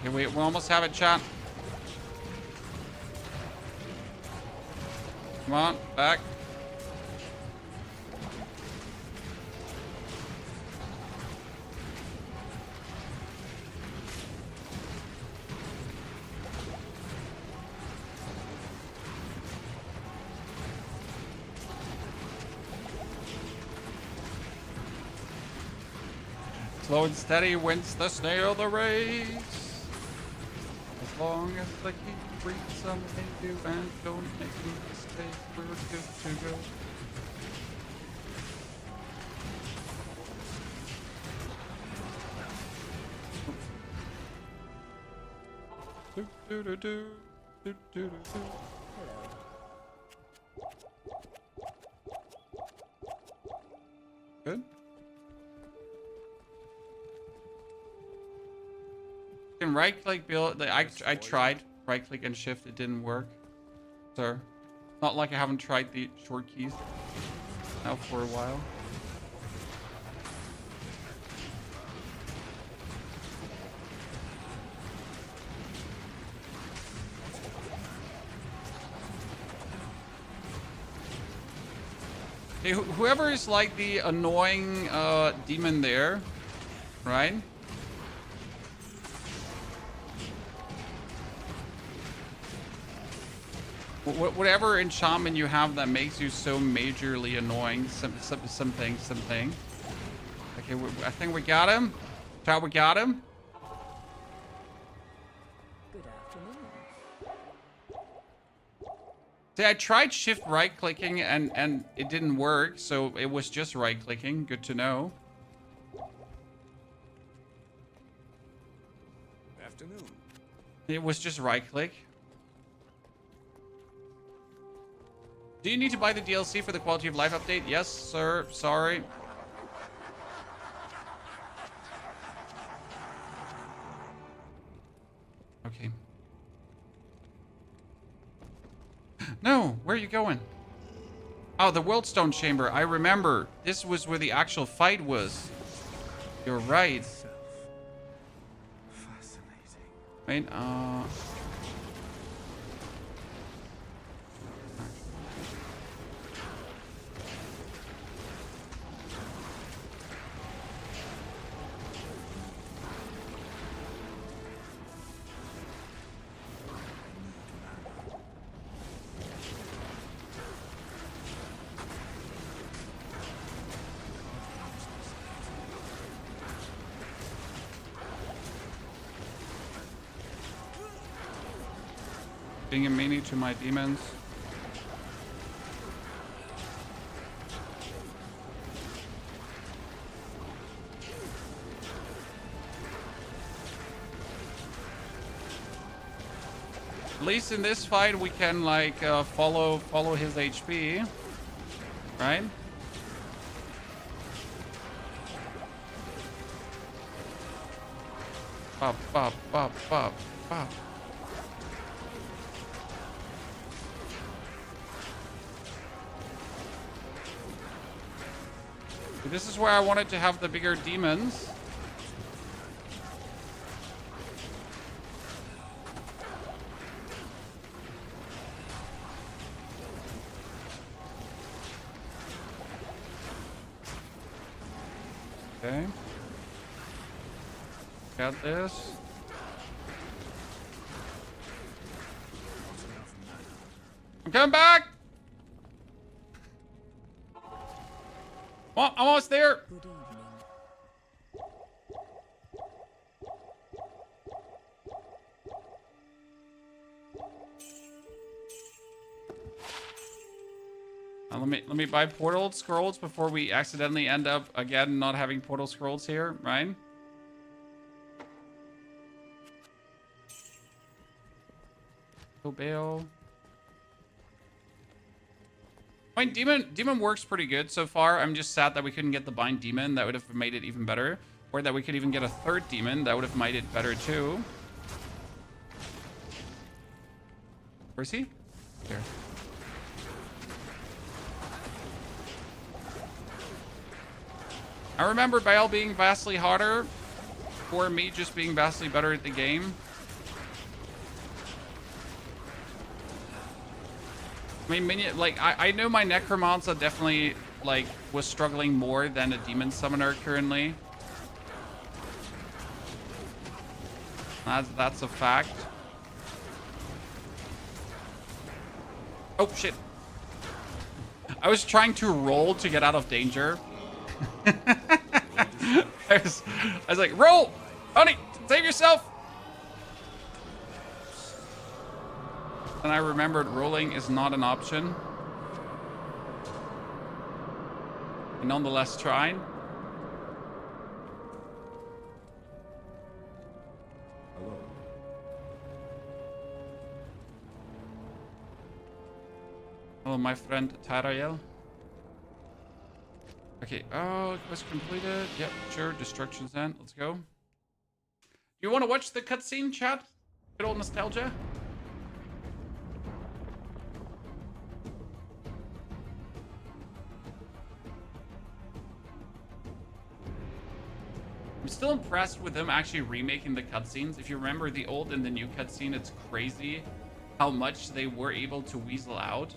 Okay, we almost have it, chat. Come on, back. Slow and steady wins the snail the race. As long as I keep resummoning you and don't make a mistake, we're good to go. Do do do do do do do. Good. You can right click build. I tried right click and shift. It didn't work, sir. Not like I haven't tried the short keys now for a while. Hey, whoever is like the annoying demon there, right? Whatever enchantment you have that makes you so majorly annoying, something. Okay, I think we got him. Chat, we got him. Good afternoon. See, I tried shift right clicking and it didn't work, so it was just right clicking. Good to know. Afternoon. It was just right click. Do you need to buy the DLC for the quality of life update? Yes, sir. Sorry. Okay. No, where are you going? Oh, the Worldstone Chamber. I remember. This was where the actual fight was. You're right. Fascinating. Wait, being a meanie to my demons. At least in this fight, we can like follow his HP, right? Pop, pop, pop, pop, pop. This is where I wanted to have the bigger demons. Okay. Got this. I'm coming back! Oh, I'm almost there! Good evening. Let me buy portal scrolls before we accidentally end up again not having portal scrolls here, right? Go Baal. I mean, demon works pretty good so far. I'm just sad that we couldn't get the bind demon. That would have made it even better. Or that we could even get a third demon. That would have made it better too. Where is he? Here. I remember Baal being vastly harder, or me just being vastly better at the game. I mean, like, I know my Necromancer definitely, like, was struggling more than a Demon Summoner currently. That's a fact. Oh, shit. I was trying to roll to get out of danger. I was like, roll! Honey, save yourself! And I remembered rolling is not an option. I nonetheless tried. Hello. Hello, my friend Tarael. Okay, oh, quest completed. Yep, sure. Destruction's end. Let's go. You want to watch the cutscene, chat? Good old nostalgia. I'm still impressed with them actually remaking the cutscenes. If you remember the old and the new cutscene, it's crazy how much they were able to weasel out.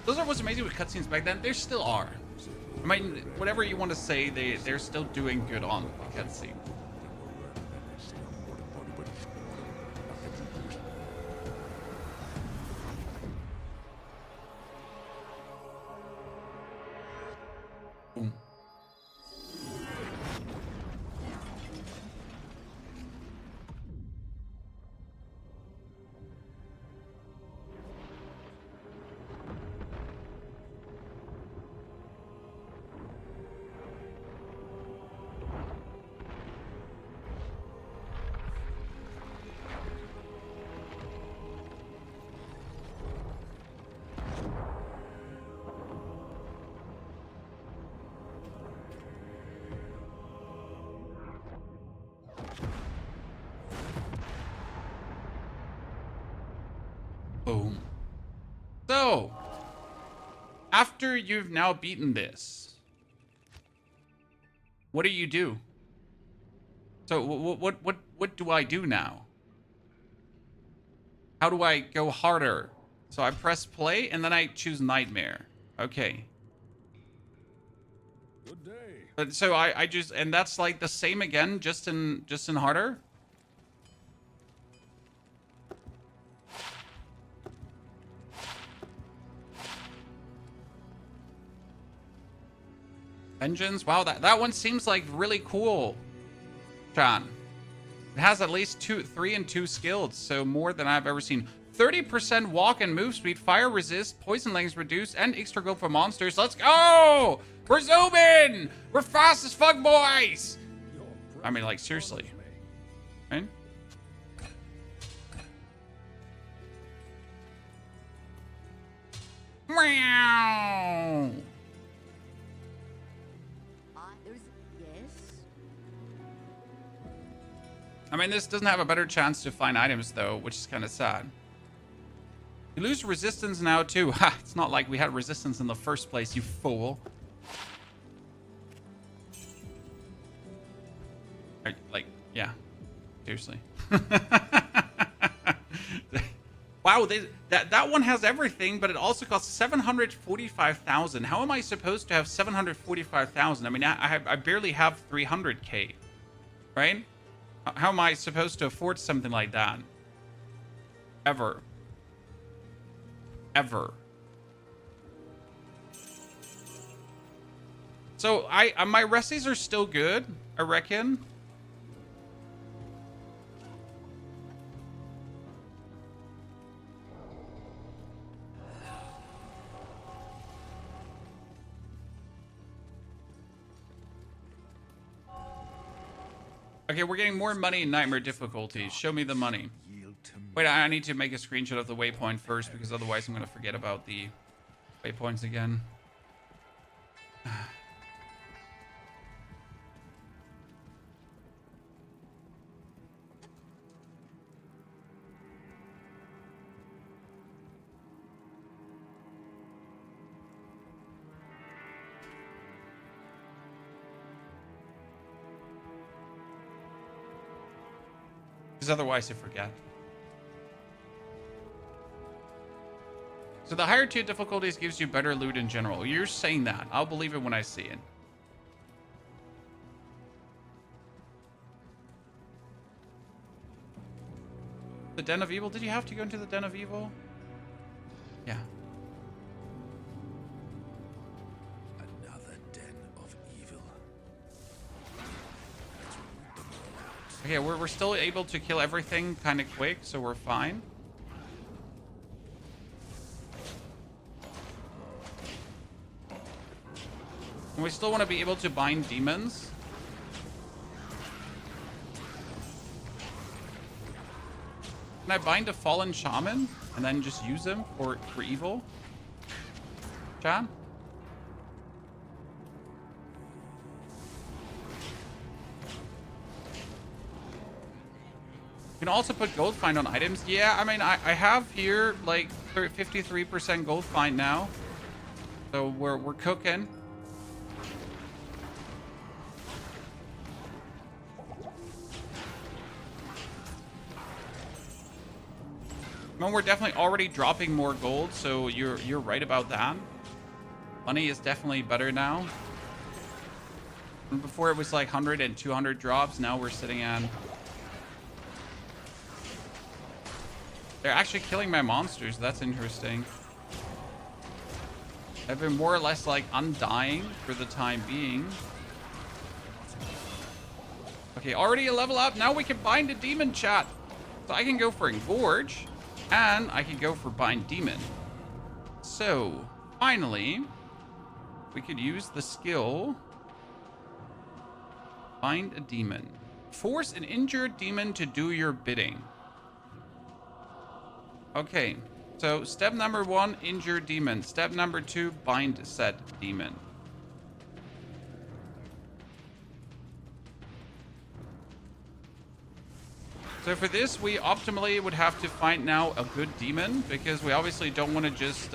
Those are what's amazing with cutscenes back then. There still are. I mean, whatever you want to say, they're still doing good on the cutscene. Boom. Boom. So, after you've now beaten this, what do you do? So, what do I do now? How do I go harder? So I press play and then I choose Nightmare. Okay. Good day. But so I just, and that's like the same again, just in harder. Vengeance. Wow, that one seems like really cool. John. It has at least 3 and 2 skills, so more than I've ever seen. 30% walk and move speed, fire resist, poison length reduced, and extra gold for monsters. Let's go! We're zooming! We're fast as fuck, boys! I mean, like, seriously. Right? Meow! Yes. I mean, this doesn't have a better chance to find items, though, which is kind of sad. You lose resistance now, too. Ha! It's not like we had resistance in the first place, you fool. Like, yeah. Seriously. Wow, that one has everything, but it also costs 745,000. How am I supposed to have 745,000? I mean, I barely have 300k, right? How am I supposed to afford something like that? Ever. So my resties are still good, I reckon. Okay, we're getting more money in nightmare difficulty. Show me the money. Wait, I need to make a screenshot of the waypoint first, because otherwise I'm going to forget about the waypoints again. Because otherwise I forget. So the higher tier difficulties gives you better loot in general. You're saying that. I'll believe it when I see it. The Den of Evil? Did you have to go into the Den of Evil? Yeah. Another den of evil. Okay, we're still able to kill everything kind of quick, so we're fine. And we still want to be able to bind demons. Can I bind a fallen shaman and then just use him for evil? Chan? You can also put gold find on items. Yeah, I mean, I have here like 53% gold find now. So we're cooking. I mean, we're definitely already dropping more gold, so you're right about that. Money is definitely better now. And before it was like 100 and 200 drops, now we're sitting at... They're actually killing my monsters. That's interesting. I've been more or less like undying for the time being. Okay, already a level up. Now we can bind a demon, chat. So I can go for Engorge, and I can go for bind demon. So finally, we could use the skill bind a demon. Force an injured demon to do your bidding. Okay, so step number 1, injure demon. Step number 2, bind said demon. So for this, we optimally would have to find now a good demon, because we obviously don't want to just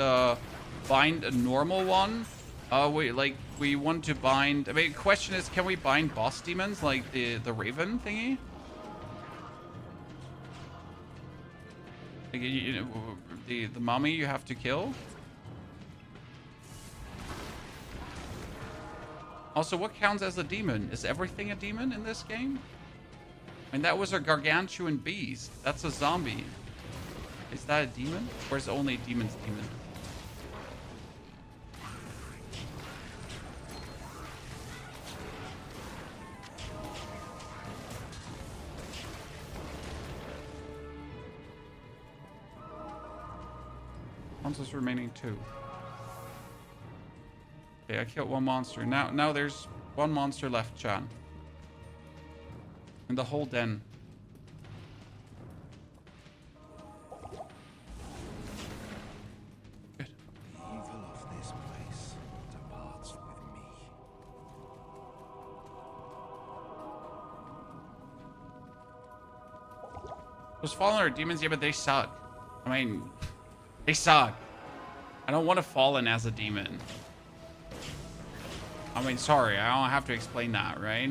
bind a normal one. We want to bind... I mean, the question is, can we bind boss demons like the Raven thingy? Like, you know, the mummy you have to kill. Also, what counts as a demon? Is everything a demon in this game? I mean, that was a gargantuan beast. That's a zombie. Is that a demon? Or is only demons demon? Monsters remaining 2. Okay, I killed one monster. Now there's one monster left, chat. In the whole den. Good. The evil of this place departs with me. Those fallen are demons, yeah, but they suck. I mean, they suck. I don't want to fallen as a demon. I mean, sorry, I don't have to explain that, right?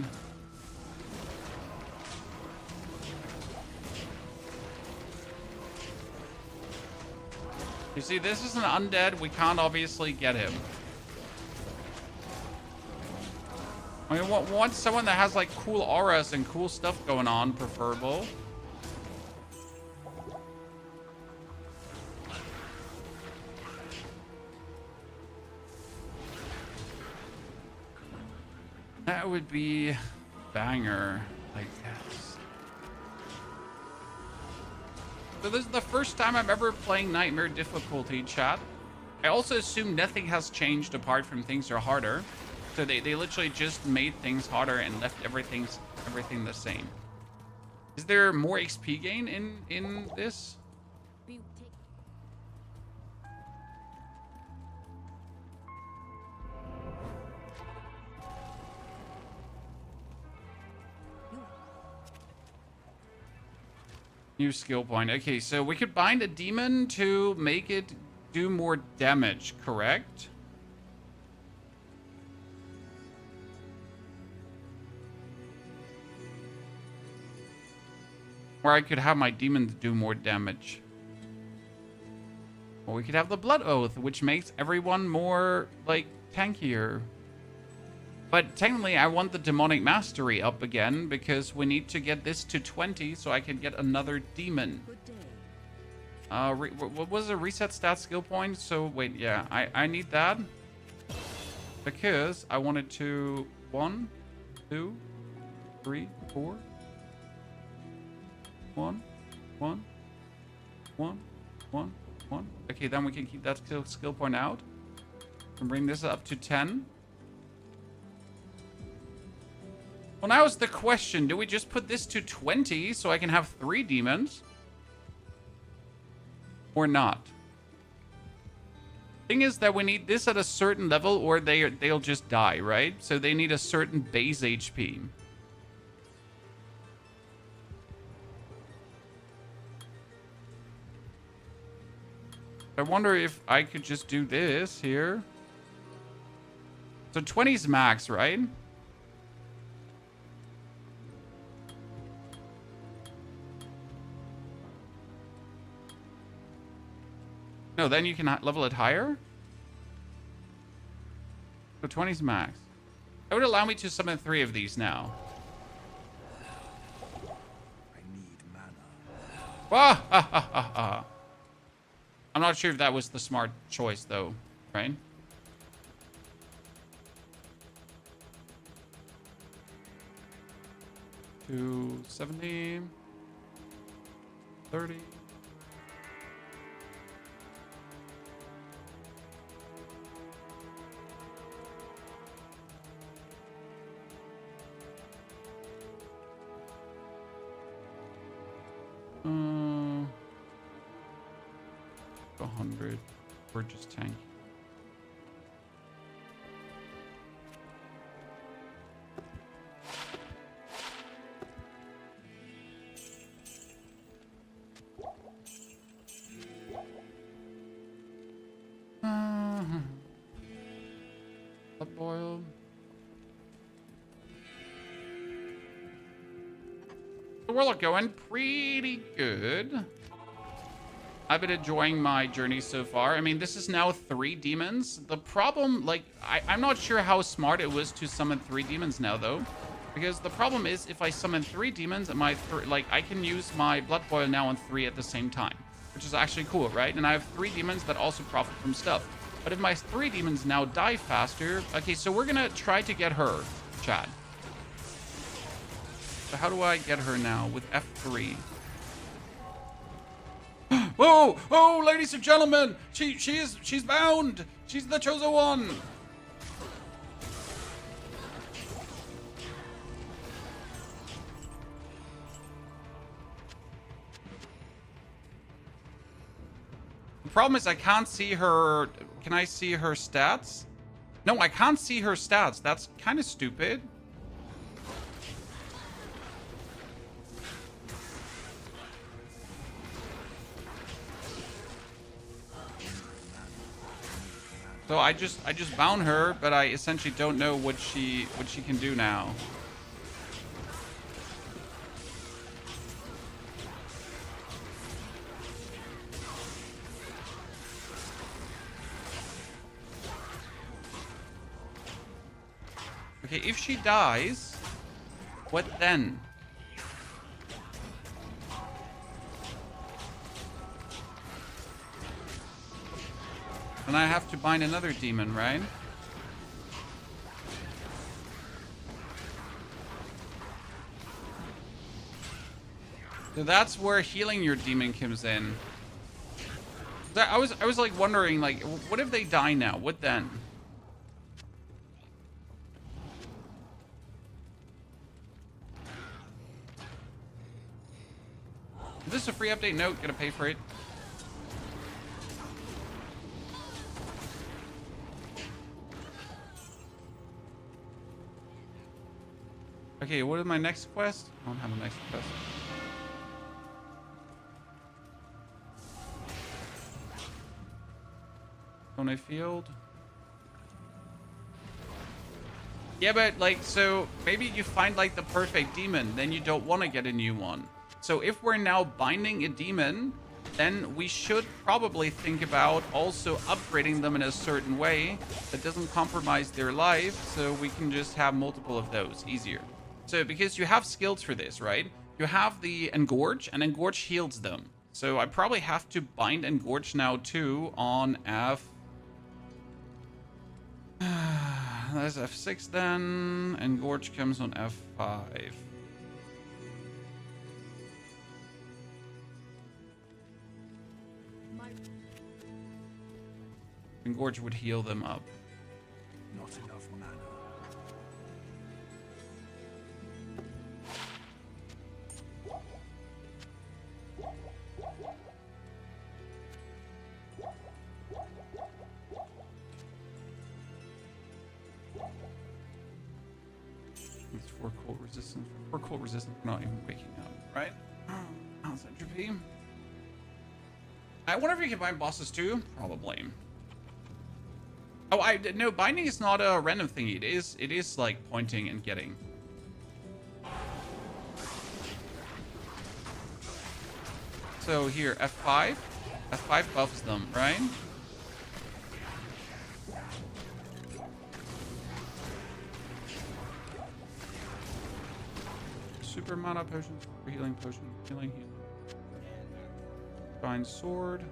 You see, this is an undead. We can't obviously get him. I mean, want someone that has like cool auras and cool stuff going on, preferable. That would be banger, I guess. So this is the first time I'm ever playing Nightmare difficulty, chat. I also assume nothing has changed apart from things are harder. So they literally just made things harder and left everything the same. Is there more XP gain in this? New skill point. Okay, so we could bind a demon to make it do more damage, correct? Or I could have my demon do more damage. Or we could have the Blood Oath, which makes everyone more, like, tankier. But technically, I want the Demonic Mastery up again, because we need to get this to 20 so I can get another demon. What was the reset stat skill point? So, wait, yeah, I need that. Because I wanted to 1, 2, 3, 4. 1, 1, 1, 1, 1. Okay, then we can keep that skill point out. And bring this up to 10. Well, now is the question. Do we just put this to 20 so I can have 3 demons? Or not? Thing is that we need this at a certain level or they'll just die, right? So they need a certain base HP. I wonder if I could just do this here. So 20 is max, right? No, then you can level it higher. So 20 is max. That would allow me to summon 3 of these now. I need mana. Ah, ha, ha, ha, ha. I'm not sure if that was the smart choice, though, right? To 70, 30. Uh, 100 or just tank. Blood boil. The Warlock going pretty good. I've been enjoying my journey so far. I mean, this is now 3 demons. The problem, like, I'm not sure how smart it was to summon 3 demons now, though. Because the problem is, if I summon 3 demons, I can use my Blood Boil now on 3 at the same time. Which is actually cool, right? And I have 3 demons that also profit from stuff. But if my 3 demons now die faster... Okay, so we're gonna try to get her, chat. So how do I get her now? With F3. Whoa! Oh, ladies and gentlemen! She's bound! She's the chosen one! The problem is I can't see her... Can I see her stats? No, I can't see her stats. That's kind of stupid. So I just bound her, but I essentially don't know what she can do now. Okay, if she dies, what then? Then I have to bind another demon, right? So that's where healing your demon comes in. I was like wondering, like, what if they die now? What then? Is this a free update? No, gotta pay for it. Okay, what is my next quest? I don't have a next quest. Stone Field. Yeah, but like, so maybe you find like the perfect demon, then you don't want to get a new one. So if we're now binding a demon, then we should probably think about also upgrading them in a certain way that doesn't compromise their life, so we can just have multiple of those easier. So because you have skills for this, right? You have the Engorge, and Engorge heals them. So I probably have to bind Engorge now too on F. That's F6 then. Engorge comes on F5. Engorge would heal them up. Not enough mana. It's 4 cold resistance. 4 cold resistance, we're not even waking up, right? How's entropy? I wonder if you can bind bosses too. Probably. Oh, no, binding is not a random thing. It is like pointing and getting. So here, F5. F5 buffs them, right? Super mana potion, super healing potion, healing. Divine sword.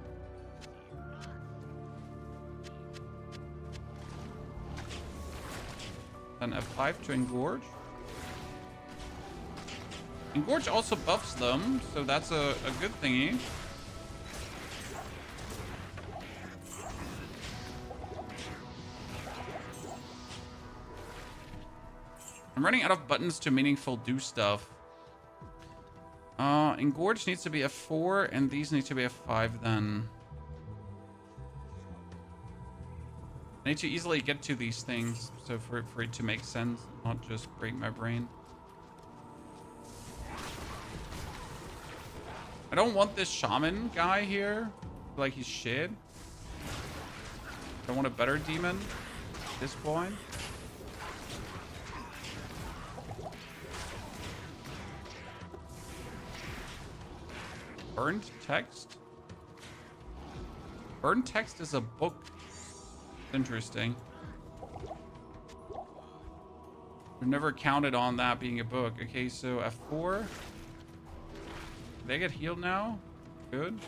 Then F5 to Engorge. Engorge also buffs them, so that's a good thingy. I'm running out of buttons to meaningful do stuff. Engorge needs to be F4, and these need to be F5 then. I need to easily get to these things, so for it to make sense, not just break my brain. I don't want this shaman guy here. Like he's shit. I want a better demon at this point. Burned text. Burn text is a book. Interesting. I've never counted on that being a book. Okay, so F4. They get healed now. Good.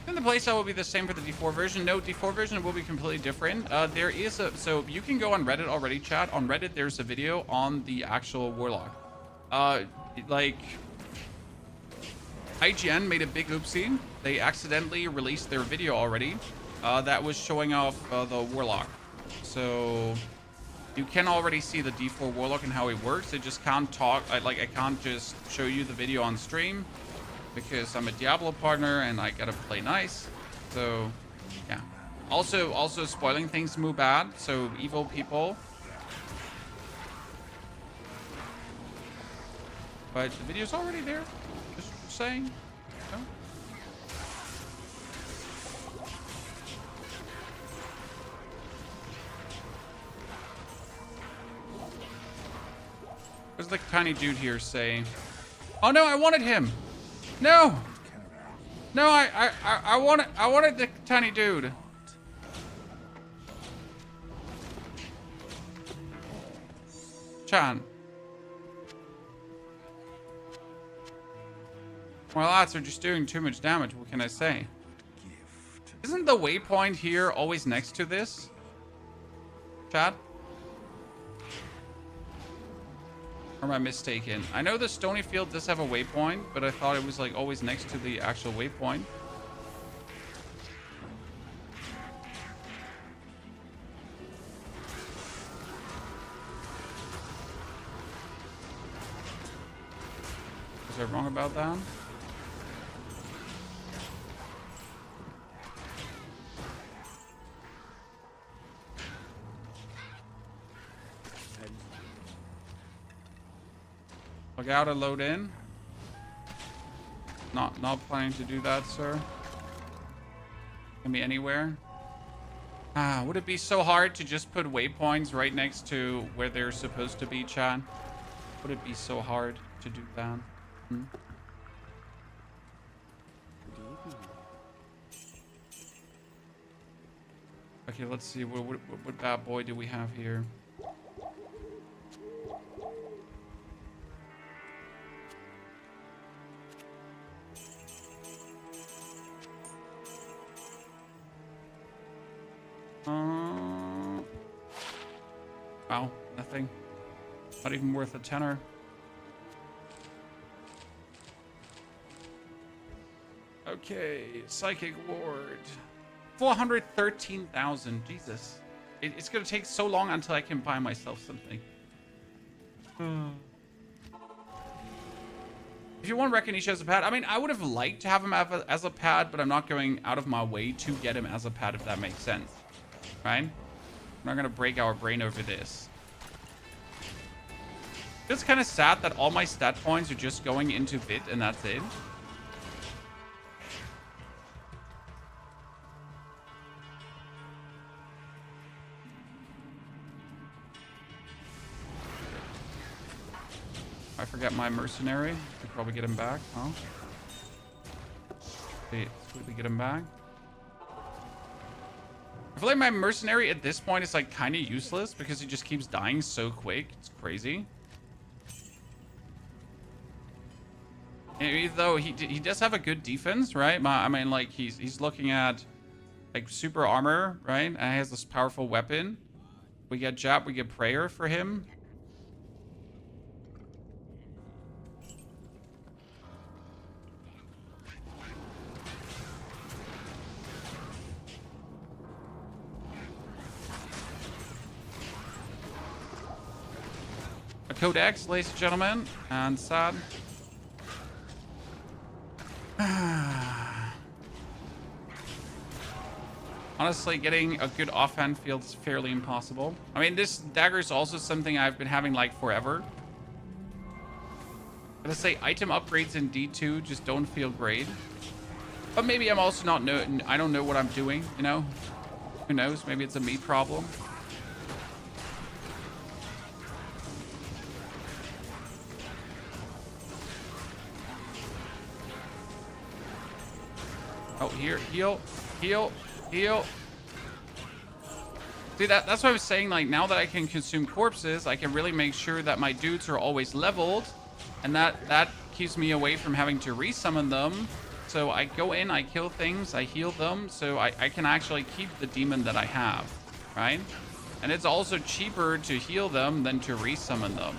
And the playstyle will be the same for the D4 version. No, D4 version will be completely different. There is a, so you can go on Reddit already, chat. On Reddit, there's a video on the actual Warlock. Like, IGN made a big oopsie. They accidentally released their video already. That was showing off the Warlock. So you can already see the D4 Warlock and how it works. I just can't talk. I can't just show you the video on stream because I'm a Diablo partner and I gotta play nice. So yeah. Also spoiling things move bad. So evil people. But the video's already there. Just saying. No? What's the tiny dude here say? Oh no, I wanted him. No. No, I wanted the tiny dude. Chan. My lads are just doing too much damage. What can I say? Isn't the waypoint here always next to this? Chat? Or am I mistaken? I know the Stony Field does have a waypoint, but I thought it was like always next to the actual waypoint. Was I wrong about that? Look out and load in. Not planning to do that, sir. Can be anywhere. Would it be so hard to just put waypoints right next to where they're supposed to be, chat? Would it be so hard to do that? Okay, let's see. What bad boy do we have here? Wow, nothing. Not even worth a tenner. Okay, Psychic Ward. 413,000. Jesus. It's gonna take so long until I can buy myself something. If you want Recognition as a pad, I mean, I would have liked to have him as a pad, but I'm not going out of my way to get him as a pad, if that makes sense. Right? We're not gonna break our brain over this. It's kind of sad that all my stat points are just going into Vit and that's it. I forget my mercenary. I could probably get him back, huh? Okay, let's quickly get him back. I feel like my mercenary at this point is like kind of useless because he just keeps dying so quick. It's crazy. Even though he does have a good defense, right? I mean, like he's looking at like super armor, right? And he has this powerful weapon. We get Jap, we get prayer for him. A Codex, ladies and gentlemen, and sad. Honestly, getting a good offhand feels fairly impossible. I mean, this dagger is also something I've been having like forever. Gotta say, item upgrades in D2 just don't feel great. But maybe I'm also not I don't know what I'm doing, you know? Who knows? Maybe it's a me problem. Oh, here, heal, heal, heal. See, that's what I was saying. Like, now that I can consume corpses, I can really make sure that my dudes are always leveled. And that keeps me away from having to resummon them. So I go in, I kill things, I heal them. So I can actually keep the demon that I have, right? And it's also cheaper to heal them than to resummon them.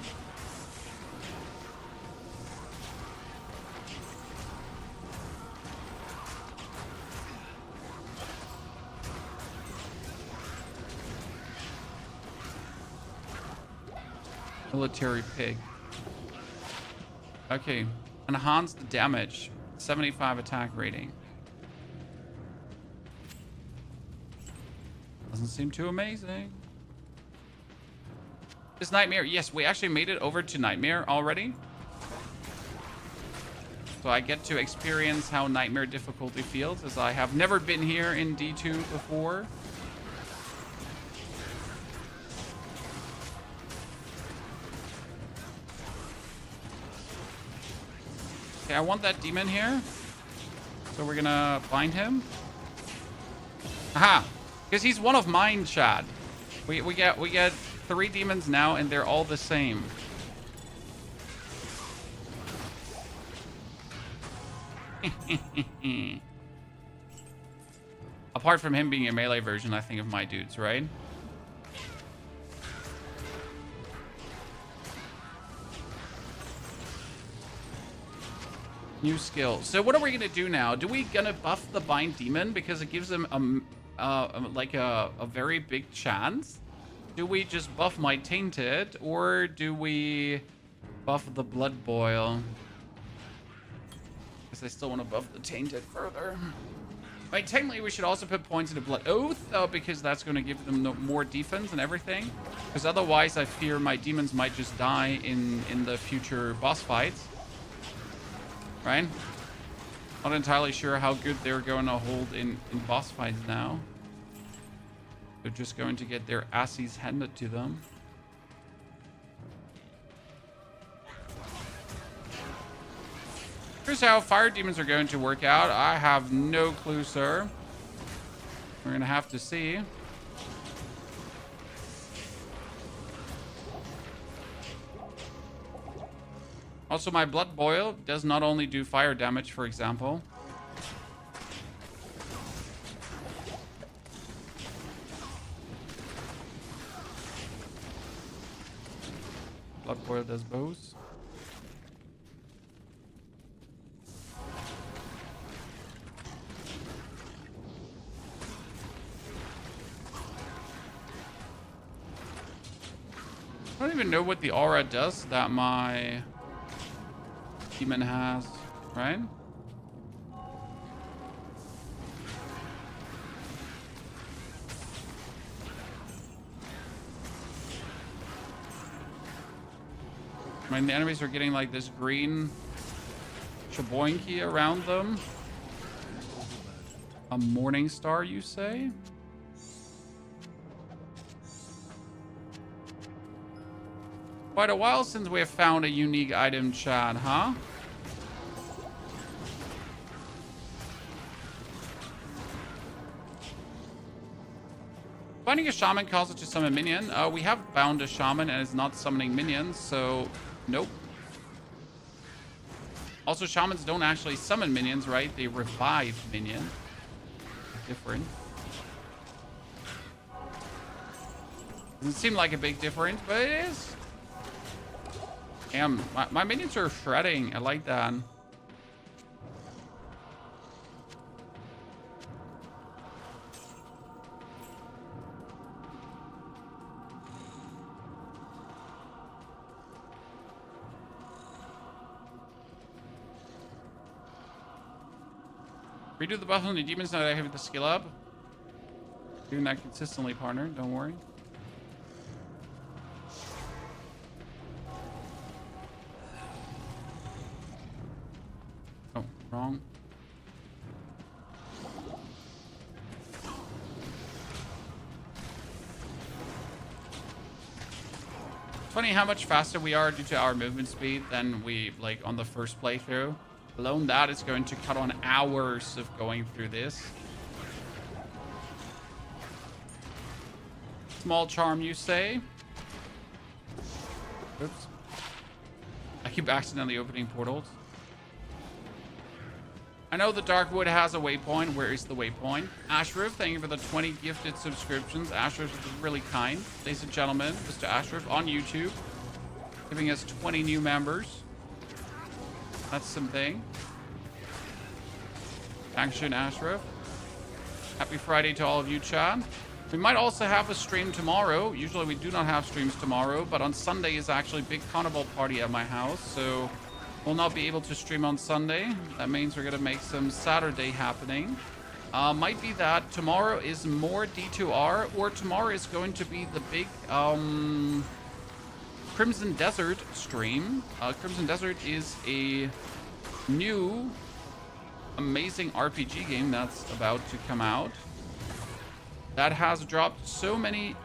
Military pig. Okay. Enhance the damage. 75 attack rating. Doesn't seem too amazing. This Nightmare. Yes, we actually made it over to Nightmare already. So I get to experience how Nightmare difficulty feels, as I have never been here in D2 before. Okay, I want that demon here. So we're gonna bind him. Aha! Because he's one of mine, Chad. We get 3 demons now, and they're all the same. Apart from him being a melee version, I think, of my dudes, right? New skill. So what are we gonna do now? Do we gonna buff the bind demon because it gives him like a very big chance? Do we just buff my tainted, or do we buff the blood boil? Because I still want to buff the tainted further. Like, technically, we should also put points into blood oath, though, because that's going to give them more defense and everything. Because otherwise, I fear my demons might just die in the future boss fights. Right? Not entirely sure how good they're going to hold in boss fights now. They're just going to get their asses handed to them. Here's how fire demons are going to work out. I have no clue, sir. We're going to have to see. Also, my blood boil does not only do fire damage, for example. Blood boil does both. I don't even know what the aura does that my demon has, right? I mean, the enemies are getting like this green shaboinky around them. A morning star, you say? Quite a while since we have found a unique item, Chad, huh? Finding a shaman causes to summon minion. We have found a shaman and it's not summoning minions, so nope. Also, shamans don't actually summon minions, right? They revive minions. Different. Doesn't seem like a big difference, but it is. Damn, my minions are shredding. I like that. Redo the buff on the demons now that I have the skill up. Doing that consistently, partner. Don't worry. Oh, wrong. Funny how much faster we are due to our movement speed than we like on the first playthrough. Alone that is going to cut on hours of going through this. Small charm, you say? Oops. I keep accidentally opening portals. I know the Darkwood has a waypoint. Where is the waypoint? Ashraf, thank you for the 20 gifted subscriptions. Ashraf is really kind. Ladies and gentlemen, Mr. Ashraf on YouTube, giving us 20 new members. That's something. Action, Ashraf. Happy Friday to all of you, Chad. We might also have a stream tomorrow. Usually we do not have streams tomorrow, but on Sunday is actually a big carnival party at my house, so we'll not be able to stream on Sunday. That means we're gonna make some Saturday happening. Might be that tomorrow is more D2R, or tomorrow is going to be the big Crimson Desert stream. Crimson Desert is a new amazing RPG game that's about to come out that has dropped so many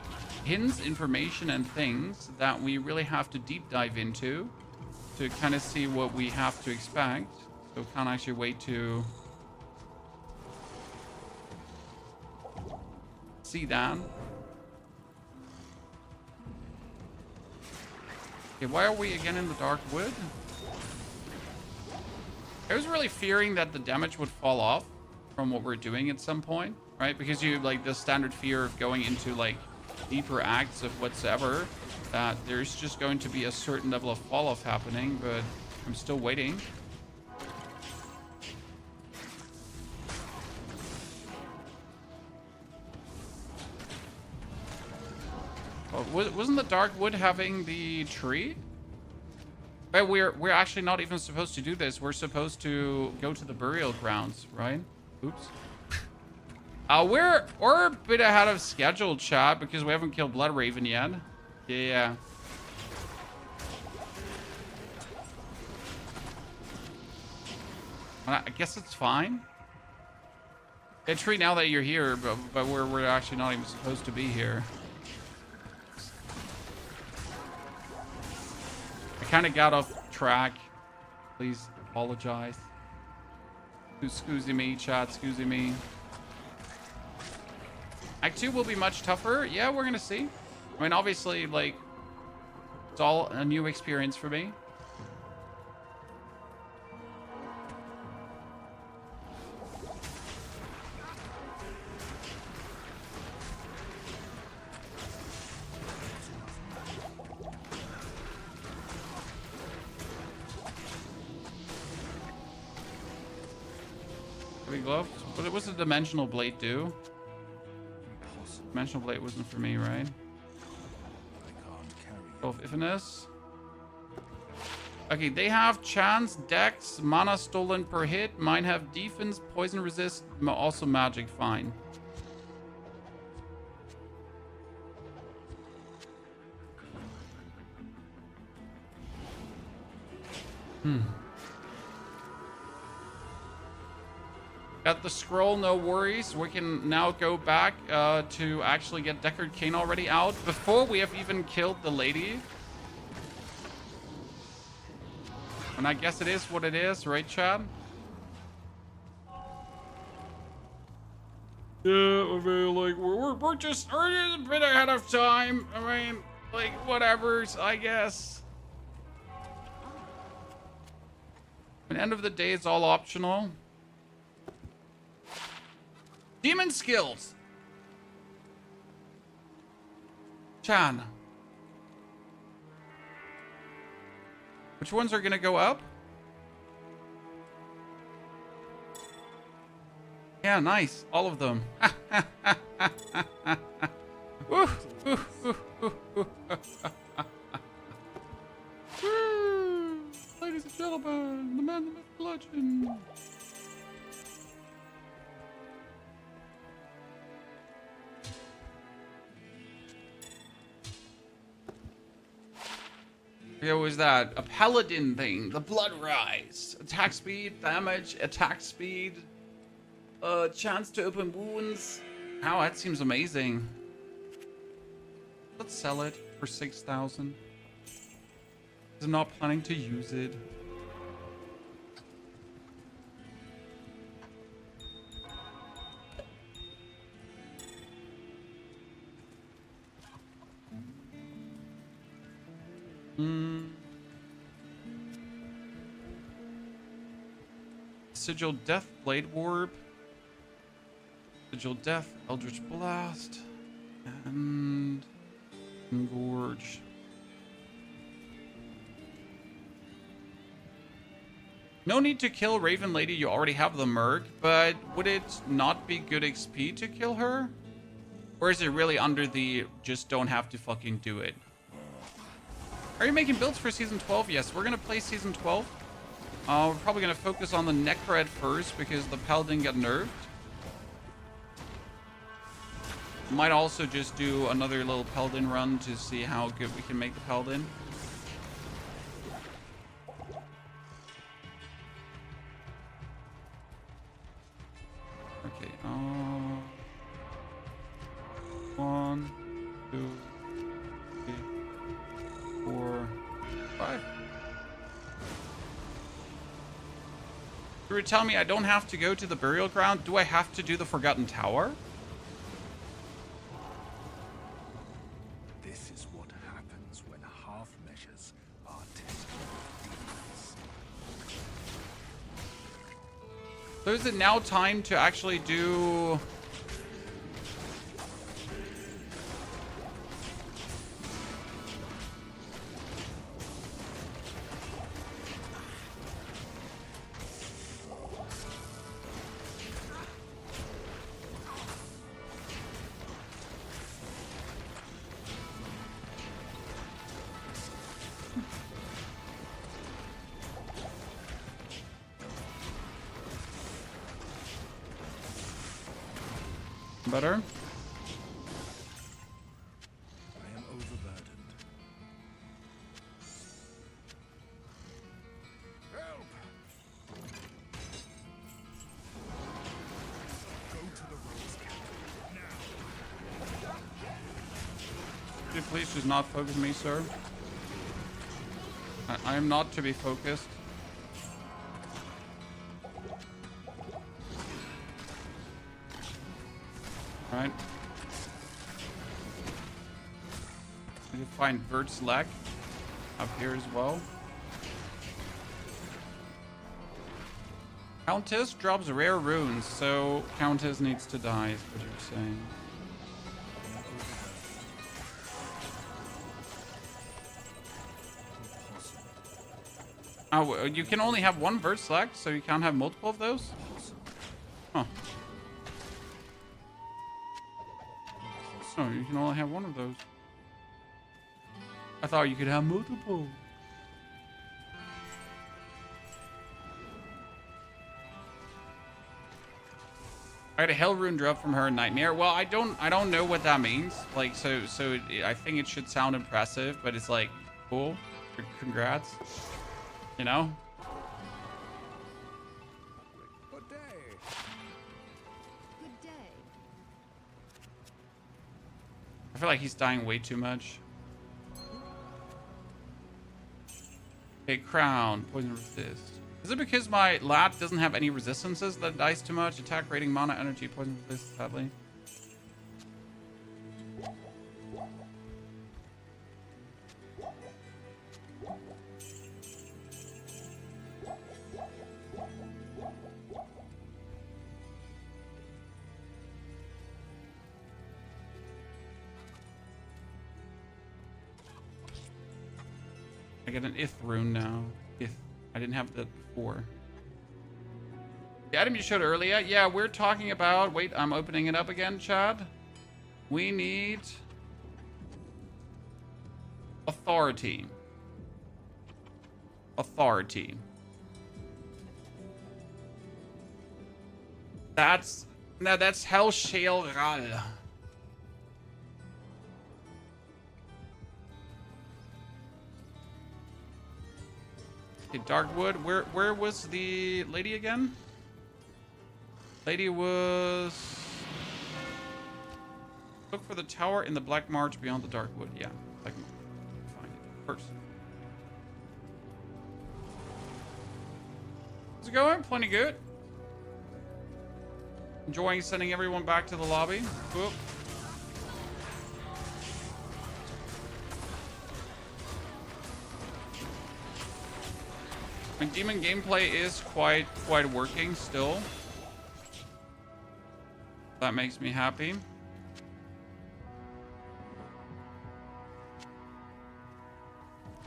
hints, information, and things that we really have to deep dive into to kind of see what we have to expect. So can't actually wait to see that. Okay, why are we again in the dark wood? I was really fearing that the damage would fall off from what we're doing at some point, right? Because you like the standard fear of going into like deeper acts of whatsoever, that there's just going to be a certain level of fall off happening, but I'm still waiting. Oh, wasn't the dark wood having the tree? But we're actually not even supposed to do this. We're supposed to go to the burial grounds, right? Oops. We're a bit ahead of schedule, chat, because we haven't killed Blood Raven yet. Yeah. I guess it's fine. It's free now that you're here, but we're actually not even supposed to be here. I kind of got off track. Please apologize. Excuse me, chat. Excuse me. Act 2 will be much tougher. Yeah, we're gonna see. I mean, obviously, like, it's all a new experience for me. Glove? What does the Dimensional Blade do? Dimensional Blade wasn't for me, right? Of Ifinus. Okay, they have chance, dex, mana stolen per hit. Mine have defense, poison resist, also magic. Fine. Got the scroll, no worries. We can now go back to actually get Deckard Cain already out before we have even killed the lady. And I guess it is what it is, right, Chad? Yeah, I mean, like, we're just a bit ahead of time. I mean, like, whatever's, I guess. At the end of the day, it's all optional. Demon skills. Chan. Which ones are gonna go up? Yeah, nice. All of them. Woo, woo, woo, woo, woo. Woo. Ladies and gentlemen, the man, the myth, the legend. What was that? A paladin thing. The blood rise. Attack speed, damage, attack speed. Chance to open wounds. Wow, that seems amazing. Let's sell it for 6,000. I'm not planning to use it. Sigil Death, Blade Warp, Sigil Death, Eldritch Blast, and Engorge. No need to kill Raven Lady, you already have the Merc, but would it not be good XP to kill her? Or is it really under the just don't have to fucking do it? Are you making builds for Season 12? Yes, we're going to play Season 12. We're probably going to focus on the Necred first because the Paladin got nerfed. Might also just do another little Paladin run to see how good we can make the Paladin. Okay, 1, 2, 3, 4, 5. You were telling me I don't have to go to the burial ground. Do I have to do the Forgotten Tower? This is what happens when half measures are tested with demons. So is it now time to actually do... better? I am overburdened. Help! Go to the Rose Camp now. Could you please just not focus me, sir? I am not to be focused. Alright. We can find Vert's Leg up here as well. Countess drops rare runes, so Countess needs to die, is what you're saying. Oh, you can only have one Vert Select, so you can't have multiple of those? Huh. Oh, you can only have one of those. I thought you could have multiple. I got a Hell Rune drop from her Nightmare. Well, I don't know what that means. Like, I think it should sound impressive, but it's like, cool. Congrats. You know? Good day. Good day. I feel like he's dying way too much. Okay, Crown. Poison resist. Is it because my lat doesn't have any resistances that it dies too much? Attack rating, mana, energy, poison resist, sadly. I get an Ith rune now. Ith. I didn't have that before. The item you showed earlier? Yeah, we're talking about... Wait, I'm opening it up again, Chad. We need... Authority. Authority. That's... No, that's Hell Shale Ral. Okay, Darkwood. Where was the lady again? Lady was... Look for the tower in the Black March beyond the Darkwood. Yeah, Black March. Find it first. How's it going? Plenty good. Enjoying sending everyone back to the lobby. Whoop. My demon gameplay is quite working still. That makes me happy.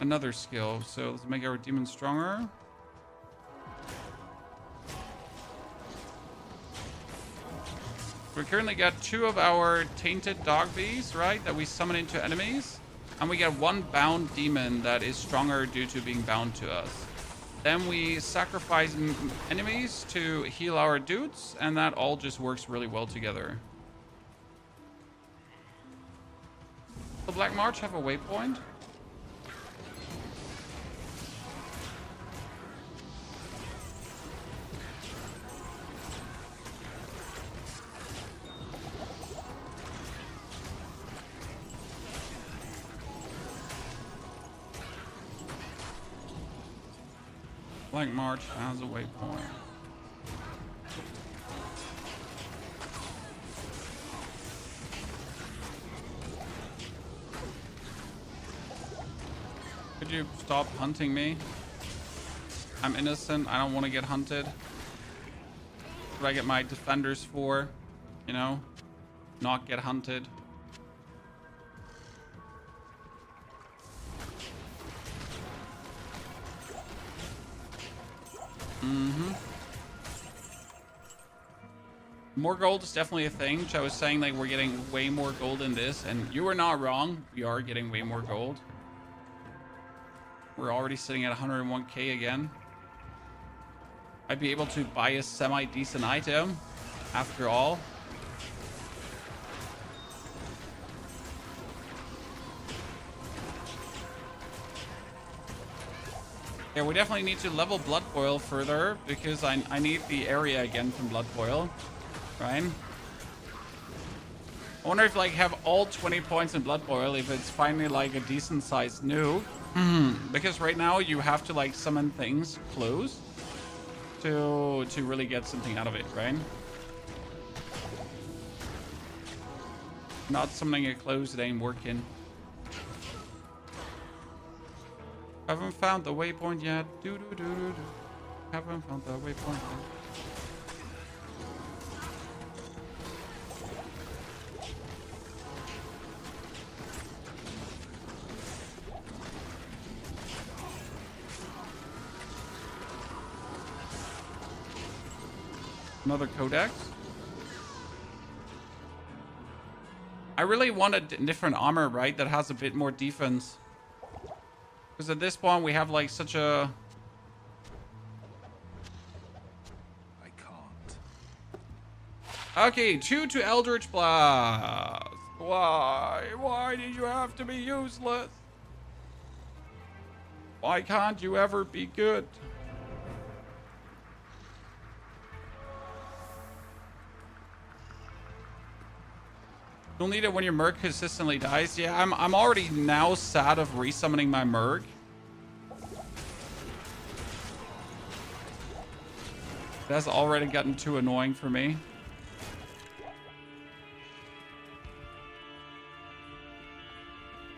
Another skill. So let's make our demon stronger. We currently got 2 of our tainted dog bees, right? That we summon into enemies. And we get 1 bound demon that is stronger due to being bound to us. Then we sacrifice enemies to heal our dudes, and that all just works really well together. Will Black March have a waypoint? Black March has a waypoint. Could you stop hunting me? I'm innocent. I don't want to get hunted. What do I get my defenders for? You know? Not get hunted. More gold is definitely a thing. I was saying like we're getting way more gold in this, and you were not wrong. We are getting way more gold. We're already sitting at 101k again. I'd be able to buy a semi-decent item after all. Yeah, we definitely need to level Blood Boil further because I need the area again from Blood Boil, right? I wonder if like have all 20 points in Blood Boil if it's finally like a decent sized nuke. Because right now you have to like summon things close to really get something out of it, right? Not summoning it close, it ain't working. Haven't found the waypoint yet. Haven't found the waypoint yet. Another codex. I really want a different armor, right? That has a bit more defense. Because at this point we have like such a... I can't. Okay, 2 to Eldritch Blast. Why? Why did you have to be useless? Why can't you ever be good? You'll need it when your Merc consistently dies. Yeah, I'm already now sad of resummoning my Merc. That's already gotten too annoying for me.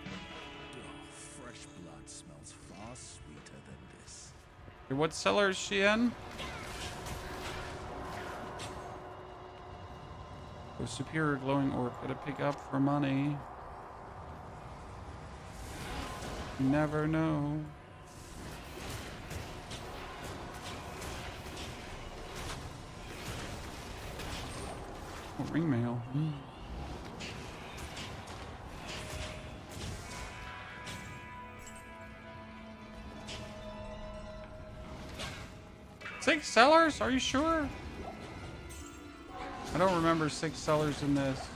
Oh, fresh blood smells far sweeter than this. What cellar is she in? A superior glowing orb. Gotta pick up for money. You never know. Oh, ring mail. Six sellers? Are you sure? I don't remember 6 sellers in this.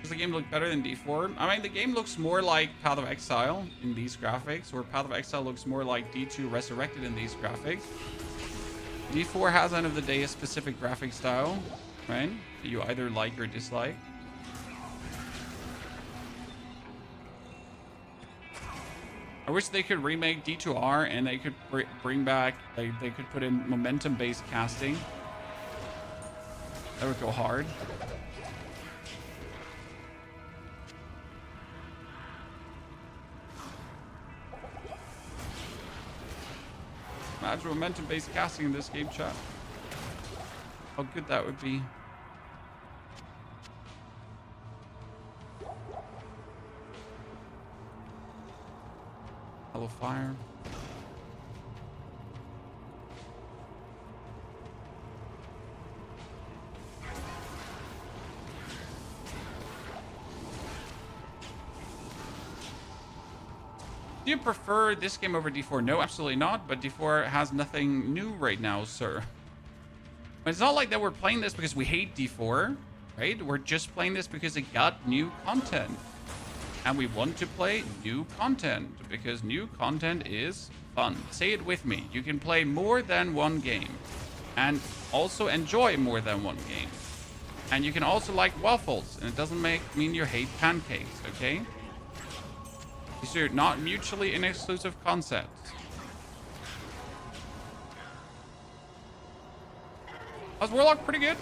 Does the game look better than D4? I mean, the game looks more like Path of Exile in these graphics, or Path of Exile looks more like D2 Resurrected in these graphics. D4 has, end of the day, a specific graphic style, right? That you either like or dislike. I wish they could remake D2R and they could bring back, like, they could put in momentum-based casting. That would go hard. Imagine momentum-based casting in this game, chat. How good that would be. Hello, fire. Do you prefer this game over D4? No, absolutely not. But D4 has nothing new right now, sir. It's not like that we're playing this because we hate D4, right? We're just playing this because it got new content. And we want to play new content because new content is fun. Say it with me. You can play more than one game and also enjoy more than one game. And you can also like waffles, and it doesn't mean you hate pancakes, okay? These are not mutually exclusive concepts. Was Warlock pretty good?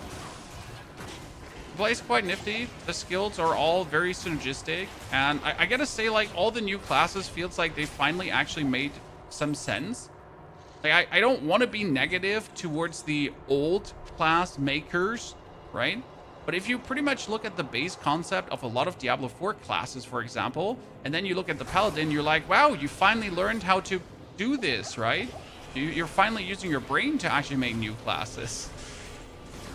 Plays quite nifty. The skills are all very synergistic, and I gotta say, like, all the new classes feels like they finally actually made some sense. Like, I don't want to be negative towards the old class makers, right? But if you pretty much look at the base concept of a lot of Diablo 4 classes, for example, and then you look at the Paladin, you're like, wow, you finally learned how to do this, right? You're finally using your brain to actually make new classes.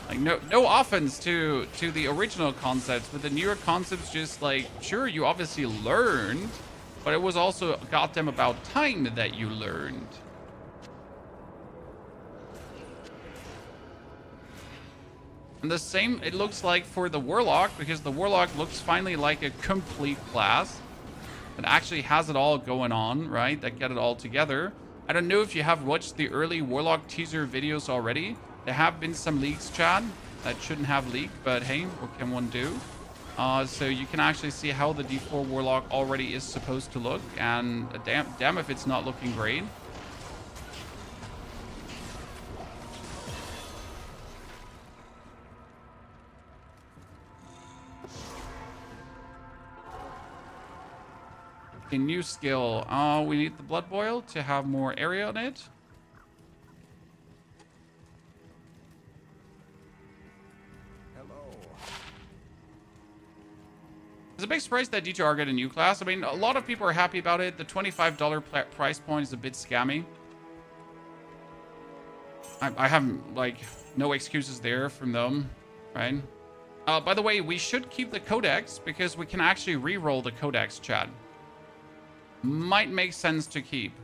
Like, no offense to the original concepts, but the newer concepts just like, sure, you obviously learned, but it was also goddamn about time that you learned. And the same, it looks like for the Warlock, because the Warlock looks finally like a complete class that actually has it all going on, right? That get it all together. I don't know if you have watched the early Warlock teaser videos already. There have been some leaks, Chad, that shouldn't have leaked, but hey, what can one do? So you can actually see how the D4 Warlock already is supposed to look, and damn if it's not looking great. A new skill. We need the Blood Boil to have more area on it. It's a big surprise that D2R get a new class. I mean, a lot of people are happy about it. The $25 price point is a bit scammy. I have, like, no excuses there from them, right? By the way, we should keep the codex because we can actually re-roll the codex, Chad. Might make sense to keep.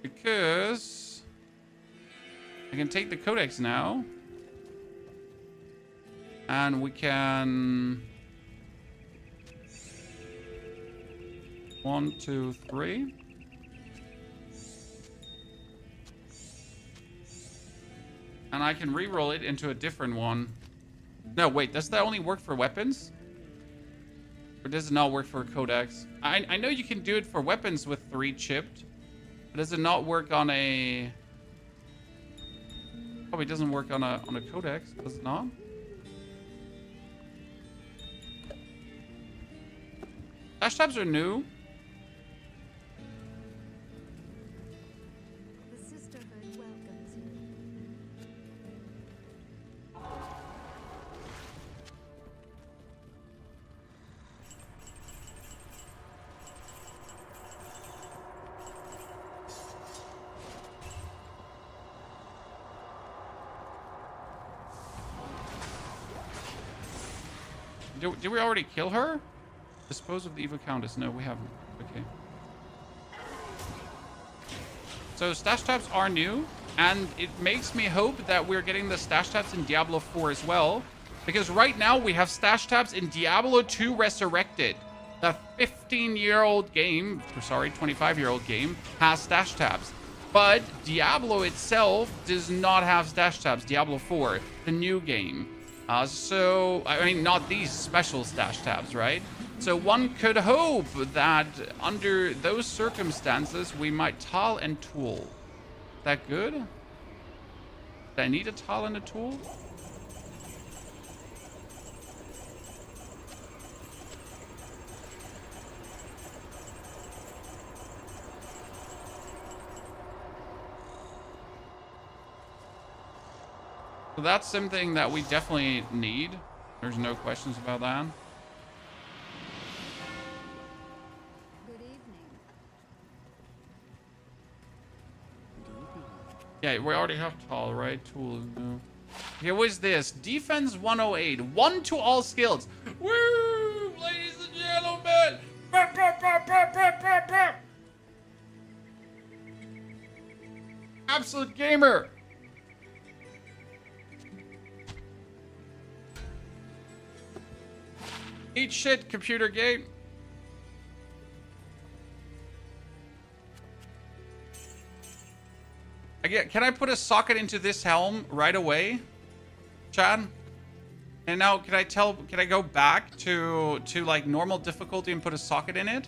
Because I can take the codex now. And we can... 1, 2, 3. And I can re-roll it into a different one. No, wait, does that only work for weapons? Or does it not work for a codex? I know you can do it for weapons with 3 chipped. But does it not work on a... Probably doesn't work on a codex, does it not? Dash tabs are new. The Sisterhood welcomes you. Did we already kill her? Dispose of the evil countess. No, we haven't. Okay. So stash tabs are new, and it makes me hope that we're getting the stash tabs in Diablo 4 as well, because right now we have stash tabs in Diablo 2 Resurrected. The 15-year-old game, sorry, 25-year-old game has stash tabs, but Diablo itself does not have stash tabs. Diablo 4, the new game. So, I mean, not these special stash tabs, right? So one could hope that under those circumstances, we might tile and tool. Is that good? Do I need a tile and a tool? So that's something that we definitely need. There's no questions about that. Good evening. Yeah, we already have tall, right? Tool. No. Here was this. Defense 108. 1 to all skills. Woo! Ladies and gentlemen! Bah, bah, bah, bah, bah, bah, bah. Absolute gamer! Eat shit, computer game. Again, can I put a socket into this helm right away, Chad? And now, can I go back to like normal difficulty and put a socket in it?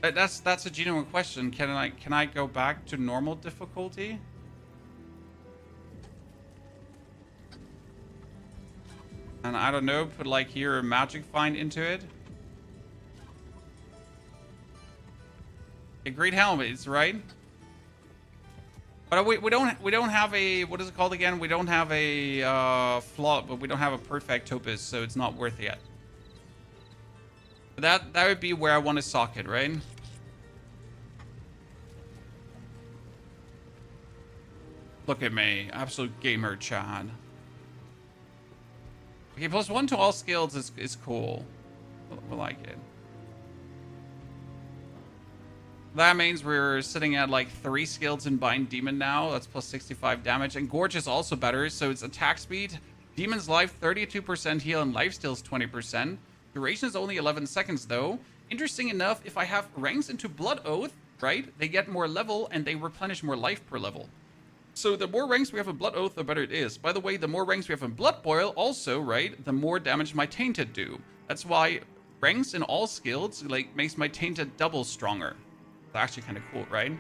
That's a genuine question. Can I go back to normal difficulty? And I don't know, put like here a magic find into it. A great helmet, right? But we don't have a, what is it called again? We don't have a flaw, but we don't have a perfect topaz, so it's not worth it yet. But that would be where I want a socket, right? Look at me, absolute gamer Chad. Okay, +1 to all skills is cool. We like it. That means we're sitting at like 3 skills in Bind Demon now. That's +65 damage. And Gorge is also better. So it's attack speed, Demon's life, 32% heal, and lifesteal's 20%. Duration is only 11 seconds though. Interesting enough, if I have ranks into Blood Oath, right, they get more level and they replenish more life per level. So the more ranks we have in Blood Oath, the better it is. By the way, the more ranks we have in Blood Boil also, right, the more damage my Tainted do. That's why ranks in all skills like makes my Tainted double stronger. It's actually kind of cool, right?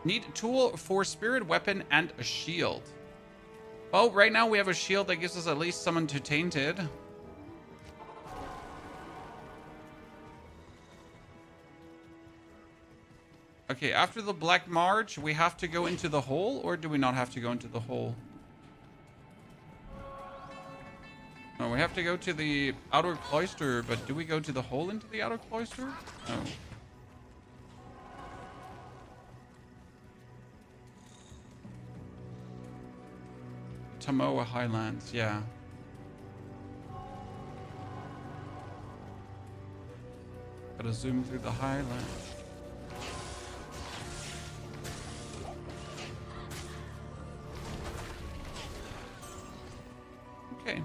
Need a tool for spirit weapon and a shield. Well, right now we have a shield that gives us at least summon to Tainted. Okay, after the Black March, we have to go into the hole, or do we not have to go into the hole? No, we have to go to the outer cloister, but do we go to the hole into the outer cloister? No. Tamoa Highlands, yeah. Gotta zoom through the Highlands. Okay.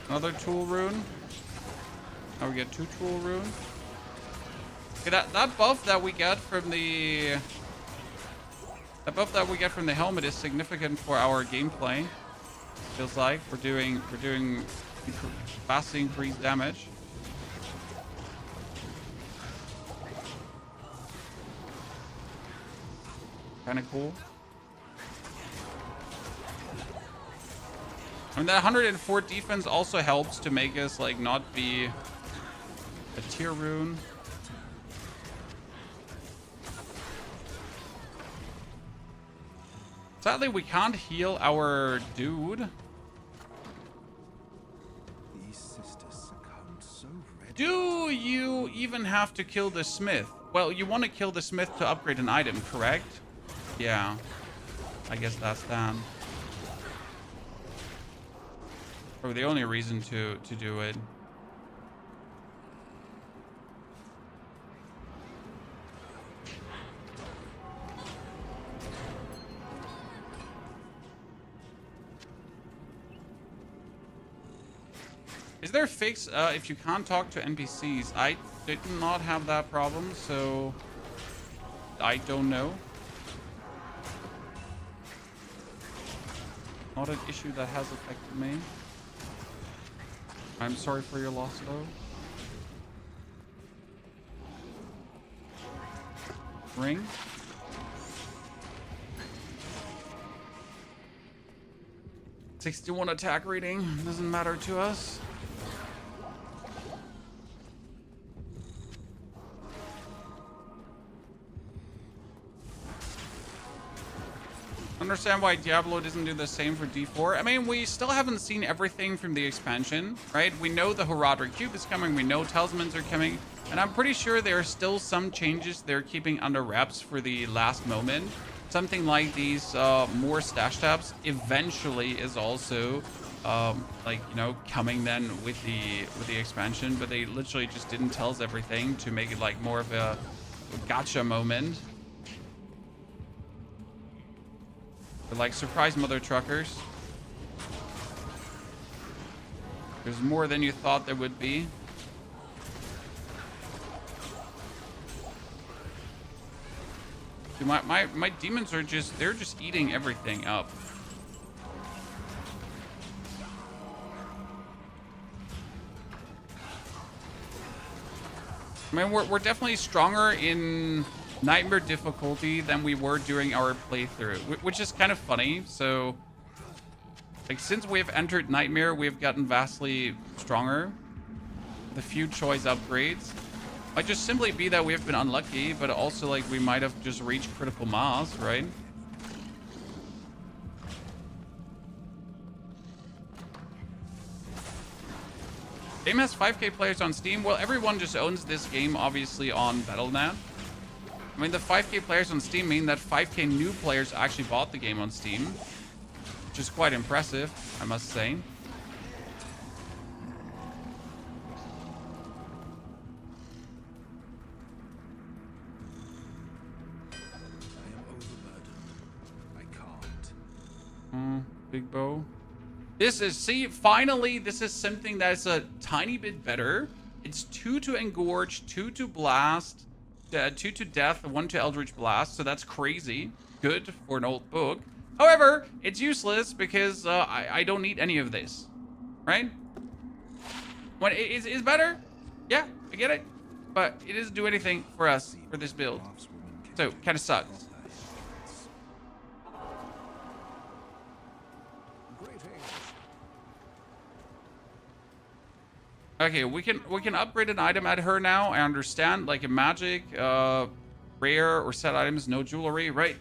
Another tool rune. Now we get 2 tool runes. Okay, that buff that we get from the helmet is significant for our gameplay. Feels like we're doing vastly increased damage. Kind of cool. I mean, that 104 defense also helps to make us like not be a tier rune. Sadly, we can't heal our dude. These sisters succumbed so readily. Do you even have to kill the smith? Well, you want to kill the smith to upgrade an item, correct? Yeah. I guess that's that. Or the only reason to do it. Is there a fix if you can't talk to NPCs? I did not have that problem, so I don't know. Not an issue that has affected me. I'm sorry for your loss, though. Ring. '61 attack rating doesn't matter to us. Understand why Diablo doesn't do the same for D4. I mean, we still haven't seen everything from the expansion, right? We know the Heraldric Cube is coming, we know Talismans are coming, and I'm pretty sure there are still some changes they're keeping under wraps for the last moment. Something like these more stash tabs eventually is also like, you know, coming then with the expansion, but they literally just didn't tell us everything to make it like more of a gotcha moment. They're like, surprise, mother truckers. There's more than you thought there would be. Dude, my demons are just, they're just eating everything up. I mean, we're definitely stronger in Nightmare difficulty than we were during our playthrough, which is kind of funny. So, like, since we have entered Nightmare, we have gotten vastly stronger. The few choice upgrades might just simply be that we have been unlucky, but also, like, we might have just reached critical mass, right? Game has 5K players on Steam. Well, everyone just owns this game, obviously, on Battle.net. I mean, the 5K players on Steam mean that 5K new players actually bought the game on Steam, which is quite impressive, I must say. I am overburdened. I can't. Big bow. This is, see, finally, this is something that's a tiny bit better. It's 2 to engorge, 2 to blast, 2 to death, 1 to eldritch blast, so that's crazy. Good for an old book. However, it's useless because I don't need any of this, right? When it is better, yeah, I get it, but it doesn't do anything for us for this build, so kind of sucks. Okay, we can upgrade an item at her now. I understand, like a magic, rare or set items, no jewelry, right?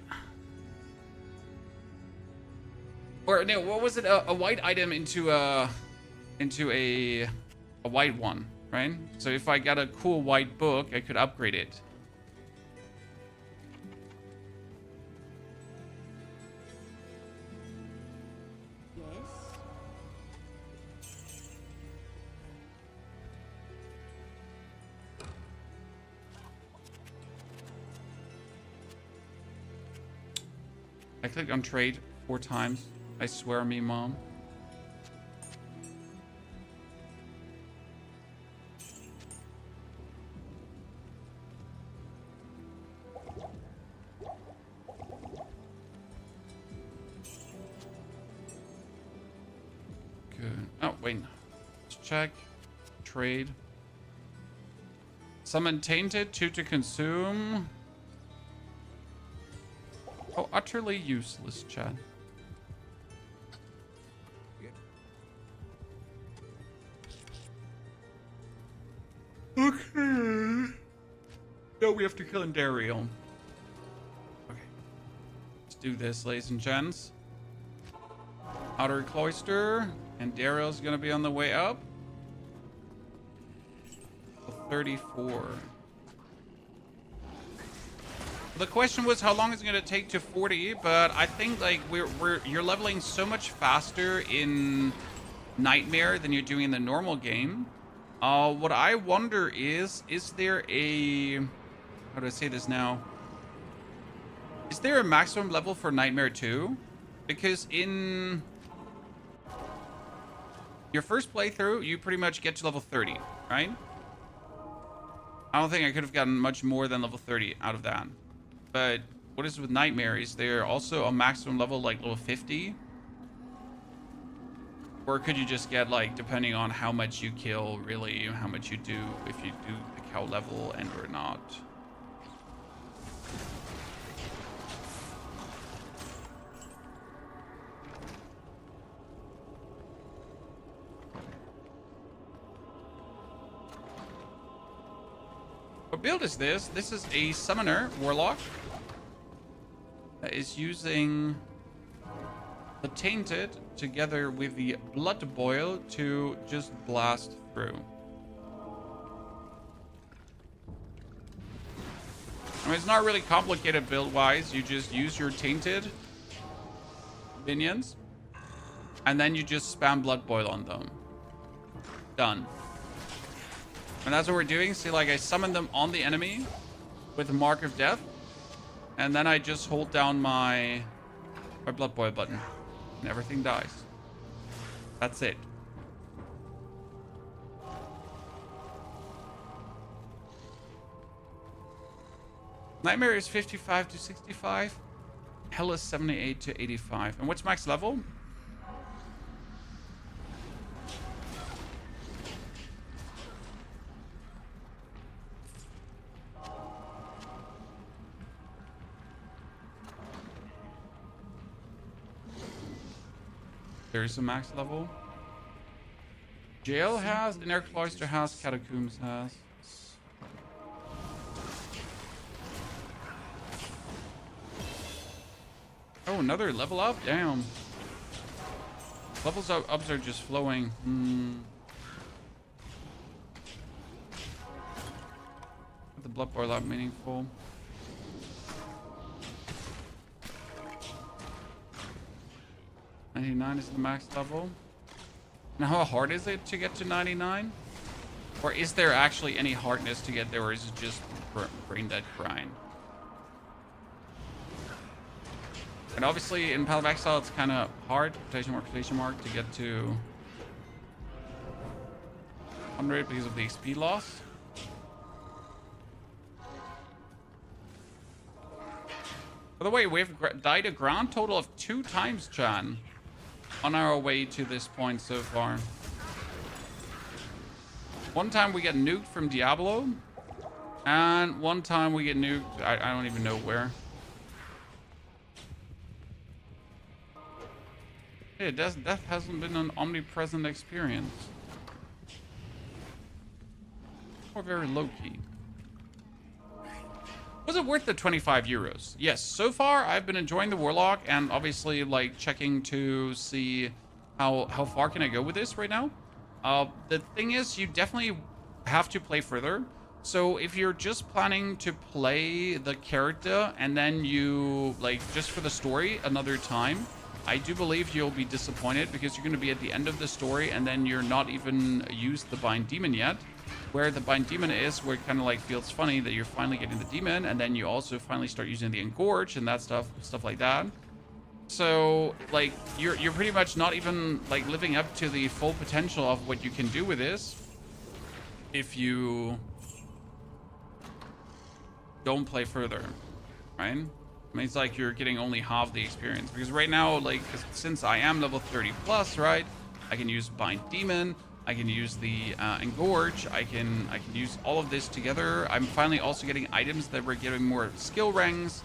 Or no, what was it? A white item into a white one, right? So if I got a cool white book, I could upgrade it. I clicked on trade 4 times. I swear me, mom. Good. Oh, wait. Let's check. Trade. Summon Tainted, 2 to consume. Oh, utterly useless, Chad. Okay. No, we have to kill Dario. Okay. Let's do this, ladies and gents. Outer Cloister. And Dario's gonna be on the way up. 34. The question was how long is it going to take to 40, but I think like you're leveling so much faster in Nightmare than you're doing in the normal game. What I wonder is there a, how do I say this now? Is there a maximum level for Nightmare 2? Because in your first playthrough, you pretty much get to level 30, right? I don't think I could have gotten much more than level 30 out of that. But what is with nightmares? They're also a maximum level, like level 50. Or could you just get, like, depending on how much you kill, really, how much you do, if you do the cow level and or not. What build is this? This is a summoner, Warlock, that is using the Tainted together with the Blood Boil to just blast through. I mean, it's not really complicated build-wise. You just use your Tainted minions, and then you just spam Blood Boil on them. Done. And that's what we're doing. See, like, I summon them on the enemy with the Mark of Death, and then I just hold down my Blood Boil button, and everything dies. That's it. Nightmare is 55 to 65. Hell is 78 to 85. And what's max level? There is a max level. Jail has, Inner Cloister has, Catacombs has. Oh, another level up? Damn. Levels ups are just flowing. The Blood Boil up meaningful. $99 is the max level. Now, how hard is it to get to 99? Or is there actually any hardness to get there, or is it just brain dead grind? And obviously, in Path of Exile, it's kind of hard, quotation mark, to get to 100 because of the XP loss. By the way, we've died a grand total of 2 times, Chan, on our way to this point so far. One time we get nuked from Diablo, and one time we get nuked, I don't even know where. Yeah, death hasn't been an omnipresent experience. Or very low-key. Was it worth the 25 euros? Yes, so far I've been enjoying the Warlock, and obviously, like, checking to see how far can I go with this right now. The thing is, you definitely have to play further. So if you're just planning to play the character and then you, like, just for the story another time, I do believe you'll be disappointed, because you're going to be at the end of the story and then you're not even used the Bind Demon yet. Where the Bind Demon is, where it kind of like feels funny that you're finally getting the demon, and then you also finally start using the Engorge and that stuff like that. So like you're pretty much not even like living up to the full potential of what you can do with this if you don't play further, right? I mean, it's like you're getting only half the experience, because right now, like, since I am level 30 plus, right, I can use Bind Demon, I can use the Engorge, I can use all of this together. I'm finally also getting items that were giving more skill ranks.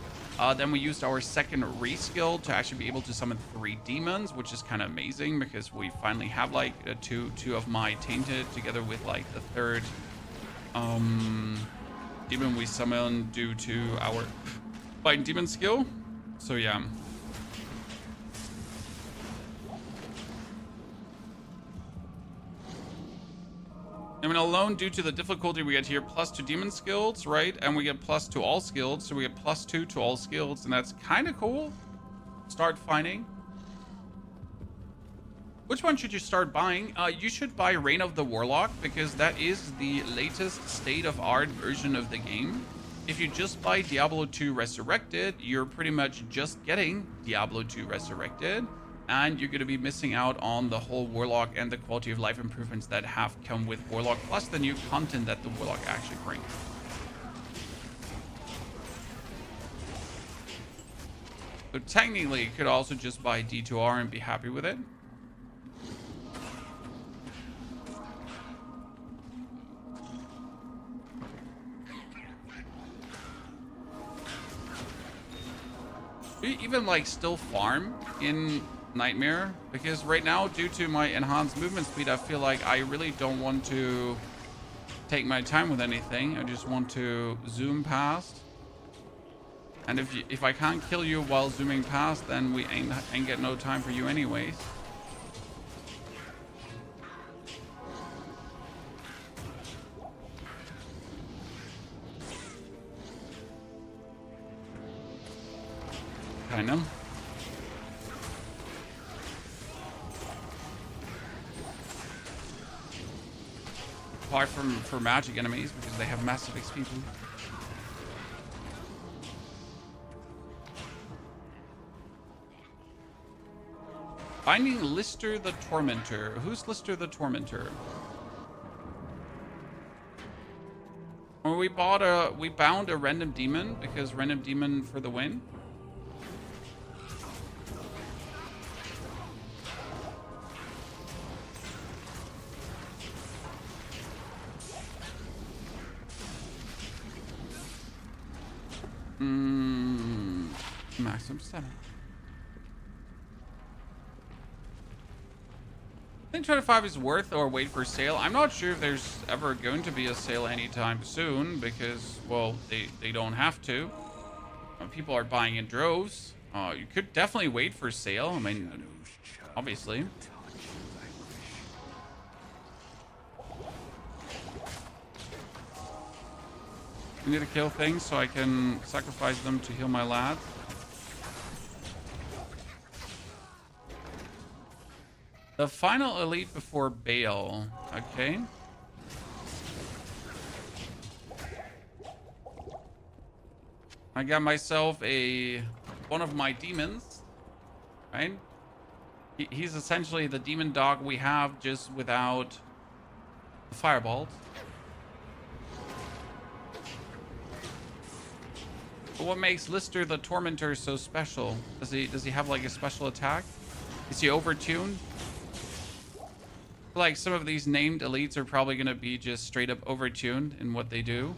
Then we used our second reskill to actually be able to summon 3 demons, which is kind of amazing, because we finally have like two of my Tainted together with like the third demon we summoned due to our Bind Demon skill. So yeah. I mean, alone due to the difficulty, we get here +2 demon skills, right? And we get +2 to all skills, so we get +2 to all skills, and that's kind of cool. Start finding. Which one should you start buying? You should buy Reign of the Warlock, because that is the latest state-of-art version of the game. If you just buy Diablo 2 Resurrected, you're pretty much just getting Diablo 2 Resurrected, and you're going to be missing out on the whole Warlock and the quality of life improvements that have come with Warlock, plus the new content that the Warlock actually brings. So technically, you could also just buy D2R and be happy with it. Do you even like still farm in Nightmare? Because right now, due to my enhanced movement speed, I feel like I really don't want to take my time with anything. I just want to zoom past. And if I can't kill you while zooming past, then we ain't get no time for you anyways. Kind of. Apart from for magic enemies, because they have massive XP boost. Finding Lister the Tormentor. Who's Lister the Tormentor? Well, we bound a random demon because random demon for the win. Maximum stamina. I think 25 is worth or wait for sale. I'm not sure if there's ever going to be a sale anytime soon because, well, they don't have to. People are buying in droves. You could definitely wait for sale. I mean, obviously. I need to kill things so I can sacrifice them to heal my lad. The final elite before Baal. Okay. I got myself one of my demons. Right? He's essentially the demon dog we have, just without the fireball. But what makes Lister the Tormentor so special? Does he have like a special attack? Is he overtuned? Like some of these named elites are probably going to be just straight up overtuned in what they do.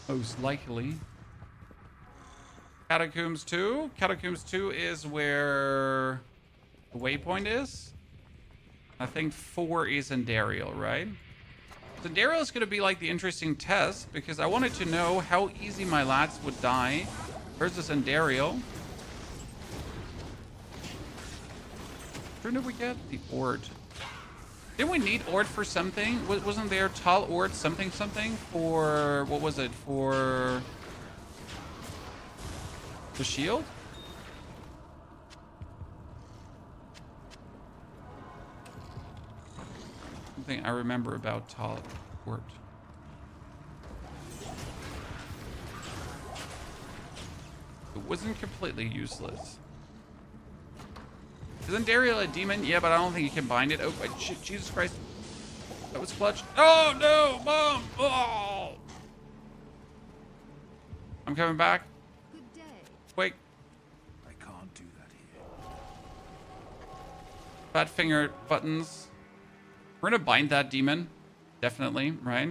Most likely. Catacombs 2. Catacombs 2 is where the waypoint is. I think 4 is Endariel, right? So Endariel is going to be like the interesting test because I wanted to know how easy my lads would die versus Endariel. Where did we get the Ord? Didn't we need Ord for something? Wasn't there Tal Ord something for... What was it? For... the shield? Something I remember about Tal Ord. It wasn't completely useless. Isn't Endariel a demon? Yeah, but I don't think you can bind it. Oh, shit, Jesus Christ. That was clutch. Oh, no, Mom. Oh. I'm coming back. Good day. Wait. I can't do that here. Fat finger buttons. We're going to bind that demon. Definitely, right?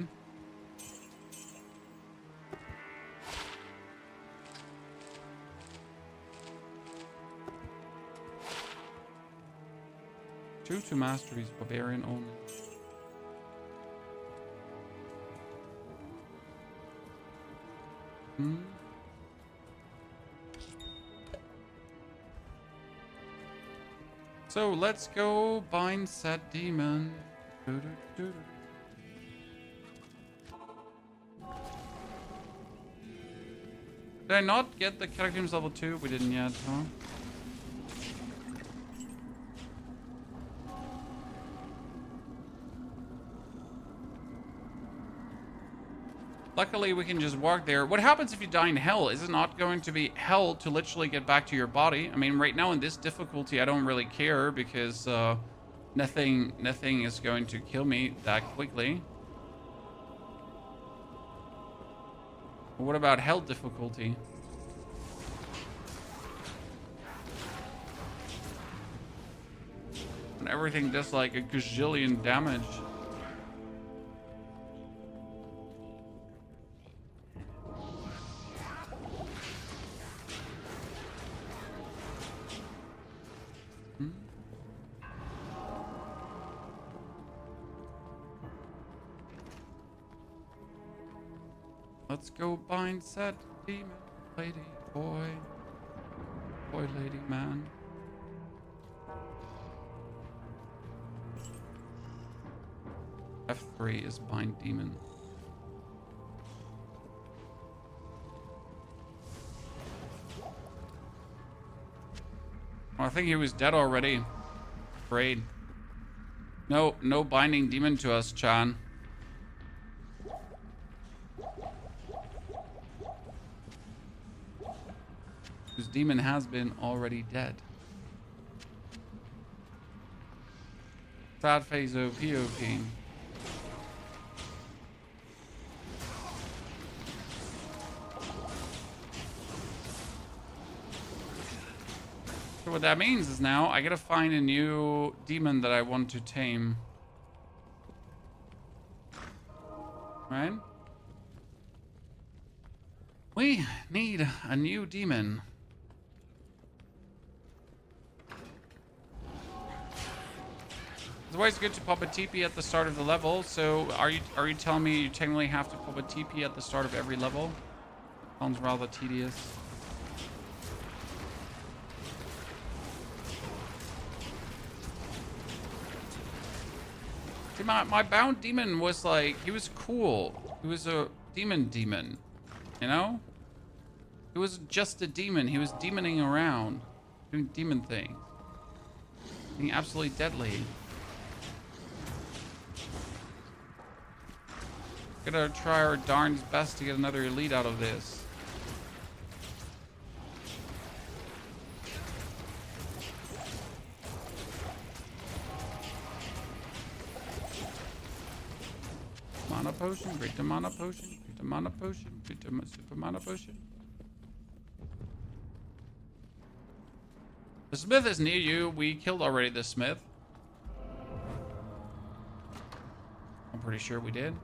Two masteries, barbarian only. So let's go bind said demon. Did I not get the Catacombs level 2? We didn't yet, huh? Luckily, we can just walk there. What happens if you die in hell? Is it not going to be hell to literally get back to your body? I mean, right now in this difficulty, I don't really care because nothing is going to kill me that quickly. What about hell difficulty? And everything does like a gazillion damage. Let's go bind said demon, lady, boy, lady, man. F3 is bind demon. Oh, I think he was dead already. Afraid. No binding demon to us, Chan. Whose demon has been already dead. Sad phase OP. So what that means is now I gotta find a new demon that I want to tame. Right? We need a new demon. It's always good to pop a TP at the start of the level. So are you telling me you technically have to pop a TP at the start of every level? Sounds rather tedious. See, my bound demon was like, he was cool. He was a demon, you know? He was just a demon. He was demoning around, doing demon things, being absolutely deadly. Gotta try our darn's best to get another elite out of this. Mana potion, great to mana potion, great to mana potion, great to super mana potion. The smith is near you. We killed already the smith. I'm pretty sure we did.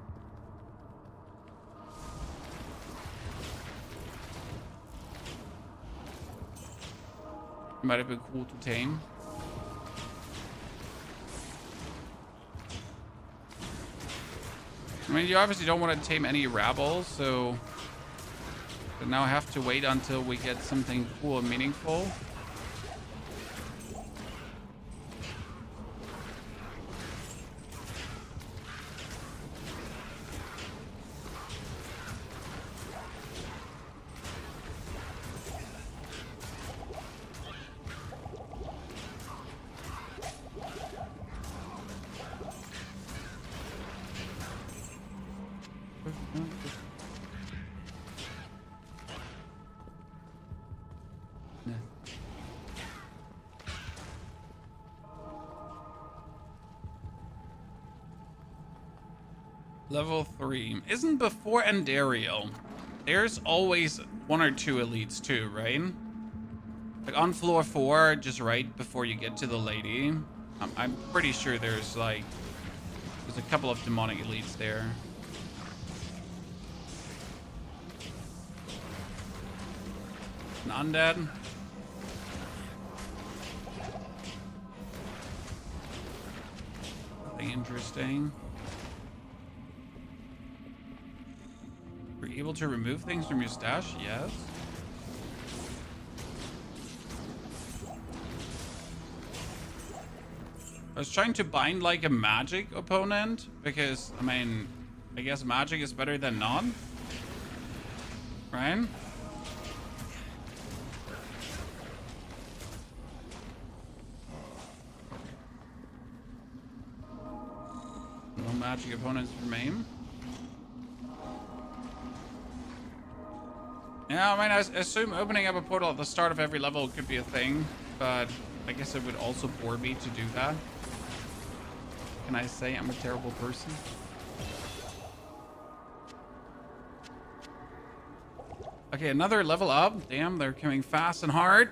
Might have been cool to tame. I mean, you obviously don't want to tame any rabble, so now I have to wait until we get something cool and meaningful. Level 3. Isn't before Endario, there's always 1 or 2 elites too, right? Like on floor 4, just right before you get to the lady. I'm pretty sure there's a couple of demonic elites there. An undead. Nothing interesting. Were you able to remove things from your stash? Yes. I was trying to bind like a magic opponent because, I mean, I guess magic is better than none. Right? No magic opponents remain. Yeah, I mean, I assume opening up a portal at the start of every level could be a thing, but I guess it would also bore me to do that. Can I say I'm a terrible person? Okay, another level up. Damn, they're coming fast and hard.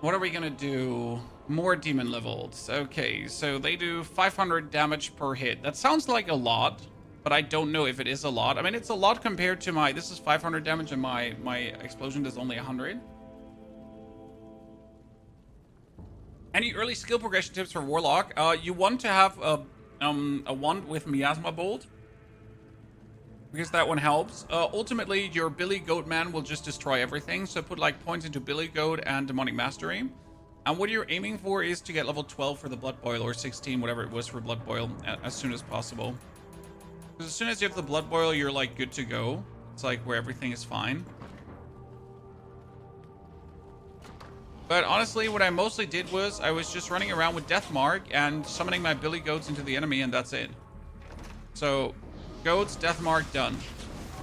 What are we gonna do? More demon levels. Okay, so they do 500 damage per hit. That sounds like a lot, but I don't know if it is a lot. I mean, it's a lot compared to my... This is 500 damage and my explosion does only 100. Any early skill progression tips for Warlock? You want to have a wand with Miasma Bolt, because that one helps. Ultimately, your Billy Goat Man will just destroy everything. So put like points into Billy Goat and Demonic Mastery. And what you're aiming for is to get level 12 for the Blood Boil, or 16, whatever it was for Blood Boil, as soon as possible. Because as soon as you have the Blood Boil, you're like good to go. It's like where everything is fine. But honestly, what I mostly did was I was just running around with Deathmark and summoning my Billy Goats into the enemy, and that's it. So, Goats, Deathmark, done.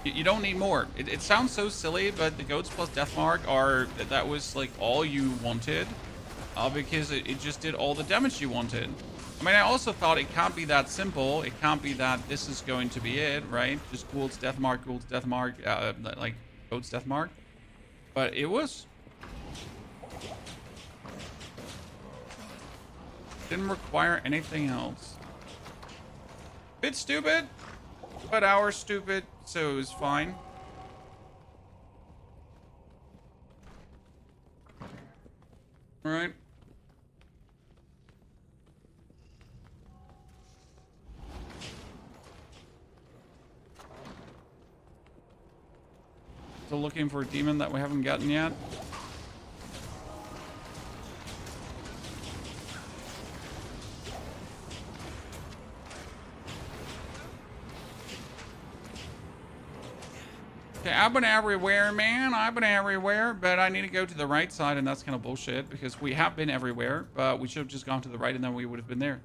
You don't need more. It sounds so silly, but the Goats plus Deathmark are... That was like all you wanted. Because it just did all the damage you wanted. I mean, I also thought it can't be that simple. It can't be that this is going to be it, right? Just Ghoul's Deathmark, like Goat's Deathmark. But it was. Didn't require anything else. Bit stupid, but our stupid, so it was fine. All right. Still looking for a demon that we haven't gotten yet. Okay, I've been everywhere, man. I've been everywhere, but I need to go to the right side, and that's kind of bullshit because we have been everywhere, but we should have just gone to the right, and then we would have been there.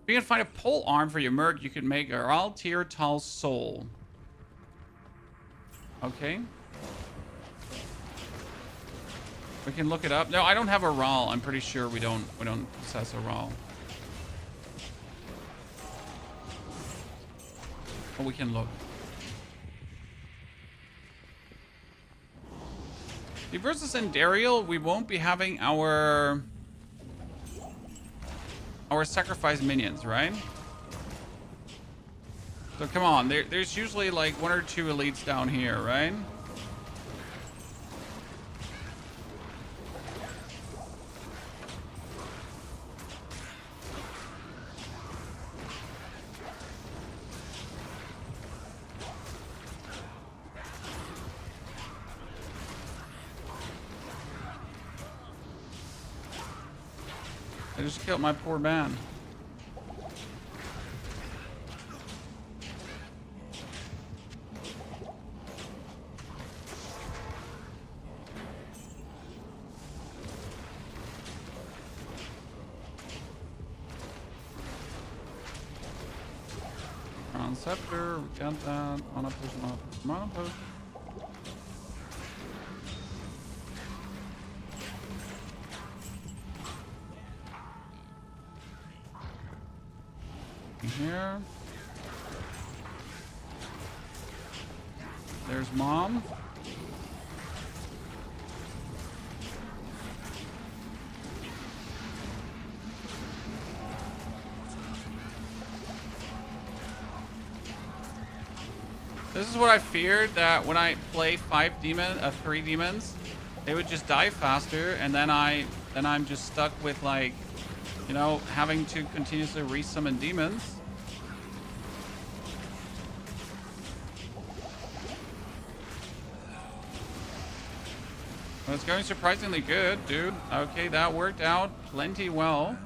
If you can find a pole arm for your merc, you can make a Altir Tal Soul. Okay. We can look it up. No, I don't have a Ral. I'm pretty sure we don't possess a Ral. But we can look. Versus Endariel, we won't be having our sacrifice minions, right? So come on, there's usually like 1 or 2 elites down here, right? I just killed my poor man. Crown Scepter, we got that. Mana potion, mana potion, mana potion. Here. There's Mom. This is what I feared, that when I play 3 demons, they would just die faster, and then I'm just stuck with, like, you know, having to continuously resummon demons. Well, it's going surprisingly good, dude. Okay, that worked out plenty well.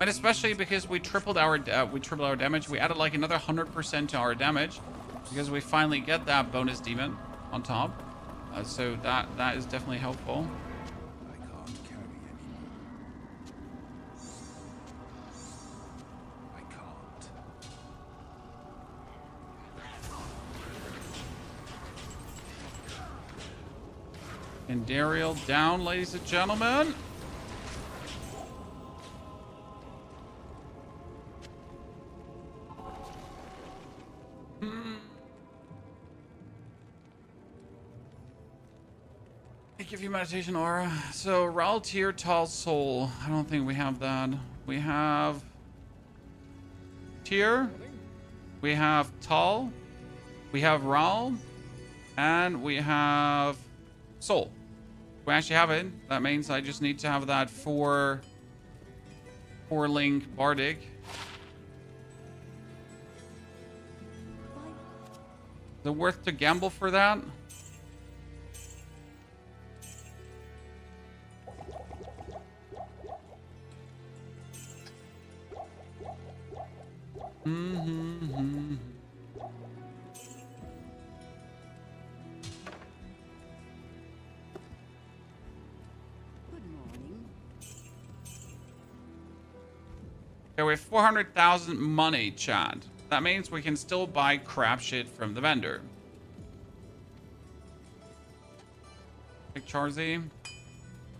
And especially because we tripled our damage. We added like another 100% to our damage because we finally get that bonus demon on top. So that is definitely helpful. I can't carry anymore. I can't. And Dariel down, ladies and gentlemen. give you meditation aura. So Ral Tier Tall Soul. I don't think we have that. We have Tier. We have Tall. We have Ral. And we have Soul. We actually have it. That means I just need to have that four link Bardic. Is it worth to gamble for that? Okay, we have 400,000 money, Chad. That means we can still buy crap shit from the vendor. Like Charzy.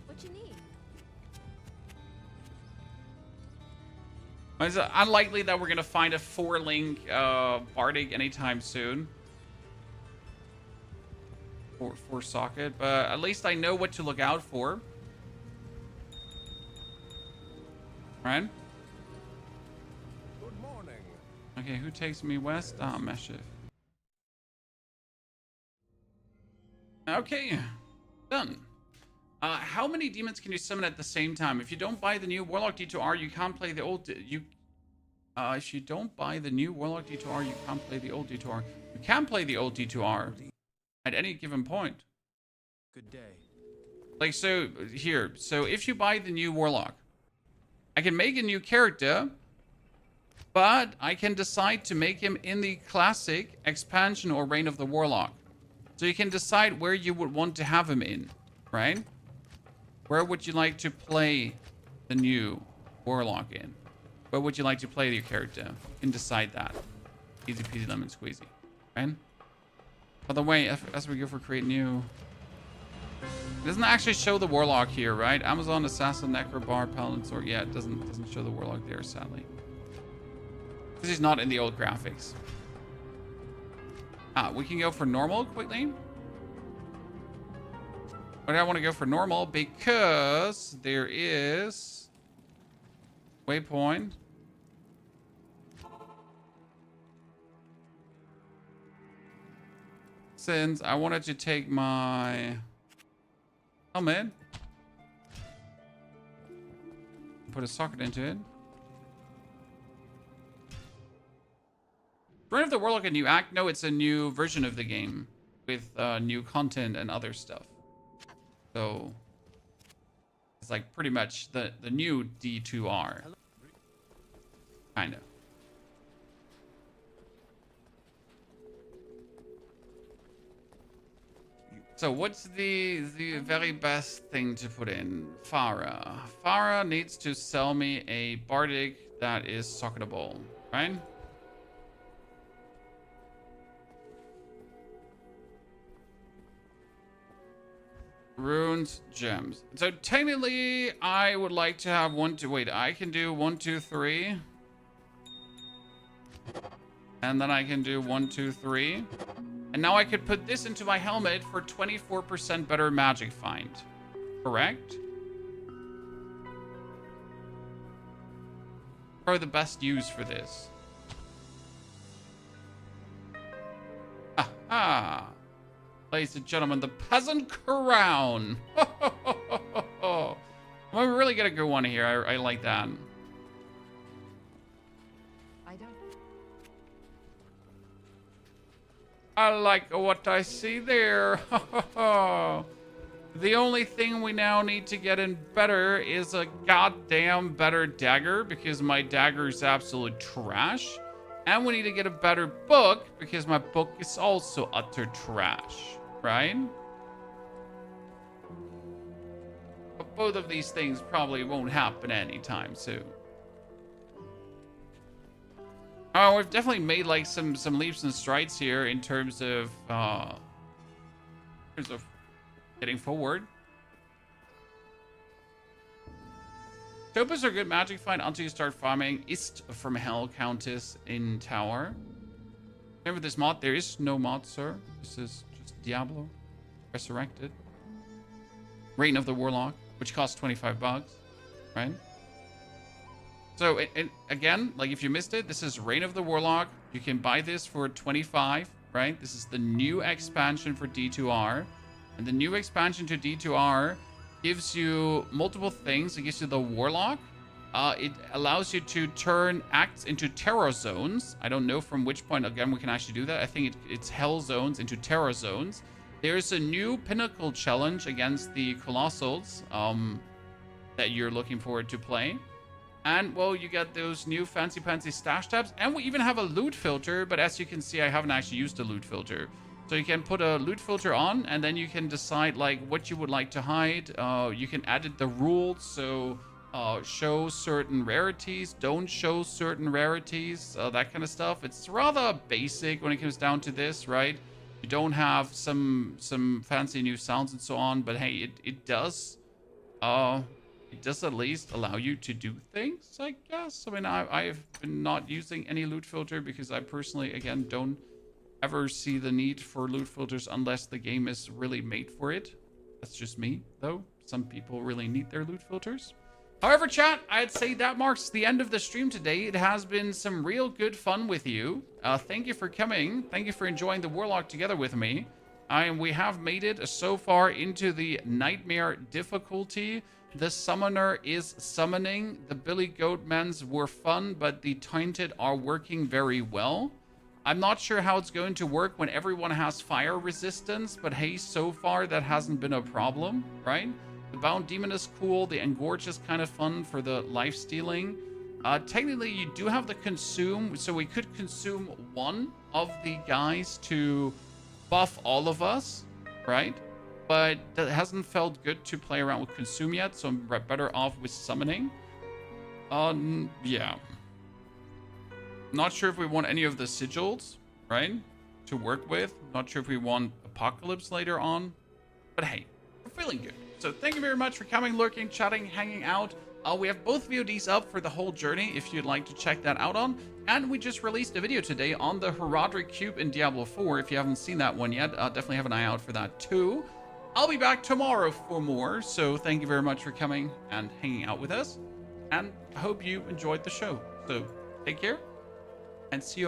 What you need? It's unlikely that we're going to find a 4-link Bardic anytime soon. For socket, but at least I know what to look out for. Right? Good morning. Okay, who takes me west? Ah, Meshif. Okay, done. How many demons can you summon at the same time? If you don't buy the new Warlock D2R, you can't play the old... if you don't buy the new Warlock D2R, you can't play the old D2R. You can play the old D2R at any given point. Good day. Like, so, here. So, if you buy the new Warlock, I can make a new character, but I can decide to make him in the classic expansion or Reign of the Warlock. So you can decide where you would want to have him in, right? Where would you like to play the new Warlock in? Where would you like to play your character? You can decide that. Easy peasy lemon squeezy, right? By the way, as we go for create new... It doesn't actually show the Warlock here, right? Amazon, Assassin, Necrobar, Paladin Sword. Yeah, it doesn't show the Warlock there, sadly. Because he's not in the old graphics. We can go for normal quickly. But I want to go for normal because there is waypoint. Since I wanted to take my helmet, put a socket into it. Reign of the Warlock a new act? No, it's a new version of the game with new content and other stuff. So it's like pretty much the new D2R. Kind of. So what's the very best thing to put in? Farah. Farah needs to sell me a Bardic that is socketable, right? Runes, gems. So technically, I would like to have wait, I can do 1, 2, 3. And then I can do 1, 2, 3. And now I could put this into my helmet for 24% better magic find. Correct? Probably the best use for this. Aha! Ladies and gentlemen, the peasant crown. We really get a good one here. I like that. I like what I see there. The only thing we now need to get in better is a goddamn better dagger because my dagger is absolute trash. And we need to get a better book because my book is also utter trash, right? But both of these things probably won't happen anytime soon. Oh, we've definitely made like some leaps and strides here in terms of getting forward. Topaz are good magic find until you start farming East from Hell Countess in Tower. Remember this mod? There is no mod, sir. This is just Diablo Resurrected. Reign of the Warlock, which costs 25 bucks, right? So again, like if you missed it, this is Reign of the Warlock. You can buy this for 25, right? This is the new expansion for D2R. And the new expansion to D2R gives you multiple things. It gives you the Warlock. It allows you to turn acts into terror zones. I don't know from which point, again, we can actually do that. I think it's hell zones into terror zones. There's a new Pinnacle challenge against the Colossals that you're looking forward to play. And, well, you get those new fancy stash tabs. And we even have a loot filter. But as you can see, I haven't actually used a loot filter. So you can put a loot filter on. And then you can decide, like, what you would like to hide. You can edit the rules. So show certain rarities. Don't show certain rarities. That kind of stuff. It's rather basic when it comes down to this, right? You don't have some fancy new sounds and so on. But, hey, it does... it does at least allow you to do things, I guess. I mean, I've been not using any loot filter because I personally, again, don't ever see the need for loot filters unless the game is really made for it. That's just me, though. Some people really need their loot filters. However, chat, I'd say that marks the end of the stream today. It has been some real good fun with you. Thank you for coming. Thank you for enjoying the Warlock together with me. We have made it so far into the Nightmare difficulty. The Summoner is summoning. The Billy Goatmans were fun, but the Tainted are working very well. I'm not sure how it's going to work when everyone has fire resistance, but hey, so far that hasn't been a problem, right? The Bound Demon is cool. The Engorge is kind of fun for the life stealing. Technically, you do have the Consume, so we could consume one of the guys to buff all of us, right? But that hasn't felt good to play around with Consume yet, so I'm better off with Summoning. Yeah. Not sure if we want any of the Sigils, right? To work with. Not sure if we want Apocalypse later on. But hey, we're feeling good. So thank you very much for coming, lurking, chatting, hanging out. We have both VODs up for the whole journey if you'd like to check that out on. And we just released a video today on the Herodric Cube in Diablo 4. If you haven't seen that one yet, definitely have an eye out for that too. I'll be back tomorrow for more, so thank you very much for coming and hanging out with us, and I hope you enjoyed the show. So take care, and see you all.